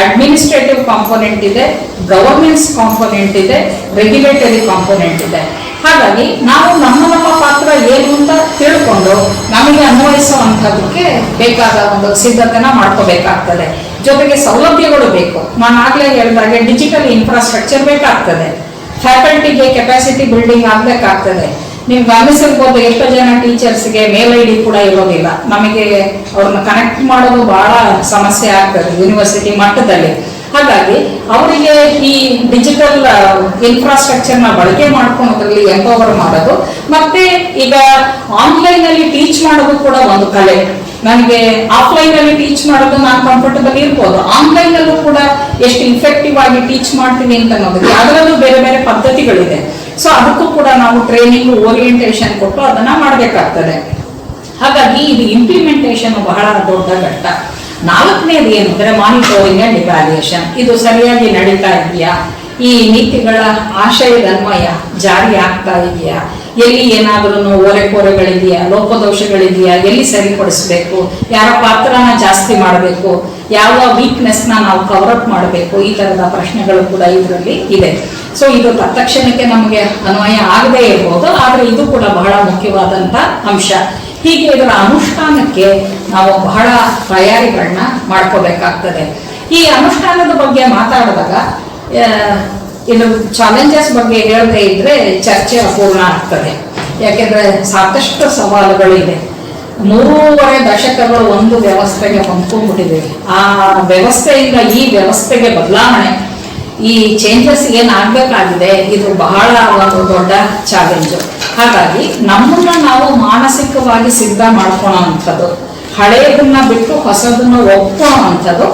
ಅಡ್ಮಿನಿಸ್ಟ್ರೇಟಿವ್ ಕಾಂಪೋನೆಂಟ್ ಇದೆ, ಗವರ್ನೆನ್ಸ್ ಕಾಂಪೋನೆಂಟ್ ಇದೆ, ರೆಗ್ಯುಲೇಟರಿ ಕಾಂಪೋನೆಂಟ್ ಇದೆ. ಹಾಗಾಗಿ ನಾವು ನಮ್ಮ ಪಾತ್ರ ಏನು ಅಂತ ತಿಳ್ಕೊಂಡು ನಮಗೆ ಅನ್ವಯಿಸುವಂಥದಕ್ಕೆ ಬೇಕಾದ ಒಂದು ಸಿದ್ಧತೆನ ಮಾಡ್ಕೋಬೇಕಾಗ್ತದೆ. ಜೊತೆಗೆ ಸೌಲಭ್ಯಗಳು ಬೇಕು. ನಾನು ಆಗ್ಲೇ ಹೇಳಿದಾಗೆ ಡಿಜಿಟಲ್ ಇನ್ಫ್ರಾಸ್ಟ್ರಕ್ಚರ್ ಬೇಕಾಗ್ತದೆ. ಫ್ಯಾಕಲ್ಟಿಗೆ ಕೆಪಾಸಿಟಿ ಬಿಲ್ಡಿಂಗ್ ಆಗ್ಬೇಕಾಗ್ತದೆ. ನೀವು ಗಮನಿಸಿರ್ಬೋದು, ಎಷ್ಟೋ ಜನ ಟೀಚರ್ಸ್ಗೆ ಮೇಲ್ ಐ ಡಿ ಕೂಡ ಇರೋದಿಲ್ಲ. ನಮಗೆ ಅವ್ರನ್ನ ಕನೆಕ್ಟ್ ಮಾಡೋದು ಬಹಳ ಸಮಸ್ಯೆ ಆಗ್ತದೆ ಯೂನಿವರ್ಸಿಟಿ ಮಟ್ಟದಲ್ಲಿ. ಹಾಗಾಗಿ ಅವರಿಗೆ ಈ ಡಿಜಿಟಲ್ ಇನ್ಫ್ರಾಸ್ಟ್ರಕ್ಚರ್ನ ಬಳಕೆ ಮಾಡ್ಕೊಳೋದ್ರಲ್ಲಿ ಎಂಪವರ್ ಮಾಡೋದು, ಮತ್ತೆ ಈಗ ಆನ್ಲೈನ್ ಅಲ್ಲಿ ಟೀಚ್ ಮಾಡೋದು ಕೂಡ ಒಂದು ಕಲೆ. ನನಗೆ ಆಫ್ಲೈನ್ ಅಲ್ಲಿ ಟೀಚ್ ಮಾಡೋದು ನಾನು ಕಂಫರ್ಟಬಲ್ ಇರ್ಬೋದು, ಆನ್ಲೈನ್ ಅಲ್ಲೂ ಕೂಡ ಎಷ್ಟು ಇಫೆಕ್ಟಿವ್ ಆಗಿ ಟೀಚ್ ಮಾಡ್ತೀನಿ ಅಂತ ಅನ್ನೋದಕ್ಕೆ ಅದರಲ್ಲೂ ಬೇರೆ ಬೇರೆ ಪದ್ಧತಿಗಳಿದೆ. ಸೊ ಅದಕ್ಕೂ ಕೂಡ ನಾವು ಟ್ರೈನಿಂಗ್ ಓರಿಯೆಂಟೇಷನ್ ಕೊಟ್ಟು ಅದನ್ನ ಮಾಡಬೇಕಾಗ್ತದೆ. ಹಾಗಾಗಿ ಇದು ಇಂಪ್ಲಿಮೆಂಟೇಷನ್ ಬಹಳ ದೊಡ್ಡ ಘಟ್ಟ. ನಾಲ್ಕನೇದು ಏನು ಅಂದ್ರೆ ಮಾನಿಟರಿಂಗ್ ಅಂಡ್ ಇವ್ಯಾಲ್ಯೂಯೇಷನ್. ಇದು ಸರಿಯಾಗಿ ನಡೀತಾ ಇದೆಯಾ, ಈ ನೀತಿಗಳ ಆಶಯದ ಅನ್ವಯ ಜಾರಿ ಆಗ್ತಾ ಇದೆಯಾ, ಎಲ್ಲಿ ಏನಾದ್ರೂ ಓರೆಕೋರೆಗಳಿದೆಯಾ, ಲೋಪದೋಷಗಳಿದೆಯಾ, ಎಲ್ಲಿ ಸರಿಪಡಿಸ್ಬೇಕು, ಯಾರ ಪಾತ್ರನ ಜಾಸ್ತಿ ಮಾಡಬೇಕು, ಯಾವ ವೀಕ್ನೆಸ್ನ ನಾವು ಕವರಪ್ ಮಾಡಬೇಕು, ಈ ತರದ ಪ್ರಶ್ನೆಗಳು ಕೂಡ ಇದರಲ್ಲಿ ಇದೆ. ಸೊ ಇದು ತತ್ಕ್ಷಣಕ್ಕೆ ನಮಗೆ ಅನ್ವಯ ಆಗದೇ ಇರ್ಬೋದು, ಆದ್ರೆ ಇದು ಕೂಡ ಬಹಳ ಮುಖ್ಯವಾದಂತ ಅಂಶ. ಹೀಗೆ ಇದರ ಅನುಷ್ಠಾನಕ್ಕೆ ನಾವು ಬಹಳ ತಯಾರಿಗಳನ್ನ ಮಾಡ್ಕೋಬೇಕಾಗ್ತದೆ. ಈ ಅನುಷ್ಠಾನದ ಬಗ್ಗೆ ಮಾತಾಡಿದಾಗ ಇದು ಚಾಲೆಂಜಸ್ ಬಗ್ಗೆ ಹೇಳದೇ ಇದ್ರೆ ಚರ್ಚೆ ಅಪೂರ್ಣ ಆಗ್ತದೆ. ಯಾಕೆಂದ್ರೆ ಸಾಕಷ್ಟು ಸವಾಲುಗಳಿದೆ. 3.5 ದಶಕಗಳು ಒಂದು ವ್ಯವಸ್ಥೆಗೆ ಹೊಂದ್ಕೊಂಡ್ಬಿಟ್ಟಿದ್ದೀವಿ. ಆ ವ್ಯವಸ್ಥೆಯಿಂದ ಈ ವ್ಯವಸ್ಥೆಗೆ ಬದಲಾವಣೆ, ಈ ಚೇಂಜಸ್ ಏನಾಗಬೇಕಾಗಿದೆ, ಇದು ಬಹಳ ಒಂದು ದೊಡ್ಡ ಚಾಲೆಂಜು. ಹಾಗಾಗಿ ನಮ್ಮನ್ನ ನಾವು ಮಾನಸಿಕವಾಗಿ ಸಿದ್ಧ ಮಾಡ್ಕೊಳ್ಳೋವಂಥದ್ದು, ಹಳೆಯದನ್ನ ಬಿಟ್ಟು ಹೊಸದನ್ನ ಒಪ್ಕೊಳ್ಳೋವಂಥದ್ದು,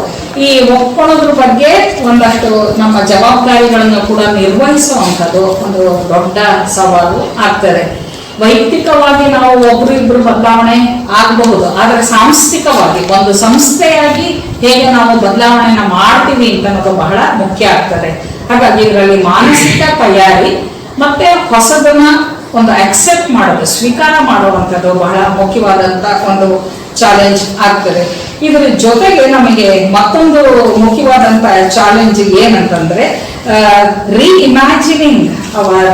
ಈ ಒಪ್ಕೊಳ್ಳೋದ್ರ ಬಗ್ಗೆ ಒಂದಷ್ಟು ನಮ್ಮ ಜವಾಬ್ದಾರಿಗಳನ್ನು ಕೂಡ ನಿರ್ವಹಿಸುವಂಥದ್ದು ಒಂದು ದೊಡ್ಡ ಸವಾಲು ಆಗ್ತದೆ. ವೈಯಕ್ತಿಕವಾಗಿ ನಾವು ಒಬ್ರು ಇಬ್ರು ಬದಲಾವಣೆ ಆಗಬಹುದು, ಆದರೆ ಸಾಂಸ್ಥಿಕವಾಗಿ ಒಂದು ಸಂಸ್ಥೆಯಾಗಿ ಹೇಗೆ ನಾವು ಬದಲಾವಣೆನ ಮಾಡ್ತೀವಿ ಅಂತ ಅನ್ನೋದು ಬಹಳ ಮುಖ್ಯ ಆಗ್ತದೆ. ಹಾಗಾಗಿ ಇದರಲ್ಲಿ ಮಾನಸಿಕ ತಯಾರಿ ಮತ್ತೆ ಹೊಸದನ್ನ ಒಂದು ಅಕ್ಸೆಪ್ಟ್ ಮಾಡೋದು, ಸ್ವೀಕಾರ ಮಾಡುವಂಥದ್ದು ಬಹಳ ಮುಖ್ಯವಾದಂತ ಒಂದು ಚಾಲೆಂಜ್ ಆಗ್ತದೆ. ಇದರ ಜೊತೆಗೆ ನಮಗೆ ಮತ್ತೊಂದು ಮುಖ್ಯವಾದಂತ ಚಾಲೆಂಜ್ ಏನಂತಂದ್ರೆ ರೀಇಮ್ಯಾಜಿನಿಂಗ್ ಅವರ್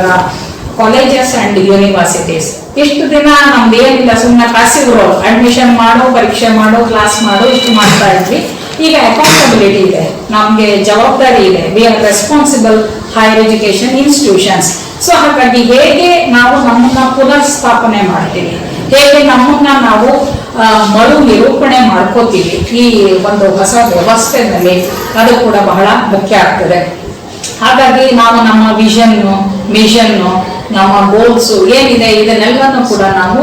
ಕಾಲೇಜಸ್ ಅಂಡ್ ಯೂನಿವರ್ಸಿಟೀಸ್. ಇಷ್ಟು ದಿನ ನಮ್ದು ಏನಿಲ್ಲ, ಸುಮ್ಮನೆ ಪ್ಯಾಸಿವ್ ರೋಲ್, ಅಡ್ಮಿಷನ್ ಮಾಡು, ಪರೀಕ್ಷೆ ಮಾಡು, ಕ್ಲಾಸ್ ಮಾಡು, ಇಷ್ಟು ಮಾಡ್ತಾ ಇದ್ವಿ. ಈಗ ಅಕೌಂಟಬಿಲಿಟಿ ಇದೆ, ನಮ್ಗೆ ಜವಾಬ್ದಾರಿ ಇದೆ. We are responsible higher education institutions. So ಹಾಗಾಗಿ ಹೇಗೆ ನಾವು ನಮ್ಮನ್ನ ಪುನರ್ ಸ್ಥಾಪನೆ ಮಾಡ್ತೀವಿ, ಹೇಗೆ ನಮ್ಮನ್ನ ನಾವು ಮರು ನಿರೂಪಣೆ ಮಾಡ್ಕೋತೀವಿ ಈ ಒಂದು ಹೊಸ ವ್ಯವಸ್ಥೆನಲ್ಲಿ, ಅದು ಕೂಡ ಬಹಳ ಮುಖ್ಯ ಆಗ್ತದೆ. ಹಾಗಾಗಿ ನಾವು ನಮ್ಮ ವಿಷನ್ನು, ಮಿಷನ್ನು, ನಮ್ಮ ಗೋಲ್ಸು ಏನಿದೆ ಇದನ್ನೆಲ್ಲನೂ ಕೂಡ ನಾವು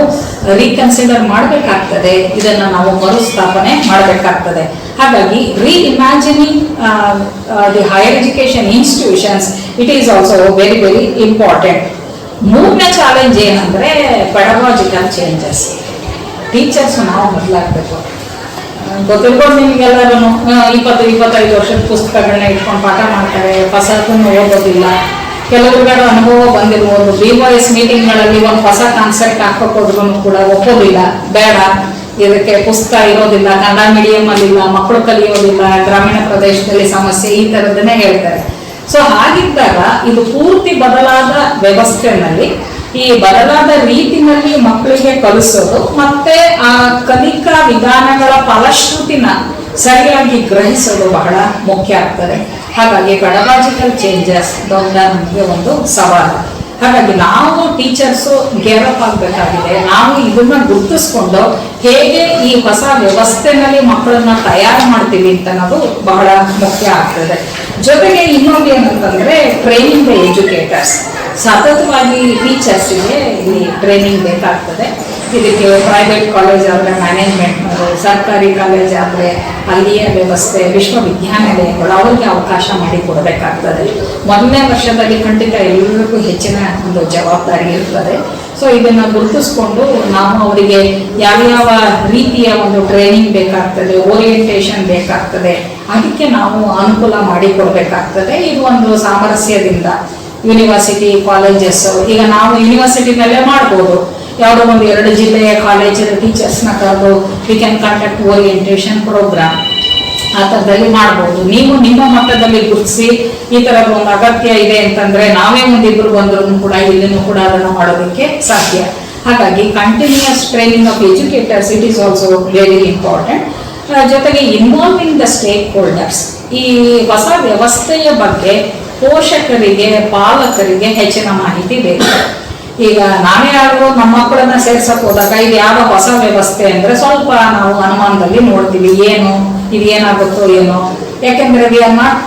ರೀಕನ್ಸಿಡರ್ ಮಾಡಬೇಕಾಗ್ತದೆ, ಇದನ್ನ ನಾವು ಮರುಸ್ಥಾಪನೆ ಮಾಡಬೇಕಾಗ್ತದೆ. ಹಾಗಾಗಿ reimagining the higher education institutions, it is also very very important. ಮೂರನೇ ಚಾಲೆಂಜ್ ಏನಂದ್ರೆ ಪೆಡಗಾಜಿಕಲ್ ಚೇಂಜಸ್. ಟೀಚರ್ಸ್ ನಾವು ಬದಲಾಗಬೇಕು. ಗೊತ್ತಿರ್ಬೋದು ನಿಮ್ಗೆಲ್ಲರೂ 20-25 ವರ್ಷದ ಪುಸ್ತಕಗಳನ್ನ ಇಟ್ಕೊಂಡು ಪಾಠ ಮಾಡ್ತಾರೆ, ಹೊಸದನ್ನು ಓದೋದಿಲ್ಲ. ಕೆಲವುಗಳ ಅನುಭವ ಬಂದಿರ್ಬೋದು, BOS ಮೀಟಿಂಗ್ಗಳಲ್ಲಿ ಒಂದು ಹೊಸ ಕಾನ್ಸೆಪ್ಟ್ ಹಾಕೋದ್ರೂ ಕೂಡ ಒಪ್ಪೋದಿಲ್ಲ, ಬೇಡ ಇದಕ್ಕೆ ಪುಸ್ತಕ ಇರೋದಿಲ್ಲ, ಕನ್ನಡ ಮೀಡಿಯಂ ಅಲ್ಲಿಲ್ಲ, ಮಕ್ಕಳು ಕಲಿಯೋದಿಲ್ಲ, ಗ್ರಾಮೀಣ ಪ್ರದೇಶದಲ್ಲಿ ಸಮಸ್ಯೆ, ಈ ಥರದನ್ನೇ ಹೇಳ್ತಾರೆ. ಸೊ ಹಾಗಿದ್ದಾಗ ಇದು ಪೂರ್ತಿ ಬದಲಾದ ವ್ಯವಸ್ಥೆನಲ್ಲಿ, ಈ ಬದಲಾದ ರೀತಿನಲ್ಲಿ ಮಕ್ಕಳಿಗೆ ಕಲಿಸೋದು ಮತ್ತೆ ಆ ಕಲಿಕಾ ವಿಧಾನಗಳ ಫಲಶ್ರುತಿನ ಸರಿಯಾಗಿ ಗ್ರಹಿಸೋದು ಬಹಳ ಮುಖ್ಯ ಆಗ್ತದೆ. ಹಾಗಾಗಿ ಪೆಡಗಾಜಿಕಲ್ ಚೇಂಜಸ್ ದೊಡ್ಡ ನಮಗೆ ಒಂದು ಸವಾಲು. ಹಾಗಾಗಿ ನಾವು ಟೀಚರ್ಸು ಗೇರಪ್ ಆಗಬೇಕಾಗಿದೆ. ನಾವು ಇದನ್ನ ಗುರುತಿಸ್ಕೊಂಡು ಹೇಗೆ ಈ ಹೊಸ ವ್ಯವಸ್ಥೆನಲ್ಲಿ ಮಕ್ಕಳನ್ನ ತಯಾರು ಮಾಡ್ತೀವಿ ಅಂತ ಅನ್ನೋದು ಬಹಳ ಮುಖ್ಯ ಆಗ್ತದೆ. ಜೊತೆಗೆ ಇನ್ನೊಂದು ಏನಂತಂದ್ರೆ ಟ್ರೈನಿಂಗ್ ದ ಎಜುಕೇಟರ್ಸ್. ಸತತವಾಗಿ ಟೀಚರ್ಸ್ಗೆ ಇಲ್ಲಿ ಟ್ರೈನಿಂಗ್ ಬೇಕಾಗ್ತದೆ. ಇದಕ್ಕೆ ಪ್ರೈವೇಟ್ ಕಾಲೇಜ್ ಆದರೆ ಮ್ಯಾನೇಜ್ಮೆಂಟ್, ಸರ್ಕಾರಿ ಕಾಲೇಜ್ ಆದರೆ ಅಲ್ಲಿಯ ವ್ಯವಸ್ಥೆ, ವಿಶ್ವವಿದ್ಯಾನಿಲಯಗಳು ಅವ್ರಿಗೆ ಅವಕಾಶ ಮಾಡಿ ಕೊಡಬೇಕಾಗ್ತದೆ. ಮೊದಲನೇ ವರ್ಷದಲ್ಲಿ ಖಂಡಿತ ಎಲ್ಲರಿಗೂ ಹೆಚ್ಚಿನ ಒಂದು ಜವಾಬ್ದಾರಿ ಇರ್ತದೆ. ಸೊ ಇದನ್ನು ಗುರುತಿಸ್ಕೊಂಡು ನಾವು ಅವರಿಗೆ ಯಾವ್ಯಾವ ರೀತಿಯ ಒಂದು ಟ್ರೈನಿಂಗ್ ಬೇಕಾಗ್ತದೆ, ಓರಿಯೆಂಟೇಷನ್ ಬೇಕಾಗ್ತದೆ, ಅದಕ್ಕೆ ನಾವು ಅನುಕೂಲ ಮಾಡಿ ಕೊಡಬೇಕಾಗ್ತದೆ. ಇದು ಒಂದು ಸಾಮರಸ್ಯದಿಂದ ಯೂನಿವರ್ಸಿಟಿ ಕಾಲೇಜಸ್, ಈಗ ನಾವು ಯೂನಿವರ್ಸಿಟಿನಲ್ಲೇ ಮಾಡ್ಬೋದು, ಯಾವುದೋ ಒಂದು 2 ಜಿಲ್ಲೆಯ ಕಾಲೇಜಿನ ಟೀಚರ್ಸ್ನ ಕರೆದು we can conduct orientation program ಆ ಥರದಲ್ಲಿ ಮಾಡ್ಬೋದು. ನೀವು ನಿಮ್ಮ ಮಟ್ಟದಲ್ಲಿ ಗುರುತಿಸಿ ಈ ಥರದ ಒಂದು ಅಗತ್ಯ ಇದೆ ಅಂತಂದ್ರೆ ನಾವೇ ಒಂದಿಬ್ರು ಬಂದ್ರು ಕೂಡ ಇಲ್ಲಿನೂ ಕೂಡ ಅದನ್ನು ಮಾಡೋದಕ್ಕೆ ಸಾಧ್ಯ. ಹಾಗಾಗಿ continuous training of educators, it is also very important. ಜೊತೆಗೆ ಇನ್ವಾಲ್ವಿಂಗ್ ದ ಸ್ಟೇಕ್ ಹೋಲ್ಡರ್ಸ್. ಈ ಹೊಸ ವ್ಯವಸ್ಥೆಯ ಬಗ್ಗೆ ಪೋಷಕರಿಗೆ, ಪಾಲಕರಿಗೆ ಹೆಚ್ಚಿನ ಮಾಹಿತಿ ಬೇಕು. ಈಗ ನಾವೇ ಆದರೂ ನಮ್ಮ ಮಕ್ಕಳನ್ನ ಸೇರ್ಸಕ್ ಹೋದಾಗ ಇದು ಯಾವ ಹೊಸ ವ್ಯವಸ್ಥೆ ಅಂದ್ರೆ ಸ್ವಲ್ಪ ನಾವು ಅನುಮಾನದಲ್ಲಿ ನೋಡ್ತೀವಿ, ಏನು ಇದು ಏನಾಗುತ್ತೋ ಏನೋ. ಯಾಕೆಂದ್ರೆ ವಿ ಆರ್ ನಾಟ್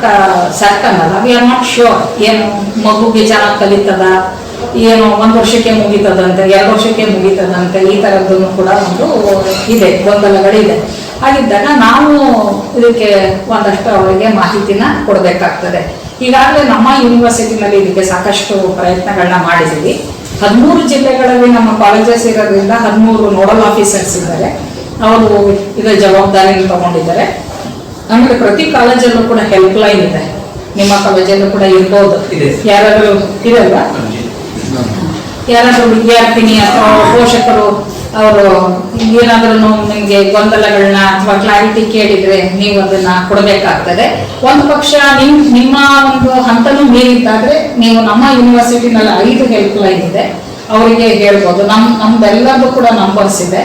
ಸರ್ಟನ್ ಅಲ್ಲ, ವಿ ಆರ್ ನಾಟ್ ಶ್ಯೂರ್ ಏನು ಮಗುಗೆ ಚೆನ್ನಾಗಿ ಕಲಿತದ, ಏನು 1 ವರ್ಷಕ್ಕೆ ಮುಗೀತದಂತೆ, 2 ವರ್ಷಕ್ಕೆ ಮುಗೀತದಂತೆ, ಈ ಥರದ್ದನ್ನು ಕೂಡ ಒಂದು ಇದೆ, ಗೊಂದಲಗಳಿದೆ. ಹಾಗಿದ್ದಾಗ ನಾವು ಇದಕ್ಕೆ ಒಂದಷ್ಟು ಅವರಿಗೆ ಮಾಹಿತಿನ ಕೊಡಬೇಕಾಗ್ತದೆ. ಈಗಾಗಲೇ ನಮ್ಮ ಯೂನಿವರ್ಸಿಟಿನಲ್ಲಿ ಇದಕ್ಕೆ ಸಾಕಷ್ಟು ಪ್ರಯತ್ನಗಳನ್ನ ಮಾಡಿದ್ದೀವಿ. 13 ಜಿಲ್ಲೆಗಳಲ್ಲಿ ನಮ್ಮ ಕಾಲೇಜಸ್ ಇರೋದ್ರಿಂದ 13 ನೋಡಲ್ ಆಫೀಸರ್ಸ್ ಇದ್ದಾರೆ. ಅವರು ಇದರ ಜವಾಬ್ದಾರಿಯನ್ನು ತಗೊಂಡಿದ್ದಾರೆ. ಆಮೇಲೆ ಪ್ರತಿ ಕಾಲೇಜಲ್ಲೂ ಕೂಡ ಹೆಲ್ಪ್ ಲೈನ್ ಇದೆ. ನಿಮ್ಮ ಕಾಲೇಜಲ್ಲೂ ಕೂಡ ಇರ್ಬೋದು. ಯಾರಾದರೂ ಇರಲ್ವಾ? ಯಾರಾದರೂ ವಿದ್ಯಾರ್ಥಿನಿ ಅಥವಾ ಪೋಷಕರು ಅವರು ಏನಾದ್ರೂ ನಿಮಗೆ ಗೊಂದಲಗಳನ್ನ ಅಥವಾ ಕ್ಲಾರಿಟಿ ಕೇಳಿದ್ರೆ ನೀವು ಅದನ್ನ ಕೊಡಬೇಕಾಗ್ತದೆ. ಒಂದು ಪಕ್ಷ ನಿಮ್ಮ ಒಂದು ಹಂತನೂ ಮೀರಿದ್ದಾದ್ರೆ ನೀವು ನಮ್ಮ ಯೂನಿವರ್ಸಿಟಿನಲ್ಲಿ 5 ಹೆಲ್ಪ್ ಲೈನ್ ಇದೆ, ಅವರಿಗೆ ಹೇಳ್ಬೋದು. ನಮ್ದೆಲ್ಲರದ್ದು ಕೂಡ ನಂಬರ್ಸ್ ಇದೆ,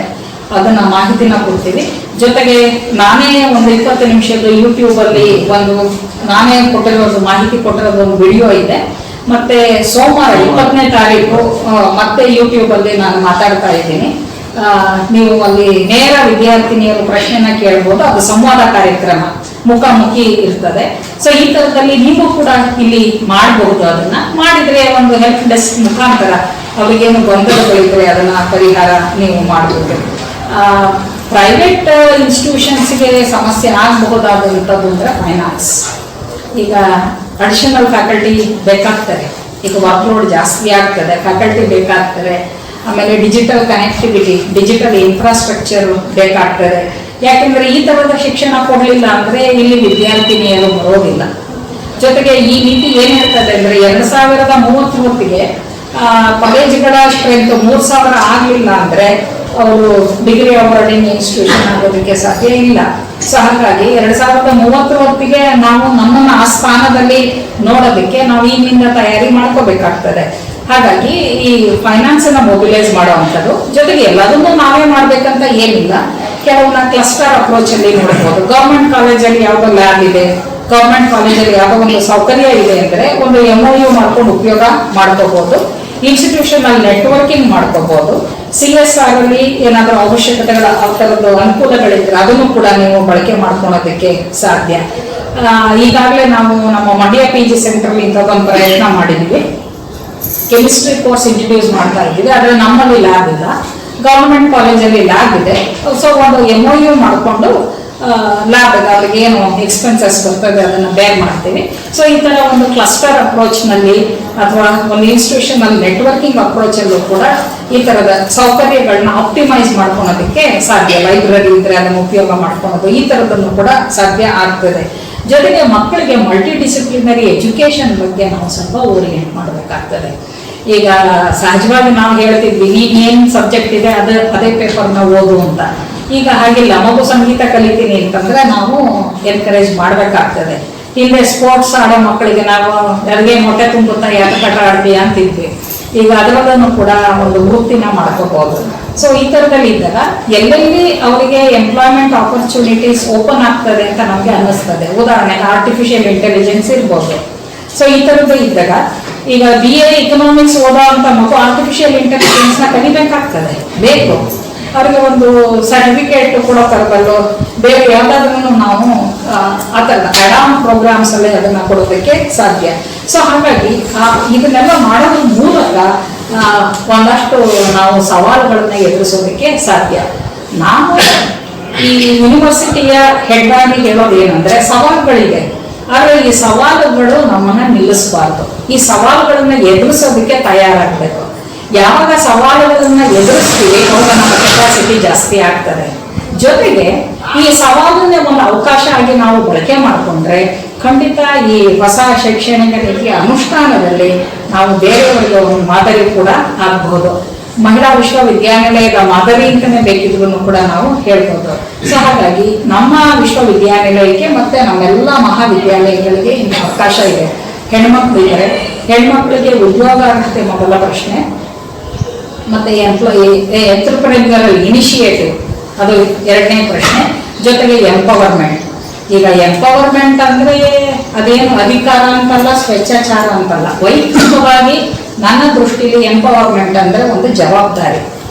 ಅದನ್ನ ಮಾಹಿತಿನ ಕೊಡ್ತೀವಿ. ಜೊತೆಗೆ ನಾನೇ ಒಂದು 20 ನಿಮಿಷದ ಯೂಟ್ಯೂಬ್ ಅಲ್ಲಿ ನಾನೇ ಕೊಟ್ಟಿರೋದು ಮಾಹಿತಿ ಕೊಟ್ಟಿರೋದು ಒಂದು ವಿಡಿಯೋ ಇದೆ. ಮತ್ತೆ ಸೋಮವಾರ 20ನೇ ತಾರೀಕು ಮತ್ತೆ ಯೂಟ್ಯೂಬ್ ಅಲ್ಲಿ ನಾನು ಮಾತಾಡ್ತಾ ಇದ್ದೀನಿ. ನೀವು ಅಲ್ಲಿ ನೇರ ವಿದ್ಯಾರ್ಥಿನಿಯರು ಪ್ರಶ್ನೆನ ಕೇಳ್ಬೋದು. ಅದು ಸಂವಾದ ಕಾರ್ಯಕ್ರಮ, ಮುಖಾಮುಖಿ ಇರ್ತದೆ. ಸೊ ಈ ತರದಲ್ಲಿ ನೀವು ಕೂಡ ಇಲ್ಲಿ ಮಾಡಬಹುದು. ಅದನ್ನ ಮಾಡಿದ್ರೆ ಒಂದು ಹೆಲ್ಪ್ ಡೆಸ್ಕ್ ಮುಖಾಂತರ ಅವರಿಗೇನು ಗೊಂದಲಗಳಿದ್ರೆ ಅದನ್ನ ಪರಿಹಾರ ನೀವು ಮಾಡಬಹುದು. ಪ್ರೈವೇಟ್ ಇನ್ಸ್ಟಿಟ್ಯೂಷನ್ಸ್ಗೆ ಸಮಸ್ಯೆ ಆಗಬಹುದಾದಂಥದ್ದು ಅಂದ್ರೆ ಫೈನಾನ್ಸ್. ಈಗ ಅಡಿಷನಲ್ ಫ್ಯಾಕಲ್ಟಿ ಬೇಕಾಗ್ತದೆ, ಈಗ ವರ್ಕ್ ಲೋಡ್ ಜಾಸ್ತಿ ಆಗ್ತದೆ, ಫ್ಯಾಕಲ್ಟಿ ಬೇಕಾಗ್ತದೆ. ಆಮೇಲೆ ಡಿಜಿಟಲ್ ಕನೆಕ್ಟಿವಿಟಿ, ಡಿಜಿಟಲ್ ಇನ್ಫ್ರಾಸ್ಟ್ರಕ್ಚರ್ ಬೇಕಾಗ್ತದೆ. ಯಾಕೆಂದ್ರೆ ಈ ತರದ ಶಿಕ್ಷಣ ಕೊಡಲಿಲ್ಲ ಅಂದ್ರೆ ಇಲ್ಲಿ ವಿದ್ಯಾರ್ಥಿನಿಯರು ಬರೋದಿಲ್ಲ. ಜೊತೆಗೆ ಈ ನೀತಿ ಏನ್ ಹೇಳ್ತದೆ ಅಂದ್ರೆ 2030 ಹೊತ್ತಿಗೆ ಕಾಲೇಜುಗಳ ಸ್ಟ್ರೆಂತ್ 3000 ಆಗ್ಲಿಲ್ಲ ಅಂದ್ರೆ ಅವರು ಡಿಗ್ರಿ ಅವಾರ್ಡಿಂಗ್ ಇನ್ಸ್ಟಿಟ್ಯೂಷನ್ ಆಗೋದಕ್ಕೆ ಸಾಧ್ಯ ಇಲ್ಲ. ಸೊ ಹಾಗಾಗಿ 2030 ಹೊತ್ತಿಗೆ ನಾವು ನಮ್ಮನ್ನ ಆ ಸ್ಥಾನದಲ್ಲಿ ನೋಡೋದಕ್ಕೆ ನಾವು ಈಗಿನಿಂದ ತಯಾರಿ ಮಾಡ್ಕೋಬೇಕಾಗ್ತದೆ. ಹಾಗಾಗಿ ಈ ಫೈನಾನ್ಸ್ ಅನ್ನ ಮೊಬಿಲೈಸ್ ಮಾಡುವಂಥದ್ದು. ಜೊತೆಗೆ ಎಲ್ಲದನ್ನೂ ನಾವೇ ಮಾಡ್ಬೇಕಂತ ಏನಿಲ್ಲ, ಕೆಲವನ್ನ ಕ್ಲಸ್ಟರ್ ಅಪ್ರೋಚ್ ಅಲ್ಲಿ ನೋಡ್ಬೋದು. ಗವರ್ಮೆಂಟ್ ಕಾಲೇಜಲ್ಲಿ ಯಾವುದೋ ಲ್ಯಾಬ್ ಇದೆ, ಗವರ್ಮೆಂಟ್ ಕಾಲೇಜಲ್ಲಿ ಯಾವುದೋ ಒಂದು ಸೌಕರ್ಯ ಇದೆ ಅಂದ್ರೆ ಒಂದು MOU ಮಾಡ್ಕೊಂಡು ಉಪಯೋಗ ಮಾಡ್ಕೋಬಹುದು. ಇನ್ಸ್ಟಿಟ್ಯೂಷನ್ ಅಲ್ಲಿ ನೆಟ್ವರ್ಕಿಂಗ್ ಮಾಡ್ಕೋಬಹುದು. CSR ಅಲ್ಲಿ ಏನಾದರೂ ಅವಶ್ಯಕತೆಗಳ ಥರದ್ದು ಅನುಕೂಲಗಳಿದ್ರೆ ಅದನ್ನು ಕೂಡ ನೀವು ಬಳಕೆ ಮಾಡ್ಕೊಳೋದಕ್ಕೆ ಸಾಧ್ಯ. ಈಗಾಗಲೇ ನಾವು ನಮ್ಮ ಮಂಡ್ಯ PG ಸೆಂಟರ್ ಇಂಥದ್ದೊಂದು ಪ್ರಯತ್ನ ಮಾಡಿದ್ದೀವಿ. ಕೆಮಿಸ್ಟ್ರಿ ಕೋರ್ಸ್ ಇಂಟ್ರೊಡ್ಯೂಸ್ ಮಾಡ್ತಾ ಇದ್ದೀವಿ. ಆದರೆ ನಮ್ಮಲ್ಲಿ ಲ್ಯಾಬ್ ಇಲ್ಲ, ಗವರ್ಮೆಂಟ್ ಕಾಲೇಜಲ್ಲಿ ಲ್ಯಾಬ್ ಇದೆ. ಸೊ ಒಂದು MOU ಮಾಡಿಕೊಂಡು ಲ್ಯಾಬ್ ಅವ್ರಿಗೆ ಏನು ಎಕ್ಸ್ಪೆನ್ಸಸ್ ಬರ್ತದೆ ಅದನ್ನು ಬೇರ್ ಮಾಡ್ತೀವಿ. ಸೊ ಈ ತರ ಒಂದು ಕ್ಲಸ್ಟರ್ ಅಪ್ರೋಚ್ ನಲ್ಲಿ ಅಥವಾ ಒಂದು ಇನ್ಸ್ಟಿಟ್ಯೂಷನ್ ಅಲ್ಲಿ ನೆಟ್ವರ್ಕಿಂಗ್ ಅಪ್ರೋಚ್ ಅಲ್ಲೂ ಕೂಡ ಈ ತರದ ಸೌಕರ್ಯಗಳನ್ನ ಆಪ್ಟಿಮೈಸ್ ಮಾಡ್ಕೊಳೋದಕ್ಕೆ ಸಾಧ್ಯ. ಲೈಬ್ರರಿ ಇದ್ರೆ ಅದನ್ನು ಉಪಯೋಗ ಮಾಡ್ಕೊಳೋದು, ಈ ತರದನ್ನು ಕೂಡ ಸಾಧ್ಯ ಆಗ್ತದೆ. ಜೊತೆಗೆ ಮಕ್ಕಳಿಗೆ ಮಲ್ಟಿ ಡಿಸಿಪ್ಲಿನರಿ ಎಜುಕೇಶನ್ ಬಗ್ಗೆ ನಾವು ಸ್ವಲ್ಪ ಓರಿಯೆಂಟ್ ಮಾಡಬೇಕಾಗ್ತದೆ. ಈಗ ಸಹಜವಾಗಿ ನಾವು ಹೇಳ್ತಿದ್ವಿ ನೀನ್ ಏನ್ ಸಬ್ಜೆಕ್ಟ್ ಇದೆ ಅದೇ ಪೇಪರ್ನ ಓದು ಅಂತ. ಈಗ ಹಾಗಿಲ್ಲ, ಮಗು ಸಂಗೀತ ಕಲಿತೀನಿ ಅಂತಂದ್ರೆ ನಾವು ಎನ್ಕರೇಜ್ ಮಾಡ್ಬೇಕಾಗ್ತದೆ. ಹಿಂದೆ ಸ್ಪೋರ್ಟ್ಸ್ ಆಡೋ ಮಕ್ಕಳಿಗೆ ನಾವು ಯಾರಿಗೆ ಮೊಟ್ಟೆ ತುಂಬುತ್ತಾ ಯಾಕೆ ಕಟ ಆಡ್ತೀಯ ಅಂತಿದ್ವಿ. ಈಗ ಅದರಲ್ಲೂ ಕೂಡ ಒಂದು ವೃತ್ತಿನ ಮಾಡ್ಕೋಬಹುದು. ಸೊ ಈ ತರದಲ್ಲಿ ಇದ್ದಾಗ ಎಲ್ಲೆಲ್ಲಿ ಅವರಿಗೆ ಎಂಪ್ಲಾಯ್ಮೆಂಟ್ ಆಪರ್ಚುನಿಟೀಸ್ ಓಪನ್ ಆಗ್ತದೆ ಅಂತ ನಮಗೆ ಅನ್ನಿಸ್ತದೆ. ಉದಾಹರಣೆಗೆ ಆರ್ಟಿಫಿಷಿಯಲ್ ಇಂಟೆಲಿಜೆನ್ಸ್ ಇರ್ಬೋದು. ಸೊ ಈ ತರದ್ದು ಇದ್ದಾಗ ಈಗ BA ಇಕನಾಮಿಕ್ಸ್ ಓದೋ ಅಂತ ಮಗು ಆರ್ಟಿಫಿಷಿಯಲ್ ಇಂಟೆಲಿಜೆನ್ಸ್ ನ ಕಲಿಬೇಕಾಗ್ತದೆ, ಬೇಕು. ಅವ್ರಿಗೆ ಒಂದು ಸರ್ಟಿಫಿಕೇಟ್ ಕೂಡ ತರಬಲ್ಲು, ಬೇರೆ ಯಾವ್ದಾದ್ರೂ ನಾವು ಆ ಥರದ ಅಡಾಮ್ ಪ್ರೋಗ್ರಾಮ್ಸ್ ಅಲ್ಲಿ ಅದನ್ನ ಕೊಡೋದಕ್ಕೆ ಸಾಧ್ಯ. ಸೊ ಹಾಗಾಗಿ ಇದನ್ನೆಲ್ಲ ಮಾಡೋದ್ರ ಮೂಲಕ ಒಂದಷ್ಟು ನಾವು ಸವಾಲುಗಳನ್ನ ಎದುರಿಸೋದಕ್ಕೆ ಸಾಧ್ಯ. ನಾವು ಈ ಯೂನಿವರ್ಸಿಟಿಯ ಹೆಡ್ ಆಗಿ ಹೇಳೋದು ಏನಂದ್ರೆ ಸವಾಲುಗಳಿದೆ, ಆದರೆ ಈ ಸವಾಲುಗಳು ನಮ್ಮನ್ನ ನಿಲ್ಲಿಸಬಾರ್ದು. ಈ ಸವಾಲುಗಳನ್ನ ಎದುರಿಸೋದಕ್ಕೆ ತಯಾರಾಗಬೇಕು. ಯಾವಾಗ ಸವಾಲುಗಳನ್ನ ಎದುರಿಸ್ತೀವಿ ಅವಾಗ ನಮ್ಮ ಕೆಪಾಸಿಟಿ ಜಾಸ್ತಿ ಆಗ್ತದೆ. ಜೊತೆಗೆ ಈ ಸವಾಲನ್ನೇ ಒಂದು ಅವಕಾಶ ಆಗಿ ನಾವು ಬಳಕೆ ಮಾಡಿಕೊಂಡ್ರೆ ಖಂಡಿತ ಈ ಹೊಸ ಶೈಕ್ಷಣಿಕ ನೀತಿಯ ಅನುಷ್ಠಾನದಲ್ಲಿ ನಾವು ಬೇರೆಯವರಿಗೆ ಒಂದು ಮಾದರಿ ಕೂಡ ಆಗಬಹುದು. ಮಹಿಳಾ ವಿಶ್ವವಿದ್ಯಾನಿಲಯದ ಮಾದರಿ ಅಂತಾನೆ ಬೇಕಿದ್ರು ಕೂಡ ನಾವು ಹೇಳ್ಬೋದು. ಸೊ ಹಾಗಾಗಿ ನಮ್ಮ ವಿಶ್ವವಿದ್ಯಾನಿಲಯಕ್ಕೆ ಮತ್ತೆ ನಮ್ಮೆಲ್ಲ ಮಹಾವಿದ್ಯಾಲಯಗಳಿಗೆ ಇನ್ನು ಅವಕಾಶ ಇದೆ. ಹೆಣ್ಮಕ್ಳು ಇದ್ದಾರೆ, ಹೆಣ್ಮಕ್ಳಿಗೆ ಉದ್ಯೋಗಾರ್ಹತೆ ಮೊದಲ ಪ್ರಶ್ನೆ, ಮತ್ತೆ ಎಂಟರ್ಪ್ರೆನ್ಯೂರಲ್ ಇನಿಷಿಯೇಟಿವ್ ಅದು ಎರಡನೇ ಪ್ರಶ್ನೆ, ಜೊತೆಗೆ ಎಂಪವರ್ಮೆಂಟ್. ಈಗ ಎಂಪವರ್ಮೆಂಟ್ ಅಂದ್ರೆ ಅದೇನು ಅಧಿಕಾರ ಅಂತಲ್ಲ, ಸ್ವೇಚ್ಛಾಚಾರ ಅಂತಲ್ಲ. ವೈಯಕ್ತಿಕವಾಗಿ ನನ್ನ ದೃಷ್ಟಿಲಿ ಎಂಪವರ್ಮೆಂಟ್ ಅಂದ್ರೆ ಒಂದು ಜವಾಬ್ದಾರಿ.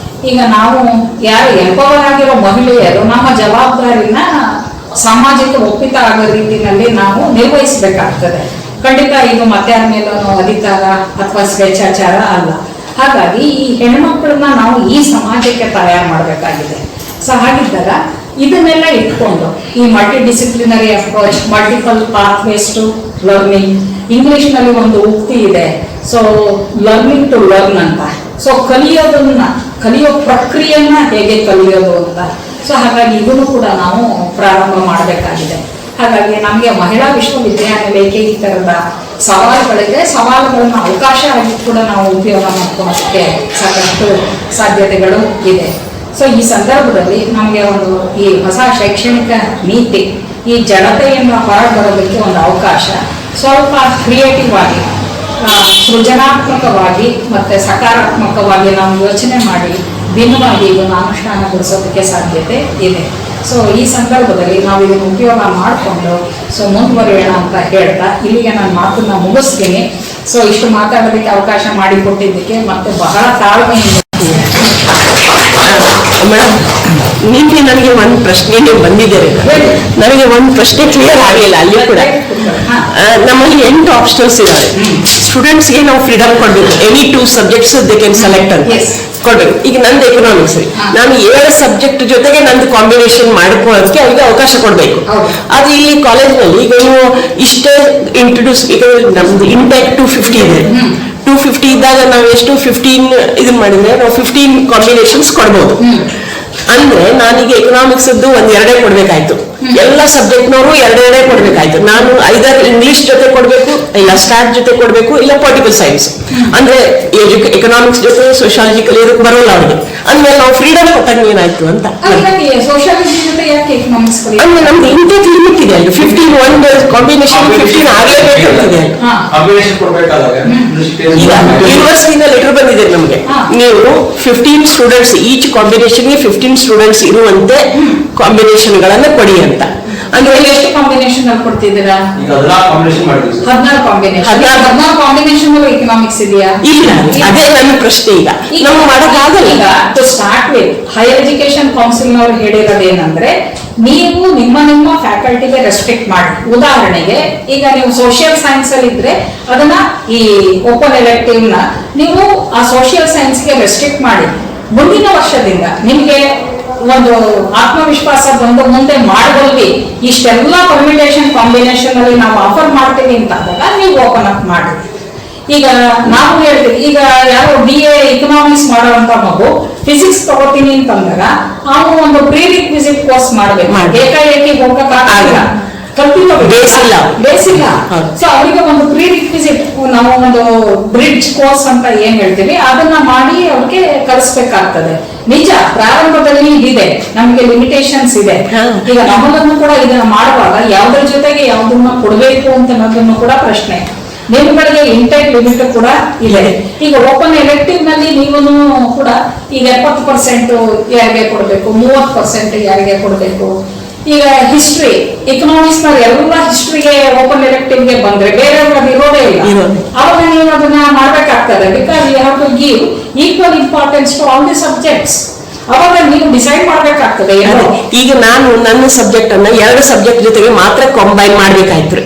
ಈಗ ನಾವು ಯಾರು ಎಂಪವರ್ ಆಗಿರೋ ಮಹಿಳೆಯರು ನಮ್ಮ ಜವಾಬ್ದಾರಿನ ಸಾಮಾಜಿಕ ಒಪ್ಪಿತ ಆಗೋ ರೀತಿಯಲ್ಲಿ ನಾವು ನಿರ್ವಹಿಸಬೇಕಾಗ್ತದೆ. ಖಂಡಿತ ಇದು ಮತ್ತಾರ ಮೇಲೂ ಅಧಿಕಾರ ಅಥವಾ ಸ್ವೇಚ್ಛಾಚಾರ ಅಲ್ಲ. ಹಾಗಾಗಿ ಈ ಹೆಣ್ಮಕ್ಳನ್ನ ನಾವು ಈ ಸಮಾಜಕ್ಕೆ ತಯಾರು ಮಾಡಬೇಕಾಗಿದೆ. ಸೊ ಹಾಗಿದ್ದಾಗ ಇದನ್ನೆಲ್ಲ ಇಟ್ಕೊಂಡು ಈ multi disciplinary approach, multiple pathways to learning, English ನಲ್ಲಿ ಒಂದು ಉಕ್ತಿ ಇದೆ, ಸೊ ಲರ್ನಿಂಗ್ ಟು ಲರ್ನ್ ಅಂತ. ಸೊ ಕಲಿಯೋ ಪ್ರಕ್ರಿಯೆಯನ್ನ ಹೇಗೆ ಕಲಿಯೋದು ಅಂತ. ಸೊ ಹಾಗಾಗಿ ಇದನ್ನು ಕೂಡ ನಾವು ಪ್ರಾರಂಭ ಮಾಡಬೇಕಾಗಿದೆ. ಹಾಗಾಗಿ ನಮಗೆ ಮಹಿಳಾ ವಿಶ್ವವಿದ್ಯಾನಿಲಯಕ್ಕೆ ಈ ತರದ ಸವಾಲುಗಳಿದೆ. ಸವಾಲುಗಳನ್ನ ಅವಕಾಶ ಆಗಿ ಕೂಡ ನಾವು ಉಪಯೋಗ ಮಾಡ್ಕೊಳ್ಳೋದಕ್ಕೆ ಸಾಕಷ್ಟು ಸಾಧ್ಯತೆಗಳು ಇದೆ. ಸೊ ಈ ಸಂದರ್ಭದಲ್ಲಿ ನಮಗೆ ಒಂದು ಈ ಹೊಸ ಶೈಕ್ಷಣಿಕ ನೀತಿ ಈ ಜಡತೆಯಿಂದ ಹೊರಬರೋದಕ್ಕೆ ಒಂದು ಅವಕಾಶ, ಸ್ವಲ್ಪ ಕ್ರಿಯೇಟಿವ್ ಆಗಿ, ಸೃಜನಾತ್ಮಕವಾಗಿ ಮತ್ತೆ ಸಕಾರಾತ್ಮಕವಾಗಿ ನಾವು ಯೋಚನೆ ಮಾಡಿ ಭಿನ್ನವಾಗಿ ಇದನ್ನು ಅನುಷ್ಠಾನಗೊಳಿಸೋದಕ್ಕೆ ಸಾಧ್ಯತೆ ಇದೆ. ಸೊ ಈ ಸಂದರ್ಭದಲ್ಲಿ ನಾವು ಇದನ್ನು ಉಪಯೋಗ ಮಾಡಿಕೊಂಡು ಮುಂದುವರಿಯೋಣ ಅಂತ ಹೇಳ್ತಾ ಇಲ್ಲಿಗೆ ನಾನು ಮಾತನ್ನ ಮುಗಿಸ್ತೀನಿ. ಸೊ ಇಷ್ಟು ಮಾತಾಡೋದಕ್ಕೆ ಅವಕಾಶ ಮಾಡಿಕೊಟ್ಟಿದ್ದಕ್ಕೆ ಮತ್ತೆ ಬಹಳ ತಾಳ್ಮೆಯಿಂದ. ಮೇಡಮ್, ನಿನ್ನೆ ನನಗೆ ಒಂದು ಪ್ರಶ್ನೆ ನೀವು ಬಂದಿದ್ದೀರಿ, ನನಗೆ ಒಂದು ಪ್ರಶ್ನೆ ಕ್ಲಿಯರ್ ಆಗಲಿಲ್ಲ ಅಲ್ಲಿ ಕೂಡ. ನಮ್ಮಲ್ಲಿ 8 ಆಪ್ಷನ್ಸ್ ಇದಾವೆ. ಸ್ಟೂಡೆಂಟ್ಸ್ಗೆ ನಾವು ಫ್ರೀಡಮ್ ಕೊಡ್ಬೇಕು, any 2 subjects they can select ಅಂತ ಕೊಡ್ಬೇಕು. ಈಗ ನಂದು ಎಕನಾಮಿಕ್ಸ್, ನಾನು 7 ಸಬ್ಜೆಕ್ಟ್ ಜೊತೆಗೆ ನಂದು ಕಾಂಬಿನೇಷನ್ ಮಾಡ್ಕೊಳ್ಳೋದಕ್ಕೆ ಅವ್ರಿಗೆ ಅವಕಾಶ ಕೊಡ್ಬೇಕು. ಅದು ಇಲ್ಲಿ ಕಾಲೇಜ್ನಲ್ಲಿ ಈಗ ನೀವು ಇಷ್ಟೇ ಇಂಟ್ರೊಡ್ಯೂಸ್, ಈಗ ನಮ್ದು ಇಂಟೆಕ್ 250 ಇದೆ. 250 ಇದ್ದಾಗ ನಾವು ಎಷ್ಟು 15 ಇದನ್ನ ಮಾಡಿದ್ರೆ ನಾವು 15 ಕಾಂಬಿನೇಷನ್ಸ್ ಕೊಡ್ಬೋದು. ಅಂದ್ರೆ ನಾನೀಗ ಎಕನಾಮಿಕ್ಸ್ ಒಂದು 2 ಕೊಡ್ಬೇಕಾಯ್ತು, ಎಲ್ಲ ಸಬ್ಜೆಕ್ಟ್ನವರು 2 ಕೊಡ್ಬೇಕಾಯ್ತು. ನಾನು ಐದರ್ ಇಂಗ್ಲಿಷ್ ಜೊತೆ ಕೊಡ್ಬೇಕು, ಇಲ್ಲ ಸ್ಟಾಟ್ ಜೊತೆ ಕೊಡ್ಬೇಕು, ಇಲ್ಲ ಪೊಲಿಟಿಕಲ್ ಸೈನ್ಸ್. ಅಂದ್ರೆ ಎಕನಾಮಿಕ್ಸ್ ಜೊತೆ ಸೋಶಿಯಾಲಜಿಕಲ್ ಇದಕ್ಕೆ ಬರೋಲ್ಲ ಅವ್ರಿಗೆ. ಅಂದ್ಮೇಲೆ ನಾವು ಫ್ರೀಡಮ್ ಕೊಟ್ಟಾಗ ಏನಾಯ್ತು ಅಂತ. ಅಂದ್ರೆ ನಮ್ದು ಇಂಟೆಕ್ ಲಿಮಿಟ್ ಇದೆ ಅಲ್ಲಿ 15, ಒಂದು ಕಾಂಬಿನೇಷನ್ 15 ಆಗಲೇಬೇಕು ಅಂತಿದೆ. ಈಗ ಯೂನಿವರ್ಸಿಟಿಯಿಂದ ಲೆಟರ್ ಬಂದಿದೆ ನಮ್ಗೆ, ನೀವು 15 ಸ್ಟೂಡೆಂಟ್ಸ್ ಈಚ್ ಕಾಂಬಿನೇಷನ್ಗೆ 15 ಸ್ಟೂಡೆಂಟ್ಸ್ ಇರುವಂತೆ ಕಾಂಬಿನೇಷನ್ ಗಳನ್ನ ಕೊಡಿ ಅಂತ. ಅಂದ್ರೆ ಎಷ್ಟು ಕಾಂಬಿನೇಷನ್ ಅಲ್ಲಿ ಕೊಡ್ತಿದ್ದೀರಾ? 16 ಕಾಂಬಿನೇಷನ್ ಎಕನಾಮಿಕ್ಸ್ ಇದೆಯಾ? ಇಲ್ಲ, ಅದೇ ನನ್ನ ಪ್ರಶ್ನೆ. ಈಗ ನಾವು ಮಾಡೋಕ್ಕಾಗಲ್ಲ. ಈಗ to start with higher education council ನವರು ಹೇಳಿರೋದೇನಂದ್ರೆ, ನೀವು ನಿಮ್ಮ ಫ್ಯಾಕಲ್ಟಿಗೆ ರೆಸ್ಟ್ರಿಕ್ಟ್ ಮಾಡಿ. ಉದಾಹರಣೆಗೆ ಈಗ ನೀವು ಸೋಷಿಯಲ್ ಸೈನ್ಸ್ ಅಲ್ಲಿ ಇದ್ರೆ ಅದನ್ನ ಈ ಓಪನ್ ಎಲೆಕ್ಟಿವ್ ನ ನೀವು ಆ ಸೋಷಿಯಲ್ ಸೈನ್ಸ್ಗೆ ರೆಸ್ಟ್ರಿಕ್ಟ್ ಮಾಡಿ. ಮುಂದಿನ ವರ್ಷದಿಂದ ನಿಮ್ಗೆ ಒಂದು ಆತ್ಮವಿಶ್ವಾಸ ಬಂದು ಮುಂದೆ ಮಾಡಬಲ್ವಿ, ಇಷ್ಟೆಲ್ಲ ಪರ್ಮಿಟೇಷನ್ ಕಾಂಬಿನೇಷನ್ ಅಲ್ಲಿ ನಾವು ಆಫರ್ ಮಾಡ್ತೀವಿ ಅಂತ ಆದಾಗ ನೀವು ಓಪನ್ ಅಪ್ ಮಾಡಿ. ಈಗ ನಾವು ಹೇಳ್ತೀವಿ, ಈಗ ಯಾರೋ BA ಎಕನಾಮಿಕ್ಸ್ ಮಾಡುವಂತ ಮಗು ಫಿಸಿಕ್ಸ್ ತಗೋತೀನಿ ಅಂತಂದಾಗ ಅವನು ಒಂದು ಪ್ರೀ ರಿಕ್ವಿಸಿಟ್ ಕೋರ್ಸ್ ಮಾಡ್ಬೇಕು, ಏಕಾಏಕಿ ಹೋಗಕ್ಕಾಗಲ್ಲ, ಬೇಸಿಲ್ಲ. ಸೊ ಅವರಿಗೆ ಒಂದು ಪ್ರೀ ರಿಕ್ವಿಸಿಟ್, ನಾವು ಒಂದು ಬ್ರಿಡ್ಜ್ ಕೋರ್ಸ್ ಅಂತ ಏನ್ ಹೇಳ್ತೀವಿ ಅದನ್ನ ಮಾಡಿ ಅವ್ರಿಗೆ ಕಲಿಸ್ಬೇಕಾಗ್ತದೆ. ನಿಜ, ಪ್ರಾರಂಭದಲ್ಲಿ ಇದೆ, ನಮ್ಗೆ ಲಿಮಿಟೇಷನ್ಸ್ ಇದೆ. ಈಗ ನಮ್ಮನ್ನು ಕೂಡ ಇದನ್ನ ಮಾಡುವಾಗ ಯಾವ್ದ್ರ ಜೊತೆಗೆ ಯಾವ್ದನ್ನ ಕೊಡ್ಬೇಕು ಅಂತ ಅನ್ನೋದನ್ನು ಕೂಡ ಪ್ರಶ್ನೆ. ನಿಮ್ಗಳಿಗೆ ಇಂಟೆಕ್ ಲಿಮಿಟ್ ಕೂಡ ಇದೆ. ಈಗ ಓಪನ್ ಎಲೆಕ್ಟಿವ್ ನಲ್ಲಿ ನೀವು ಕೂಡ ಈಗ 70% ಯಾರಿಗೆ ಕೊಡ್ಬೇಕು, 30% ಯಾರಿಗೆ ಕೊಡ್ಬೇಕು. ಈಗ ಹಿಸ್ಟ್ರಿ, ಎಕನಾಮಿಕ್ಸ್ ನ ಎಲ್ಲ ಹಿಸ್ಟ್ರಿಗೆ ಓಪನ್ ಎಲೆಕ್ಟಿವ್ಗೆ ಬಂದ್ರೆ ಬೇರೆ ಅದು ಇರೋದೇ ಇಲ್ಲ. ಅವಾಗ ನೀವು ಅದನ್ನ ಮಾಡ್ಬೇಕಾಗ್ತದೆ. Because you have to give equal importance to all the subjects. ಅವಾಗ ನೀವು ಡಿಸೈಡ್ ಮಾಡ್ಬೇಕಾಗ್ತದೆ. ಈಗ ನಾನು ನನ್ನ ಸಬ್ಜೆಕ್ಟ್ ಅನ್ನ 2 ಸಬ್ಜೆಕ್ಟ್ ಜೊತೆಗೆ ಮಾತ್ರ ಕಂಬೈನ್ ಮಾಡ್ಬೇಕಾಯ್ತು.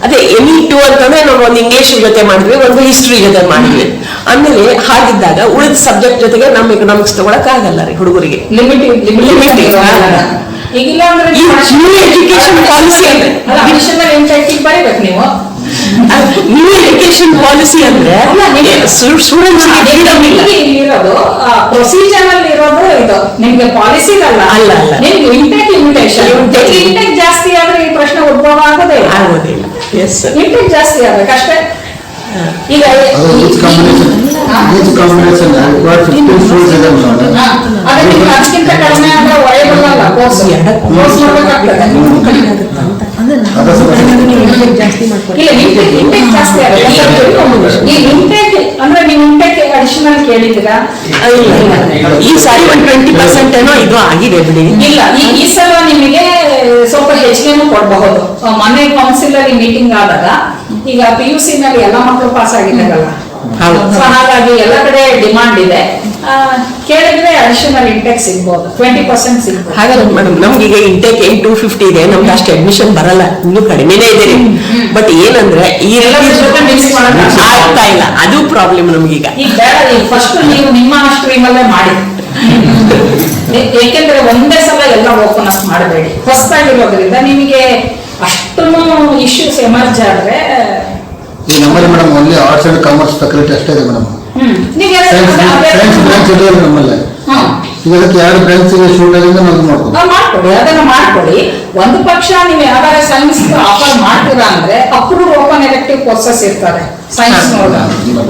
ಅದೇ ಎನಿ 2 ಅಂತಂದ್ರೆ ನಾವು ಒಂದು ಇಂಗ್ಲಿಷ್ ಜೊತೆ ಮಾಡಿದ್ವಿ, ಒಂದು ಹಿಸ್ಟ್ರಿ ಜೊತೆ ಮಾಡಿದ್ವಿ. ಆಮೇಲೆ ಹಾಗಿದ್ದಾಗ ಉಳಿದ ಸಬ್ಜೆಕ್ಟ್ ಜೊತೆಗೆ ನಮ್ಮ ಎಕನಾಮಿಕ್ಸ್ ತಗೊಳಕ್ ಆಗಲ್ಲ ರೀ ಹುಡುಗರಿಗೆ. ಲಿಮಿಟ್ ಎಜುಕೇಶನ್ ಪಾಲಿಸಿ ಅಂದ್ರೆ ಬರೀಬೇಕು ನೀವು. ನ್ಯೂ ಎಜುಕೇಶನ್ ಪಾಲಿಸಿ ಅಂದ್ರೆ ಸ್ಟೂಡೆಂಟ್ಸ್ ಇಲ್ಲಿರೋದು ಪ್ರೊಸೀಜರ್ ಅಲ್ಲಿ ಇರೋದು ಇದು. ನಿಮ್ಗೆ ಪಾಲಿಸಿ ಅಲ್ಲ, ನಿಮ್ಗೆ ಇಂಟೆಕ್ ಲಿಮಿಟೇಷನ್. ಇಂಟೆಕ್ ಜಾಸ್ತಿ ಆದ್ರೆ ಈ ಪ್ರಶ್ನೆ ಉದ್ಭವ ಆಗೋದಿಲ್ಲ. ಇಂಟೆಕ್ ಜಾಸ್ತಿ ಆಗ್ಬೇಕಷ್ಟೇ. ಈಗ ಅದಕ್ಕಿಂತ ಕಡಿಮೆ ಆದ್ರೆ ಒಳ್ಳೆಯದಲ್ಲ ಕೋರ್ಸ್ ಮಾಡ್ಬೇಕಾಗ್ತದೆ. ಅಂದ್ರೆ ನೀವು ಇಂಟೆಕ್ ಅಡಿಷನಲ್ ಕೇಳಿದ್ದೀರಾ? ಈ ಸಾರಿ 20% ಏನೋ ಇದು ಆಗಿದೆ ಬಿಡಿ. ಇಲ್ಲ, ಈ ಸಲ ನಿಮಗೆ ಸ್ವಲ್ಪ ಹೆಚ್ಚಿಗೆನೂ ಕೊಡಬಹುದು. ಮೊನ್ನೆ ಕೌನ್ಸಿಲ್ ಅಲ್ಲಿ ಮೀಟಿಂಗ್ ಆದಾಗ ಈಗ PUC ನಲ್ಲಿ ಎಲ್ಲ ಮಕ್ಕಳು ಪಾಸ್ ಆಗಿದ್ದಾರಲ್ಲ, ಹಾಗಾಗಿ ಎಲ್ಲ ಕಡೆ ಡಿಮಾಂಡ್ ಇದೆ. ಕೇಳಿದ್ರೆ ಅಡಿಷನಲ್ ಇಂಟೆಕ್ ಸಿಗ್ಬೋದು, 20% ಸಿಗ್ಬೋದು. ಹಾಗಲ್ಲ ಮೇಡಮ್, ನಮ್ಗೀಗ ಇಂಟೇಕ್ 250 ಇದೆ, ನಮ್ಗೆ ಅಷ್ಟು ಅಡ್ಮಿಷನ್ ಬರಲ್ಲ, ಇನ್ನೂ ಕಡಿಮೆನೇ ಇದೆ. ಬಟ್ ಏನಂದ್ರೆ ಈ ಆಗ್ತಾ ಇಲ್ಲ, ಅದು ಪ್ರಾಬ್ಲಮ್ ನಮ್ಗೀಗ. ಈಗ ಬೇಡ, ಈಗ ಫಸ್ಟ್ ನೀವು ನಿಮ್ಮ ಸ್ಟ್ರೀಮಲ್ಲೇ ಮಾಡಿ. ಏಕೆಂದ್ರೆ ಒಂದೇ ಸಲ ಎಲ್ಲ ಓಪನ್ ಅಪ್ ಮಾಡಬೇಡಿ, ಹೊಸದಾಗಿರೋದ್ರಿಂದ ನಿಮಗೆ ಅಷ್ಟು ಇಶ್ಯೂಸ್ ಎಮರ್ಜ್ ಆದ್ರೆ. ಈ ನಮ್ಮಲ್ಲಿ madam only arts and commerce faculty ಅಷ್ಟೇ ಇದೆ ಮೇಡಮ್. ಸೈನ್ಸ್ ಬ್ರಾಂಚ್ ಇದೆ ನಮ್ಮಲ್ಲಿ. ಈಗ ಅದಕ್ಕೆ 2 ಬ್ರಾಂಚ್ ಶೂಟ್ ಆಗಿದೆ, ನಾವು ಮಾಡ್ಕೊಡಿ, ಅದನ್ನ ಮಾಡ್ಕೊಡಿ. ಒಂದು ಪಕ್ಷ ನೀವು ಯಾವ್ದಾರ ಸೈನ್ಸ್ ಆಫರ್ ಮಾಡ್ತೀರಾ ಅಂದ್ರೆ ಅಪ್ರೂವ್ ಓಪನ್ ಎಲೆಕ್ಟಿವ್ ಕೋರ್ಸಸ್ ಇರ್ತಾರೆ ಸೈನ್ಸ್ ನೋಡ,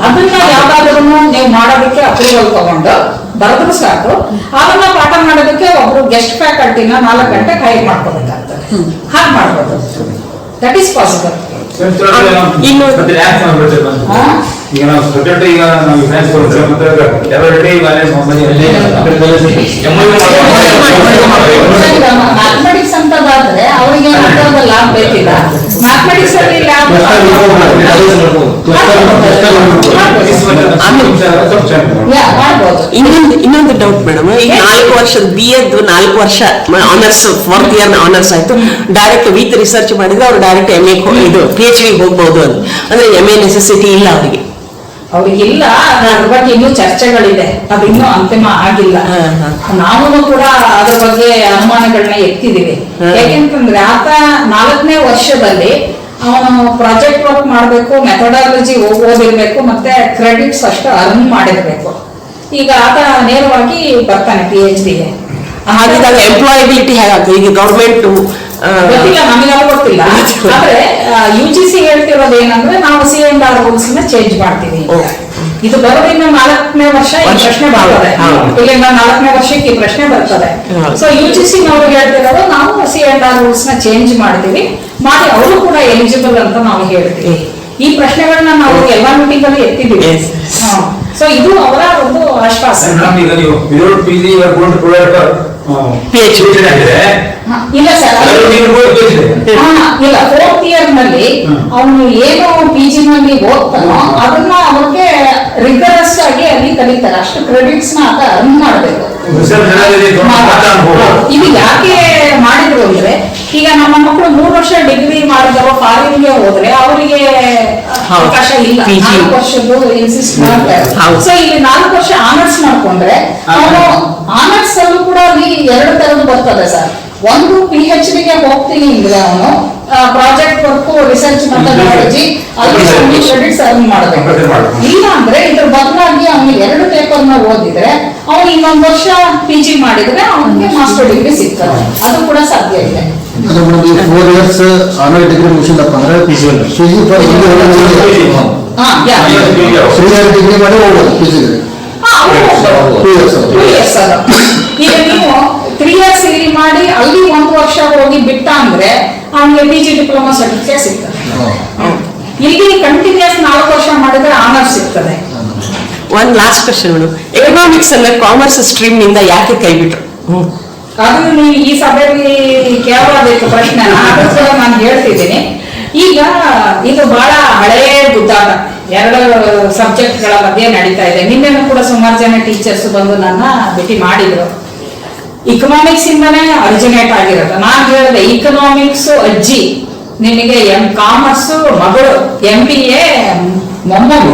ಅದನ್ನ ಯಾವ್ದಾದ್ರು ನೀವು ಮಾಡೋದಕ್ಕೆ ಅಪ್ರೂವಲ್ ತಗೊಂಡು ಬರೆದ್ರು ಸಾಕು. ಅದನ್ನ ಪಾಠ ಮಾಡೋದಕ್ಕೆ ಒಬ್ರು ಗೆಸ್ಟ್ ಫ್ಯಾಕಲ್ಟಿನ 4 ಗಂಟೆ ಹೈರ್ ಮಾಡ್ಕೋಬೇಕಾಗ್ತದೆ. ಹಾಗೆ ಮಾಡ್ಬೋದು, ದಟ್ ಈಸ್ ಪಾಸಿಬಲ್. ಇನ್ನು ಈಗ ನಾವು ಸ್ಟೂಡೆಂಟ್, ಈಗ ನಾವು ಸೈನ್ಸ್ ಮ್ಯಾಥಮೆಟಿಕ್ಸ್ ಅಂತದಾದ್ರೆ ಅವ್ರಿಗೆ ಲ್ಯಾಬ್ ಬೇಕಿಲ್ಲ. ಮ್ಯಾಥಮೆಟಿಕ್ಸ್ ಅಲ್ಲಿ ಲ್ಯಾಬ್ ಮಾಡ್ಬೋದು. ಇನ್ನೊಂದು ಡೌಟ್ ಮೇಡಮ್, ಈಗ 4 ವರ್ಷದ BA 4 ವರ್ಷ ಆನರ್ಸ್, 4th ಇಯರ್ ಆನರ್ಸ್ ಆಯ್ತು, ಡೈರೆಕ್ಟ್ ವಿತ್ ರಿಸರ್ಚ್ ಮಾಡಿದ್ರೆ ಅವ್ರು ಡೈರೆಕ್ಟ್ MA ಇದು PhD ಹೋಗ್ಬಹುದು ಅಂತ. ಅಂದ್ರೆ MA ನೆಸೆಸಿಟಿ ಇಲ್ಲ ಅವರಿಗೆ. ಅವ್ರಿಗಿಲ್ಲ, ಅದ್ರ ಬಗ್ಗೆ ಇನ್ನೂ ಚರ್ಚೆಗಳಿದೆ, ಅದು ಇನ್ನೂ ಅಂತಿಮ ಆಗಿಲ್ಲ. ನಾವು ಕೂಡ ಅದ್ರ ಬಗ್ಗೆ ಅನುಮಾನಗಳನ್ನ ಎತ್ತಿದೀವಿ. ಯಾಕೆಂತಂದ್ರೆ ಆತ 4ನೇ ವರ್ಷದಲ್ಲಿ ಅವನು ಪ್ರಾಜೆಕ್ಟ್ ವರ್ಕ್ ಮಾಡ್ಬೇಕು, ಮೆಥಡಾಲಜಿ ಓದಿರ್ಬೇಕು, ಮತ್ತೆ ಕ್ರೆಡಿಟ್ಸ್ ಅಷ್ಟು ಅರ್ನ್ ಮಾಡಿರ್ಬೇಕು. ಈಗ ಆತ ನೇರವಾಗಿ ಬರ್ತಾನೆ PhDಗೆ. ಹಾಗಿದ್ದಾಗ ಎಂಪ್ಲಾಯಬಿಲಿಟಿ ಹೇಗಾಗ್ತದೆ? ಈಗ ಗೌರ್ಮೆಂಟ್ ಗೊತ್ತಿಲ್ಲ, ನಮಗೆಲ್ಲ ಗೊತ್ತಿಲ್ಲ. ಆದ್ರೆ UGC ಹೇಳ್ತಿರೋದು ಏನಂದ್ರೆ ನಾವು C&R ರೂಲ್ಸ್ ನ ಚೇಂಜ್ ಮಾಡ್ತೀವಿ. ಇದು ಬರೋದ್ರಿಂದ 4ನೇ ವರ್ಷ ಈ ಪ್ರಶ್ನೆ ಬರ್ತದೆ, ಇಲ್ಲಿಂದ 4ನೇ ವರ್ಷಕ್ಕೆ ಈ ಪ್ರಶ್ನೆ ಬರ್ತದೆ. ಸೊ UGC ನವ್ರು ಹೇಳ್ತಿರೋದು ನಾವು C&R ರೂಲ್ಸ್ ನ ಚೇಂಜ್ ಮಾಡ್ತೀವಿ, ಮಾಡಿ ಅವರು ಕೂಡ ಎಲಿಜಿಬಲ್ ಅಂತ ನಾವು ಹೇಳ್ತೀವಿ. ಈ ಪ್ರಶ್ನೆಗಳನ್ನ ನಾವು ಎಲ್ಲಾ ಮೀಟಿಂಗ್ ಅಲ್ಲಿ ಎತ್ತಿದ್ದೀವಿ. ಸೊ ಇದು ಅವರ ಒಂದು ಆಶ್ವಾಸನೆ. ಇಲ್ಲ ಸರ್, ಇಲ್ಲ 4th ಇಯರ್ ನಲ್ಲಿ ಅವನು ಏನು PG ನಲ್ಲಿ ಓದ್ತಾನೋ ಅದನ್ನ ಅವ್ರಿಗೆ ರಿಗರಸ್ ಆಗಿ ಅಲ್ಲಿ ಕಲಿತಾರೆ. ಅಷ್ಟು ಕ್ರೆಡಿಟ್ಸ್ ನ ಆತ ಅರ್ನ್ ಮಾಡ್ಬೇಕು. ಇದು ಯಾಕೆ ಮಾಡಿದ್ರು ಅಂದ್ರೆ, ಈಗ ನಮ್ಮ ಮಕ್ಕಳು 3 ವರ್ಷ ಡಿಗ್ರಿ ಮಾಡಿದವರು ಫಾರಿನ್ಗೆ ಹೋದ್ರೆ ಅವರಿಗೆ ಅವಕಾಶ ಇಲ್ಲ, 4 ವರ್ಷದ್ದು ಇನ್ಸಿಸ್ಟ್ ಮಾಡ್ತಾರೆ. ಸೊ ಇಲ್ಲಿ 4 ವರ್ಷ ಆನರ್ಸ್ ಮಾಡ್ಕೊಂಡ್ರೆ ಅವನು ಆನರ್ಸ್ ಅಲ್ಲೂ ಕೂಡ ಅಲ್ಲಿ 2 ತರದ್ದು ಬರ್ತದೆ ಸರ್. ಒಂದು PhD ಗೆ ಹೋಗ್ತೀನಿ ಅಂದ್ರೆ ಅವನು ಪ್ರಾಜೆಕ್ಟ್ ವರ್ಕ್, ರಿಸರ್ಚ್ ಮೆಥಡಾಲಜಿ ಅಲ್ಲಿ ಕ್ರೆಡಿಟ್ಸ್ ಅರ್ನ್ ಮಾಡಬೇಕು. ಇಲ್ಲ ಅಂದ್ರೆ ಇದ್ರ ಬದಲಾಗಿ ಅವನಿಗೆ 2 ಪೇಪರ್ನ ಓದಿದ್ರೆ ಅವನು ಇನ್ನೊಂದು ವರ್ಷ PG ಮಾಡಿದ್ರೆ ಅವನಿಗೆ ಮಾಸ್ಟರ್ ಡಿಗ್ರಿ ಸಿಗ್ತದೆ. ಅದು ಕೂಡ ಸಾಧ್ಯ ಇದೆ. 4 ಇಯರ್ಸ್ ಆನರ್ ಡಿಗ್ರಿ ಮುಗಿಸಿದಪ್ಪ ಅಂದ್ರೆ PG ಫಾರ್ 3 ಇಯರ್ ಡಿಗ್ರಿ ಮಾಡಿ ಹೋಗ್ಬೋದು PGಗೆ. ಈಗ ನೀವು 3 ಇಯರ್ಸ್ ಇಲ್ಲಿ ಮಾಡಿ ಅಲ್ಲಿ 1 ವರ್ಷ ಹೋಗಿ ಬಿಟ್ಟ ಅಂದ್ರೆ ಅವನಿಗೆ PG ಡಿಪ್ಲೊಮಾ ಸರ್ಟಿಫಿಕೇಟ್ ಸಿಗ್ತದೆ. ಇಲ್ಲಿ ಕಂಟಿನ್ಯೂಸ್ 4 ವರ್ಷ ಮಾಡಿದ್ರೆ ಆನರ್ಸ್ ಸಿಗ್ತದೆ. ಒಂದ್ ಲಾಸ್ಟ್ ಕ್ವಶನ್ ಮೇಡಮ್, ಎಕನಾಮಿಕ್ಸ್ ಅನ್ನ ಕಾಮರ್ಸ್ ಸ್ಟ್ರೀಮ್ ನಿಂದ ಯಾಕೆ ಕೈ ಬಿಟ್ರು? ಅದು ನೀವು ಈ ಸಭೆಯಲ್ಲಿ ಕೇಳಬೇಕು ಪ್ರಶ್ನೆ, ಅದಕ್ಕೆ ನಾನು ಹೇಳ್ತಿದ್ದೀನಿ. ಈಗ ಇದು ಬಹಳ ಹಳೆಯ ಗುದ್ದಾಟ, 2 ಸಬ್ಜೆಕ್ಟ್ಗಳ ಮಧ್ಯೆ ನಡೀತಾ ಇದೆ. ನಿನ್ನೆನೂ ಕೂಡ ಸುಮಾರು ಜನ ಟೀಚರ್ಸ್ ಬಂದು ನನ್ನ ಭೇಟಿ ಮಾಡಿದ್ರು. ಇಕನಾಮಿಕ್ಸ್ ಇಂದಾನೇ ಅರಿಜಿನೇಟ್ ಆಗಿರುತ್ತೆ. ನಾನು ಹೇಳಿದೆ ಇಕನಾಮಿಕ್ಸ್ ಅಜ್ಜಿ ನಿನಗೆ, ಕಾಮರ್ಸ್ ಮಗಳು, MBA ಮೊಮ್ಮಗು.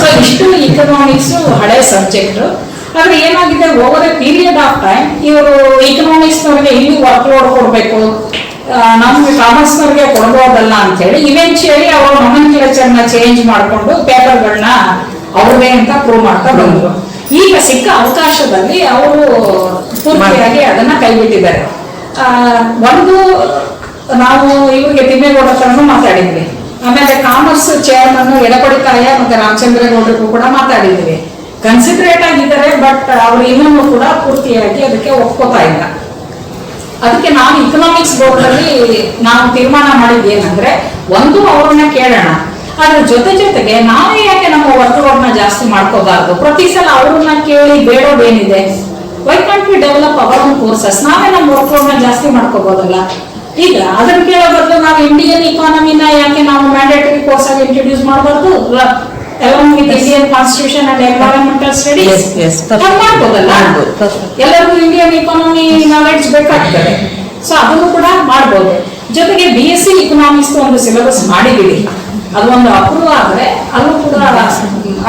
ಸೊ ಇಷ್ಟು ಇಕನಾಮಿಕ್ಸ್ ಹಳೆ ಸಬ್ಜೆಕ್ಟ್. ಆದ್ರೆ ಏನಾಗಿದೆ, over A period of time ಇವರು ಇಕನಾಮಿಕ್ಸ್ ನವರಿಗೆ ಇಲ್ಲಿ ವರ್ಕ್ ಲೋಡ್ ಕೊಡ್ಬೇಕು, ನಮ್ಗೆ ಕಾಮರ್ಸ್ ನವರಿಗೆ ಕೊಡ್ಬೋದಲ್ಲ ಅಂತ ಹೇಳಿ ಇವೆಂಚುಯಲಿ ಅವರು ನಾಮೆನ್ಕ್ಲೇಚರ್ ನ ಚೇಂಜ್ ಮಾಡಿಕೊಂಡು ಪೇಪರ್ಗಳನ್ನ ಅವ್ರದೇ ಅಂತ ಪ್ರೂವ್ ಮಾಡ್ತಾ ಬಂದ್ರು. ಈಗ ಸಿಕ್ಕ ಅವಕಾಶದಲ್ಲಿ ಅವರು ಪೂರ್ತಿಯಾಗಿ ಅದನ್ನ ಕೈಬಿಟ್ಟಿದ್ದಾರೆ. ಒಂದು ನಾವು ಇವರಿಗೆ ತಿಮ್ಮೇಗೌಡ ಹತ್ರನೂ ಮಾತಾಡಿದ್ವಿ, ಆಮೇಲೆ ಕಾಮರ್ಸ್ ಚೇರ್ಮನ್ ಎಡಪಡಿತಾಯ ಮತ್ತೆ ರಾಮಚಂದ್ರೇಗೌಡರಿಗೂ ಕೂಡ ಮಾತಾಡಿದ್ವಿ. ಕನ್ಸಿಡರೇಟ್ ಆಗಿದ್ದಾರೆ, ಬಟ್ ಅವರು ಇನ್ನೂ ಕೂಡ ಪೂರ್ತಿಯಾಗಿ ಅದಕ್ಕೆ ಒಪ್ಕೋತಾ ಇಲ್ಲ. ಅದಕ್ಕೆ ನಾವು ಇಕನಾಮಿಕ್ಸ್ ಬೋರ್ಡ್ ಅಲ್ಲಿ ನಾವು ತೀರ್ಮಾನ ಮಾಡಿದ್ದು ಏನಂದ್ರೆ, ಒಂದು ಅವ್ರನ್ನ ಕೇಳೋಣ, ಅದ್ರ ಜೊತೆಗೆ ನಾವೇ ಯಾಕೆ ನಮ್ಮ ವರ್ಕ್ ಲೋಡ್ ನ ಜಾಸ್ತಿ ಮಾಡ್ಕೋಬಾರ್ದು? ಪ್ರತಿ ಸಲ ಅವ್ರನ್ನ ಕೇಳಿ ಬೇಡೋದೇನಿದೆ? Why can't we develop our own courses? ನಾವೇ ನಮ್ಮ ವರ್ಕ್ ಲೋಡ್ ನ ಜಾಸ್ತಿ ಮಾಡ್ಕೋಬಹುದಲ್ಲ. ಈಗ ಅದನ್ನ ಕೇಳೋ ಬದಲು ನಾವು ಇಂಡಿಯನ್ ಇಕಾನಮಿನ ಯಾಕೆ ನಾವು ಮ್ಯಾಂಡೇಟರಿ ಕೋರ್ಸ್ ಆಗಿ ಇಂಟ್ರೊಡ್ಯೂಸ್ ಮಾಡಬಾರ್ದು? along with Indian Constitution and environmental studies. Yes, yes, perfect. ಹಾಗ್ ಮಾಡ್ಬೋದಲ್ಲ? ಮಾಡ್ಬೋದು, perfect. ಎಲ್ಲರಿಗೂ ಇಂಡಿಯನ್ ಇಕಾನಮಿ ನಾಲೆಡ್ಜ್ ಬೇಕಾಗ್ತದೆ, ಸೊ ಅದನ್ನು ಕೂಡ ಮಾಡ್ಬೋದು. ಜೊತೆಗೆ BSc ಇಕನಾಮಿಕ್ಸ್ ಒಂದು ಸಿಲೆಬಸ್ ಮಾಡಿಬಿಡಿ, ಅದು ಒಂದು ಅಪ್ರೂವ್ ಆದ್ರೆ ಅಲ್ಲೂ ಕೂಡ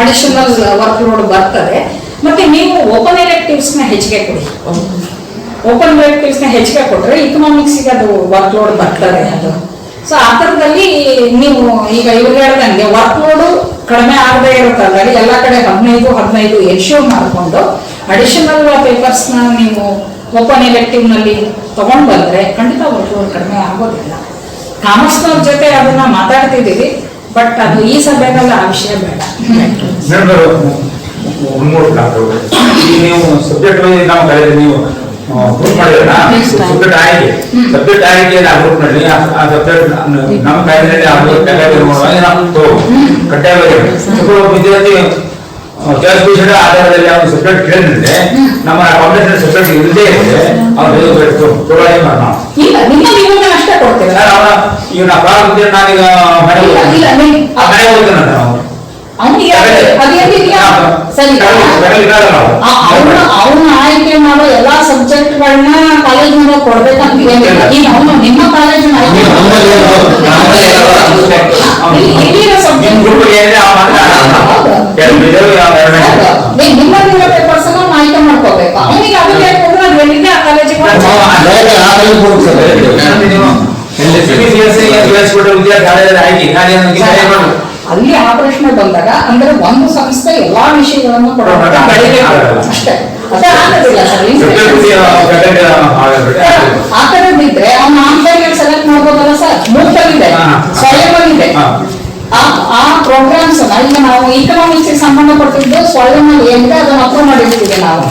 ಅಡಿಷನಲ್ ವರ್ಕ್ ಲೋಡ್ ಬರ್ತದೆ. ಮತ್ತೆ ನೀವು ಓಪನ್ ಎಲೆಕ್ಟಿವ್ಸ್ ನ ಹೆಚ್ಚಿಗೆ ಕೊಡಿ. ಓಪನ್ ಎಲೆಕ್ಟಿವ್ಸ್ ನ ಹೆಚ್ಚಿಗೆ ಕೊಟ್ರೆ ಇಕನಾಮಿಕ್ಸ್ ಅದು ವರ್ಕ್ ಲೋಡ್ ಬರ್ತದೆ ಅದು. ಸೊ ಆ ಥರದಲ್ಲಿ ನೀವು ಈಗ ಇವ್ರು ಹೇಳ್ದಂಗೆ ವರ್ಕ್ ಲೋಡು ಕಡಿಮೆ ಆಗದೆ ಇರುತ್ತಲ್ಲ, ಎಲ್ಲ ಕಡೆ 15 ಎನ್ಶ್ಯೂರ್ ಮಾಡಿಕೊಂಡು ಅಡಿಷನಲ್ ಪೇಪರ್ಸ್ ನ ನೀವು ಓಪನ್ ಎಲೆಕ್ಟಿವ್ ನಲ್ಲಿ ತಗೊಂಡ್ ಬಂದ್ರೆ ಖಂಡಿತ ವರ್ಕ್ ಲೋಡ್ ಕಡಿಮೆ ಆಗೋದಿಲ್ಲ. ಕಾಮರ್ಸ್ನವ್ರ ಜೊತೆ ಅದನ್ನ ಮಾತಾಡ್ತಿದ್ದೀವಿ, ಬಟ್ ಅದು ಈ ಸಭೆಯಲ್ಲಿ ಆ ವಿಷಯ ಬೇಡ. ಈಗ ನೀವು ಸಬ್ಜೆಕ್ಟ್ ನಾವು ಕಳೆದ ನೀವು ಗ್ರೂಪ್ ಮಾಡಿದ್ರಲ್ಲ, ಸಬ್ಜೆಕ್ಟ್ ಆಯ್ಕೆ ಆ ಗ್ರೂಪ್ ನಲ್ಲಿ ಆ ಸಬ್ಜೆಕ್ಟ್ ನಮ್ಮ ಕಾಯ್ದೆಯಲ್ಲಿ ನಾವು ಕಡ್ಡಾಯವಾಗಿ ವಿದ್ಯಾರ್ಥಿ ಕ್ಲಾಸಿಫಿಕೇಶನ್ ಆಧಾರದಲ್ಲಿ ಅವ್ರು ಸಬ್ಜೆಕ್ಟ್ ಕೇಳಿದ್ರೆ ನಮ್ಮ ಕಾಂಬಿನೇಷನ್ ಸಬ್ಜೆಕ್ಟ್ ಇಲ್ಲದೆ ಇದ್ರೆ ಅವ್ರು ಪ್ರೊವೈಡ್ ಮಾಡೋಣ. ಇಲ್ಲ, ನಿಮ್ಮ ನಿಮಗೆ ಅಷ್ಟೇ ಕೊಡ್ತೀರಾ? ಈಗ ನಾ ಪ್ರಾರಂಭ ನಾನೀಗ ಮನೆ ಹೋಗ್ತೇನೆ ನಾವು ಅವನಿಗೆ ಸರಿ, ಅವನ ಆಯ್ಕೆ ಮಾಡೋ ಎಲ್ಲಾ ಸಬ್ಜೆಕ್ಟ್ಗಳನ್ನ ಕಾಲೇಜ್ನ ಕೊಡ್ಬೇಕಂತ ಏನಿಲ್ಲ. ಈಗ ಅವನು ನಿಮ್ಮ ಕಾಲೇಜಿನ ನಿಮ್ಮ ಪೇಪರ್ಸ್ ಆಯ್ಕೆ ಮಾಡ್ಕೋಬೇಕು. ಅವನಿಗೆ ಅದಕ್ಕೆ ಕೊಟ್ಟರೆ ಅದು ಎಲ್ಲಿದೆ ಆ ಕಾಲೇಜಿಗೆ ಅಲ್ಲಿ ಆ ಪ್ರಶ್ನೆ ಬಂದಾಗ ಅಂದ್ರೆ ಒಂದು ಸಂಸ್ಥೆ ಎಲ್ಲಾ ವಿಷಯಗಳನ್ನು ಕೊಡೋದು ಅಷ್ಟೇ. ಅದೇ ಆಗೋದಿಲ್ಲ ಸರ್. ಆ ಥರದ್ದಿದ್ರೆ ಅವನು ಆನ್ಲೈನ್ ಸೆಲೆಕ್ಟ್ ಮಾಡ್ಬೋದಲ್ಲ ಸರ್. ಮೂರ್ತಲ್ಲಿದೆ, ಸ್ವಯಂವಲ್ಲಿದೆ. ಆ ಪ್ರೋಗ್ರಾಮ್ಸ್ ಈಗ ನಾವು ಇಕನಾಮಿಕ್ಸ್ ಸಂಬಂಧಪಟ್ಟಿದ್ದು ಸ್ವಯಂನಲ್ಲಿ ಏನಿದೆ ಅದನ್ನು ಅಪ್ರೂವ್ ಮಾಡಿರ್ತೀವಿ ನಾವು.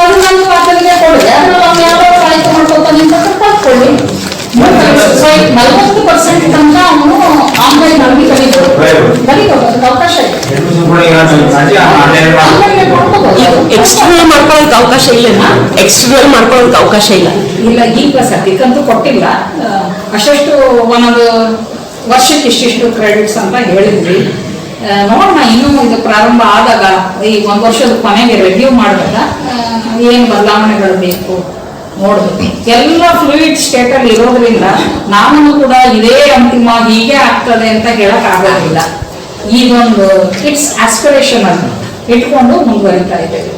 ಅದು ನಾನು ಅದಕ್ಕೆ ಕೊಡಿದೆ, ಅದ್ರಲ್ಲಿ ನಾವು ಯಾವ್ಯಾವ ಆಯ್ಕೆ ಮಾಡ್ಕೊತಾನೆ ಅಂತ ಕಟ್ಕೊಳ್ಳಿ. 40% ತನಕ ಅವನು ಆನ್ಲೈನ್ ನಲ್ಲಿ ಕಲಿಬಹುದು, ಅವಕಾಶ ಇದೆ. ಎಕ್ಸ್ಟರ್ನಲ್ ಮಾಡ್ಕೊಳ್ಳೋಕೆ ಅವಕಾಶ ಇಲ್ಲ, ಎಕ್ಸ್ಟರ್ನಲ್ ಮಾಡ್ಕೊಳ್ಳೋಕೆ ಅವಕಾಶ ಇಲ್ಲ. ಇಲ್ಲ, ಈಗ ಸದ್ಯಕ್ಕಂತೂ ಕೊಟ್ಟಿಲ್ಲ. ಅಷ್ಟು ಒಂದೊಂದು ವರ್ಷಕ್ಕೆ ಇಷ್ಟಿಷ್ಟು ಕ್ರೆಡಿಟ್ಸ್ ಅಂತ ಹೇಳಿದ್ವಿ. ನೋಡೋಣ, ಇನ್ನೂ ಇದು ಪ್ರಾರಂಭ ಆದಾಗ ಈ ಒಂದು ವರ್ಷದ ಕೊನೆಗೆ ರಿವ್ಯೂ ಮಾಡಿದಾಗ ಏನು ಬದಲಾವಣೆಗಳು ಬೇಕು ನೋಡ್ಬೇಕು. ಎಲ್ಲ ಫ್ಲೂಯಿಡ್ ಸ್ಟೇಟ್ ಅಲ್ಲಿ ಇರೋದ್ರಿಂದ ನಾನು ಕೂಡ ಇದೇ ಅಂತಿಮ ಹೀಗೆ ಆಗ್ತದೆ ಅಂತ ಹೇಳಕ್ ಆಗೋದಿಲ್ಲ. ಈಗೊಂದು ಇಟ್ಸ್ ಆಸ್ಪಿರೇಷನ್ ಅನ್ನು ಇಟ್ಕೊಂಡು ಮುಂದುವರಿತಾ ಇದ್ದೇವೆ.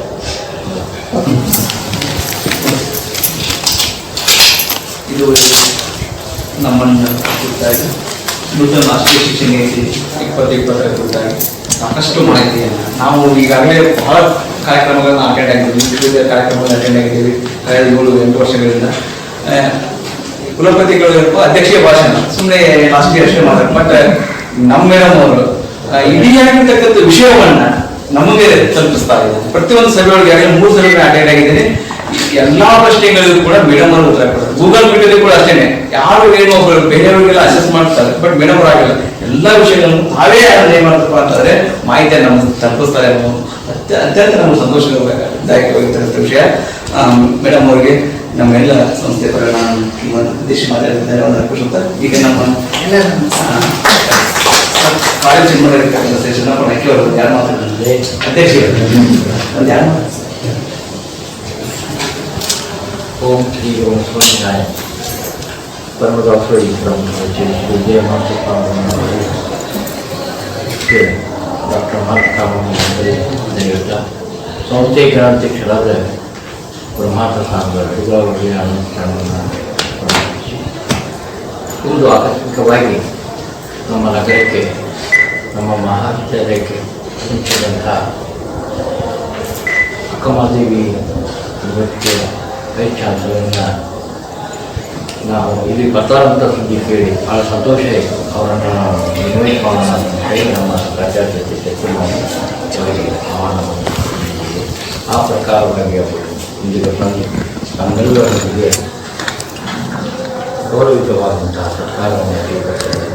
ಇದು ನಮ್ಮನ್ನು ಕುರಿತಾಗಿ ನೂತನ ರಾಷ್ಟ್ರೀಯ ಶಿಕ್ಷಣ ನೀತಿ 2020 ಕುರಿತಾಗಿ ಸಾಕಷ್ಟು ಮಾಹಿತಿಯನ್ನು ನಾವು ಈಗಾಗಲೇ ಬಹಳ ಕಾರ್ಯಕ್ರಮಗಳನ್ನು ಅಟೆಂಡ್ ಆಗಿದ್ದೀವಿ, ವಿವಿಧ ಕಾರ್ಯಕ್ರಮಗಳನ್ನು ಅಟೆಂಡ್ ಆಗಿದ್ದೀವಿ ಕಳೆದ 7-8 ವರ್ಷಗಳಿಂದ. ಕುಲಪತಿಗಳು ಅಧ್ಯಕ್ಷೀಯ ಭಾಷಣ ಸುಮ್ಮನೆ ರಾಷ್ಟ್ರೀಯ ಅಷ್ಟೇ ಮಾತಾಡ್ತಾರೆ, ಬಟ್ ನಮ್ಮ ಮೇಡಮ್ ಅವರು ಇಡೀ ಆಗಿರ್ತಕ್ಕಂಥ ವಿಷಯವನ್ನ ನಮಗೆ ತಲುಪಿಸ್ತಾ ಇದ್ದಾರೆ. ಪ್ರತಿಯೊಂದು ಸಭೆಯೊಳಗೆ 3 ಸಭೆಗಳನ್ನ ಅಟೆಂಡ್ ಆಗಿದ್ದೀನಿ. ಎಲ್ಲಾ ಪ್ರಶ್ನೆಗಳಿಗೂ ಕೂಡ ಮೇಡಮ್ ಅವರು ಉತ್ತರ ಕೊಡ್ತಾರೆ. ಗೂಗಲ್ ಮೀಟಲ್ಲಿ ಕೂಡ ಅಷ್ಟೇನೆ, ಯಾರು ಏನು ಒಬ್ಬರು ಬೇರೆಯವರಿಗೆಲ್ಲ ಅಸೆಸ್ ಮಾಡ್ತಾರೆ, ಬಟ್ ಮೇಡಮ್ ಅವರು ಆಗಿಲ್ಲ. ಎಲ್ಲ ವಿಷಯಗಳನ್ನು ತಾವೇ ಏನ್ ಮಾಡ್ತಪ್ಪ ಅಂತಂದ್ರೆ ಮಾಹಿತಿಯನ್ನು ನಮ್ಗೆ ತಲುಪಿಸ್ತಾರೆ ಅನ್ನೋ ಅತ್ಯಂತ ನಮ್ಗೆ ಸಂತೋಷದಾಯಕವಾಗಿರ್ತಕ್ಕಂಥ ವಿಷಯ. ಮೇಡಮ್ ಅವರಿಗೆ ನಮ್ಮೆಲ್ಲ ಸಂಸ್ಥೆ ಪರ ನಾನು ಉದ್ದೇಶ ಮಾತಾಡಿದ್ದಾರೆ ಒಂದು ಅರ್ಪಿಸುತ್ತಾ ಈಗ ನಮ್ಮ ಕಾಲೇಜ್ ಚಿನ್ನಕ್ಕೆ ಅವರು ಯಾರು ಮಾತಾಡಿದ್ರೆ ಅಧ್ಯಕ್ಷ ಒಂದು ಯಾರು ओम श्री ओम स्वामी परम डॉक्टर विक्रम विजय ಡಾಕ್ಟರ್ ಮಾರ್ಕಾಮನಿಂದ ಸಂಸ್ಥೆ ಕ್ರಾಂತಿಕ್ಷರಾದ ಬ್ರಹ್ಮಾಂಡ ಸ್ವಾಮಿಗಳು ಅವರಿಗೆ ಅನುಷ್ಠಾನವನ್ನು ಪ್ರಾರಂಭಿಸಿ ಇಂದು ಆಕಸ್ಮಿಕವಾಗಿ ನಮ್ಮ ನಗರಕ್ಕೆ, ನಮ್ಮ ಮಹಾವಿದ್ಯಾಲಯಕ್ಕೆ ಮುಂಚಿದಂತಹ ಅಕ್ಕಮಹಾದೇವಿ ಯೂನಿವರ್ಸಿಟಿಯ ವೈಸ್ ಚಾನ್ಸಲರ್ನ ನಾವು ಇಲ್ಲಿ ಬರ್ತಾರಂತ ಸುದ್ದಿ ಕೇಳಿ ಭಾಳ ಸಂತೋಷ ಆಯಿತು. ಅವರನ್ನು ಇನ್ವೈಟ್ ಮಾಡೋಣ ಅಂತ ಹೇಳಿ ನಮ್ಮ ಪ್ರಾಚಾರ್ಯ ಜೊತೆ ಚರ್ಚೆ ಮಾಡಿ ಅವರಿಗೆ ಆಹ್ವಾನವನ್ನು ನೀಡಿದ್ದೀವಿ. ಆ ಪ್ರಕಾರವಾಗಿ ಅವರು ಇಂದಿಗೆ ಬಂದು ನಮ್ಮೆಲ್ಲರೊಂದಿಗೆ ಗೌರವಿತವಾದಂತಹ ಸರ್ಕಾರವನ್ನು ಸ್ವೀಕರಿಸಿದ್ದಾರೆ.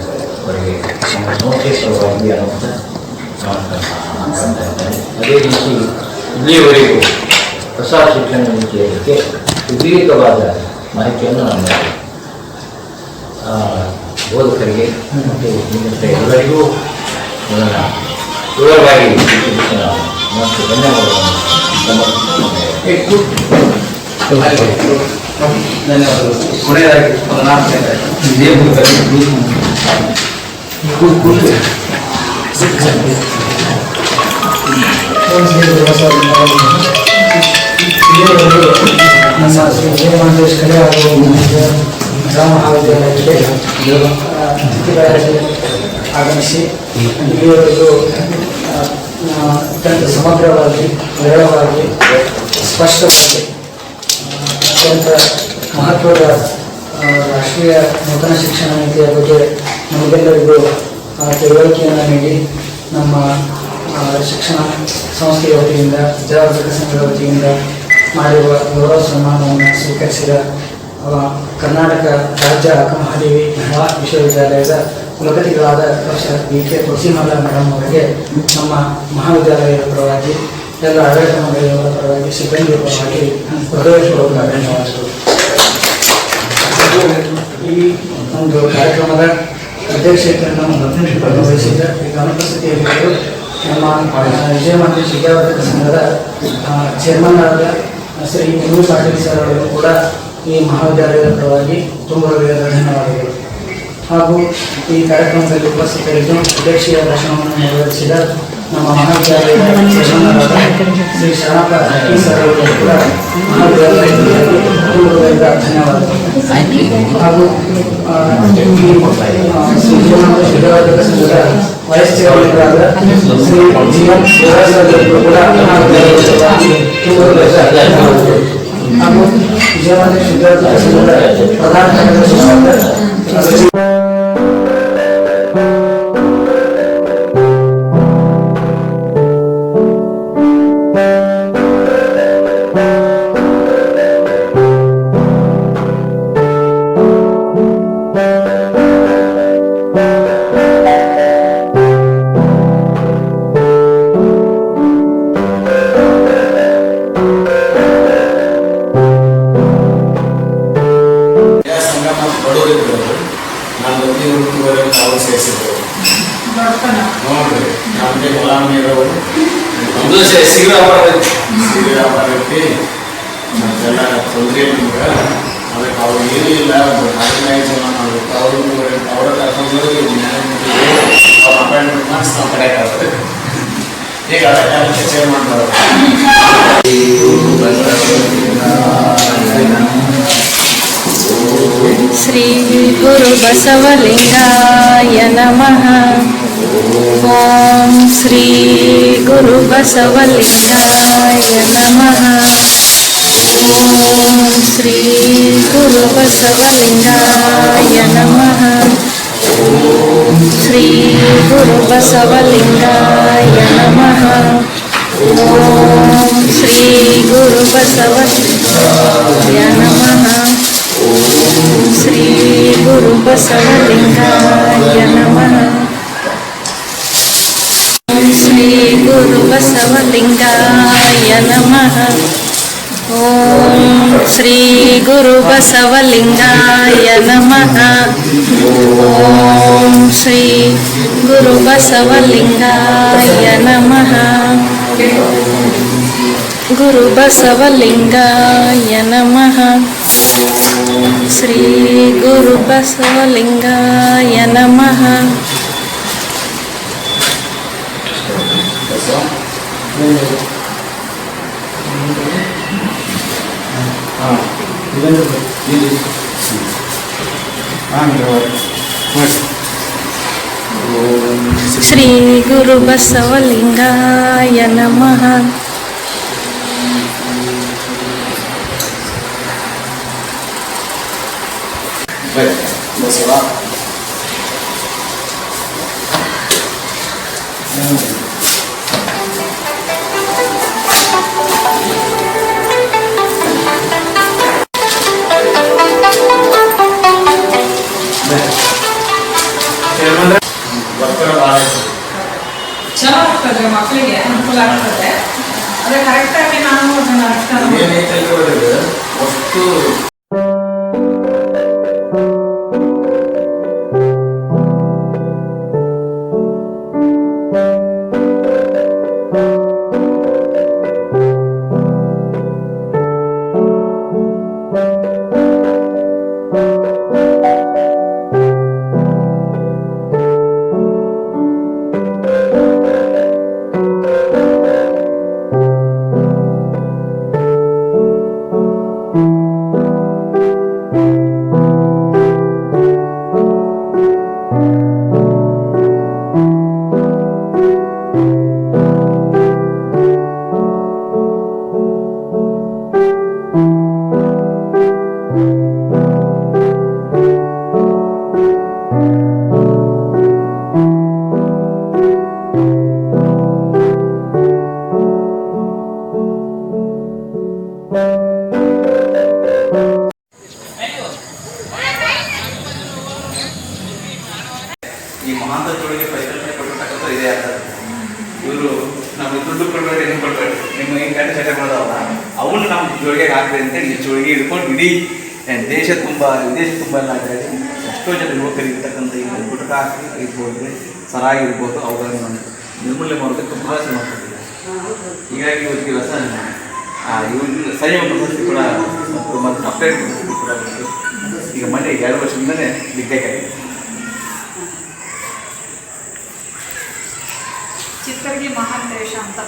ಅವರಿಗೆ ನಮ್ಮ ಸಂಸ್ಥೆ ಸಲುವಾಗಿ ಅನ್ನುವಂಥ ಇದ್ದೇನೆ. ಅದೇ ರೀತಿ ಇಲ್ಲಿಯವರೆಗೂ ಹೊಸ ಶಿಕ್ಷಣ ನೀತಿಯಕ್ಕೆ ಸುದೀರ್ಘವಾದ ಮಾಹಿತಿಯನ್ನು ನಮ್ಮ ಬೋಧಕರಿಗೆ ಮತ್ತು ಎಲ್ಲರಿಗೂ ನನ್ನ ವಿವರವಾಗಿ ಮತ್ತು ಧನ್ಯವಾದಗಳನ್ನು ಸಮರ್ಪಿಸುತ್ತೇನೆ. ಧನ್ಯವಾದಗಳು. ಕೊನೆಯದಾಗಿ ಒಂದು 4 ನಮ್ಮ ಶ್ರೀ ಜಯಮಂತೇಶ್ ಕಲೆ ಹಾಗೂ ಗ್ರಾಮ ಮಹಾವಿದ್ಯಾಲಯಕ್ಕೆ ಆಗಮಿಸಿ ಇಲ್ಲಿಯವರೆಗೂ ಅತ್ಯಂತ ಸಮಗ್ರವಾಗಿ ವಿರಳವಾಗಿ ಸ್ಪಷ್ಟವಾಗಿ ಅತ್ಯಂತ ಮಹತ್ವದ ರಾಷ್ಟ್ರೀಯ ನೂತನ ಶಿಕ್ಷಣ ನೀತಿಯ ಬಗ್ಗೆ ನಮಗೆಲ್ಲರಿಗೂ ತಿಳುವಳಿಕೆಯನ್ನು ನೀಡಿ ನಮ್ಮ ಶಿಕ್ಷಣ ಸಂಸ್ಥೆಯ ವತಿಯಿಂದ ವಿದ್ಯಾವರ್ಧಕ ಸಂಘದ ವತಿಯಿಂದ ಮಾಡಿರುವ ಗೌರವ ಸನ್ಮಾನವನ್ನು ಸ್ವೀಕರಿಸಿದ ಕರ್ನಾಟಕ ರಾಜ್ಯ ಅಕ್ಕಮಹಾದೇವಿ ಮಹಿಳಾ ವಿಶ್ವವಿದ್ಯಾಲಯದ ಕುಲಪತಿಗಳಾದ ಪ್ರೊಫೆಸರ್ BK ತುಳಸಿಮಲ್ಲ ಮೇಡಮ್ ಅವರಿಗೆ ನಮ್ಮ ಮಹಾವಿದ್ಯಾಲಯದ ಪರವಾಗಿ ಎಲ್ಲ ಆಡಳಿತ ಮಂಡಳಿಯವರ ಪರವಾಗಿ ಸಿಬ್ಬಂದಿಯ ಪರವಾಗಿ ಹೃದಯಪೂರ್ವಕ ಧನ್ಯವಾದಗಳು. ಈ ಒಂದು ಕಾರ್ಯಕ್ರಮದ ಅಧ್ಯಕ್ಷತೆಯನ್ನು ವಹಿಸಿದ್ದ ಈಗ ಅನುಪಸ್ಥಿತಿಯಲ್ಲಿದ್ದು ನಮ್ಮ ವಿಜಯಮಂತೇಶ್ ವಿದ್ಯಾವರ್ಧಕ ಸಂಘದ ಚೇರ್ಮನ್ ಆದ ಶ್ರೀ MV ಪಾಟೀಲ್ ಸರ್ ಅವರು ಕೂಡ ಈ ಮಹಾವಿದ್ಯಾಲಯದ ಪರವಾಗಿ ತುಂಬ ಹೃದಯದ ಧನ್ಯವಾದಗಳು. ಹಾಗೂ ಈ ಕಾರ್ಯಕ್ರಮದಲ್ಲಿ ಉಪಸ್ಥಿತರಿದ್ದು ಅಧ್ಯಕ್ಷೀಯ ಭಾಷಣವನ್ನು ನೆರವೇರಿಸಿದ ನಮ್ಮ ಮಹಾವಿದ್ಯಾಲಯದ ಚೇರ್ಮನ್ನರಾದ ಶ್ರೀ ಶರಣಪ್ಪ ಸರ್ ಅವರಿಗೆ ಕೂಡ ಮಹಾವಿದ್ಯಾಲಯದ ತುಂಬ ಹೃದಯದ ಧನ್ಯವಾದಗಳು. ಹಾಗೂ ಶ್ರೀ ವಿಜಯಮಂತೇಶ್ ವಿದ್ಯಾವರ್ಧಕ ಸಂಘದ ವೈಸ್ ಚೇರ್ಮನ್ಗಳಾದ ಶ್ರೀ GM ದೇವರಾಜ್ ಅವರಿಗೂ ಕೂಡ ಮಹಾವಿದ್ಯಾಲಯದ ಪರವಾಗಿ ತುಂಬ ಹೃದಯದ ಧನ್ಯವಾದಗಳು. ಹಾಗೂ ವಿಜಯಮಂತೇಶ್ ವಿದ್ಯಾವರ್ಧಕ ಸಂಘದ ಪ್ರಧಾನ ಕಾರ್ಯದರ್ಶಿಯಾದ ಮತ್ತೆಲ್ಲ ತೊಂದರೆ ನಿಮ್ಗೆ ಅದಕ್ಕೆ ಅವ್ರು ಏನೂ ಇಲ್ಲ ಒಂದು 15 ಜನ ಮಾಡಬೇಕು ಅವರ ಕರ್ಕೊಂಡೋಗಿ ಅವ್ರ ಅಪಾಯಿಂಟ್ಮೆಂಟ್ ಮಾಡಿಸಿ ನಾವು ಕಡೆಯಾಗ್ತದೆ ಈಗ ಅದಕ್ಕೆ ಚೇಂಜ್ ಮಾಡ್ತಾರೆ. ಶ್ರೀ ಗುರು ಬಸವಲಿಂಗಾಯ ನಮಃ. ಓಂ ಶ್ರೀ ಗುರು ಬಸವಲಿಂಗಾಯ ನಮಃ. ಓಂ ಶ್ರೀ ಗುರು ಬಸವಲಿಂಗಾಯ ನಮಃ. ಓಂ ಶ್ರೀ ಗುರು ಬಸವಲಿಂಗಾಯ ನಮಃ. ಓಂ ಶ್ರೀ ಗುರು ಬಸವಲಿಂಗಾಯ ನಮಃ. ಓಂ ಶ್ರೀ ಗುರು ಬಸವಲಿಂಗಾಯ ನಮಃ. ಓಂ ಶ್ರೀ ಗುರು ಬಸವಲಿಂಗಾಯ ನಮಃ. ಓಂ ಶ್ರೀ ಗುರು ಬಸವಲಿಂಗಾಯ ನಮಃ. ಓಂ ಶ್ರೀ ಗುರು ಬಸವಲಿಂಗಾಯ ನಮಃ. ಗುರು ಬಸವಲಿಂಗಾಯ ನಮಃ. ಶ್ರೀ ಗುರು ಬಸವಲಿಂಗಾಯ ನಮಃ. ಶ್ರೀ ಗುರು ಬಸವಲಿಂಗಾಯ ನಮಃ. ಚಲೋ ಆಗ್ತದೆ, ಮಕ್ಕಳಿಗೆ ಅನುಕೂಲ ಆಗ್ತದೆ. ಅದೇ ಕರೆಕ್ಟಾಗಿ ನಾನು ಅದನ್ನ ಅರ್ಥ ಅಷ್ಟು ಚಟಗಳದಾವಲ್ಲ ಅವನ್ನ ನಮ್ಮ ಜೋಳಿಗೆ ಹಾಕ್ರಿ ಅಂತೇಳಿ ಈ ಜೋಳಿಗೆ ಹಿಡ್ಕೊಂಡು ಇಡೀ ದೇಶ ತುಂಬ ವಿದೇಶ ತುಂಬ ಎಲ್ಲ ಆಗ್ತದೆ. ಎಷ್ಟೋ ಜನ ಯುವಕರು ಇರ್ತಕ್ಕಂಥ ಈ ಗುಟಕ ಇರ್ಬೋದು, ಸರಾಗಿ ಇರ್ಬೋದು, ಅವುಗಳನ್ನು ನಿರ್ಮೂಲನೆ ಮಾಡೋದಕ್ಕೆ ತುಂಬ ಶ್ರಮ ಪಡ್ತಿದೆ. ಹೀಗಾಗಿ ಇವತ್ತು ದಿವಸ ಇವ್ರಿಗೆ ಸಂಯಮ ಪ್ರಶಸ್ತಿ ಕೂಡ ಮತ್ತು ಡಾಕ್ಟರೇಟ್ ಪ್ರಶಸ್ತಿ ಕೂಡ ಬಂತು. ಈಗ ಮೊನ್ನೆ 2 ವರ್ಷದಿಂದಲೇ ಬೇಕಾಗಿದೆ. ಚಿತ್ತರ್ಗಿ ಮಹಾಂತೇಶ ಅಂತ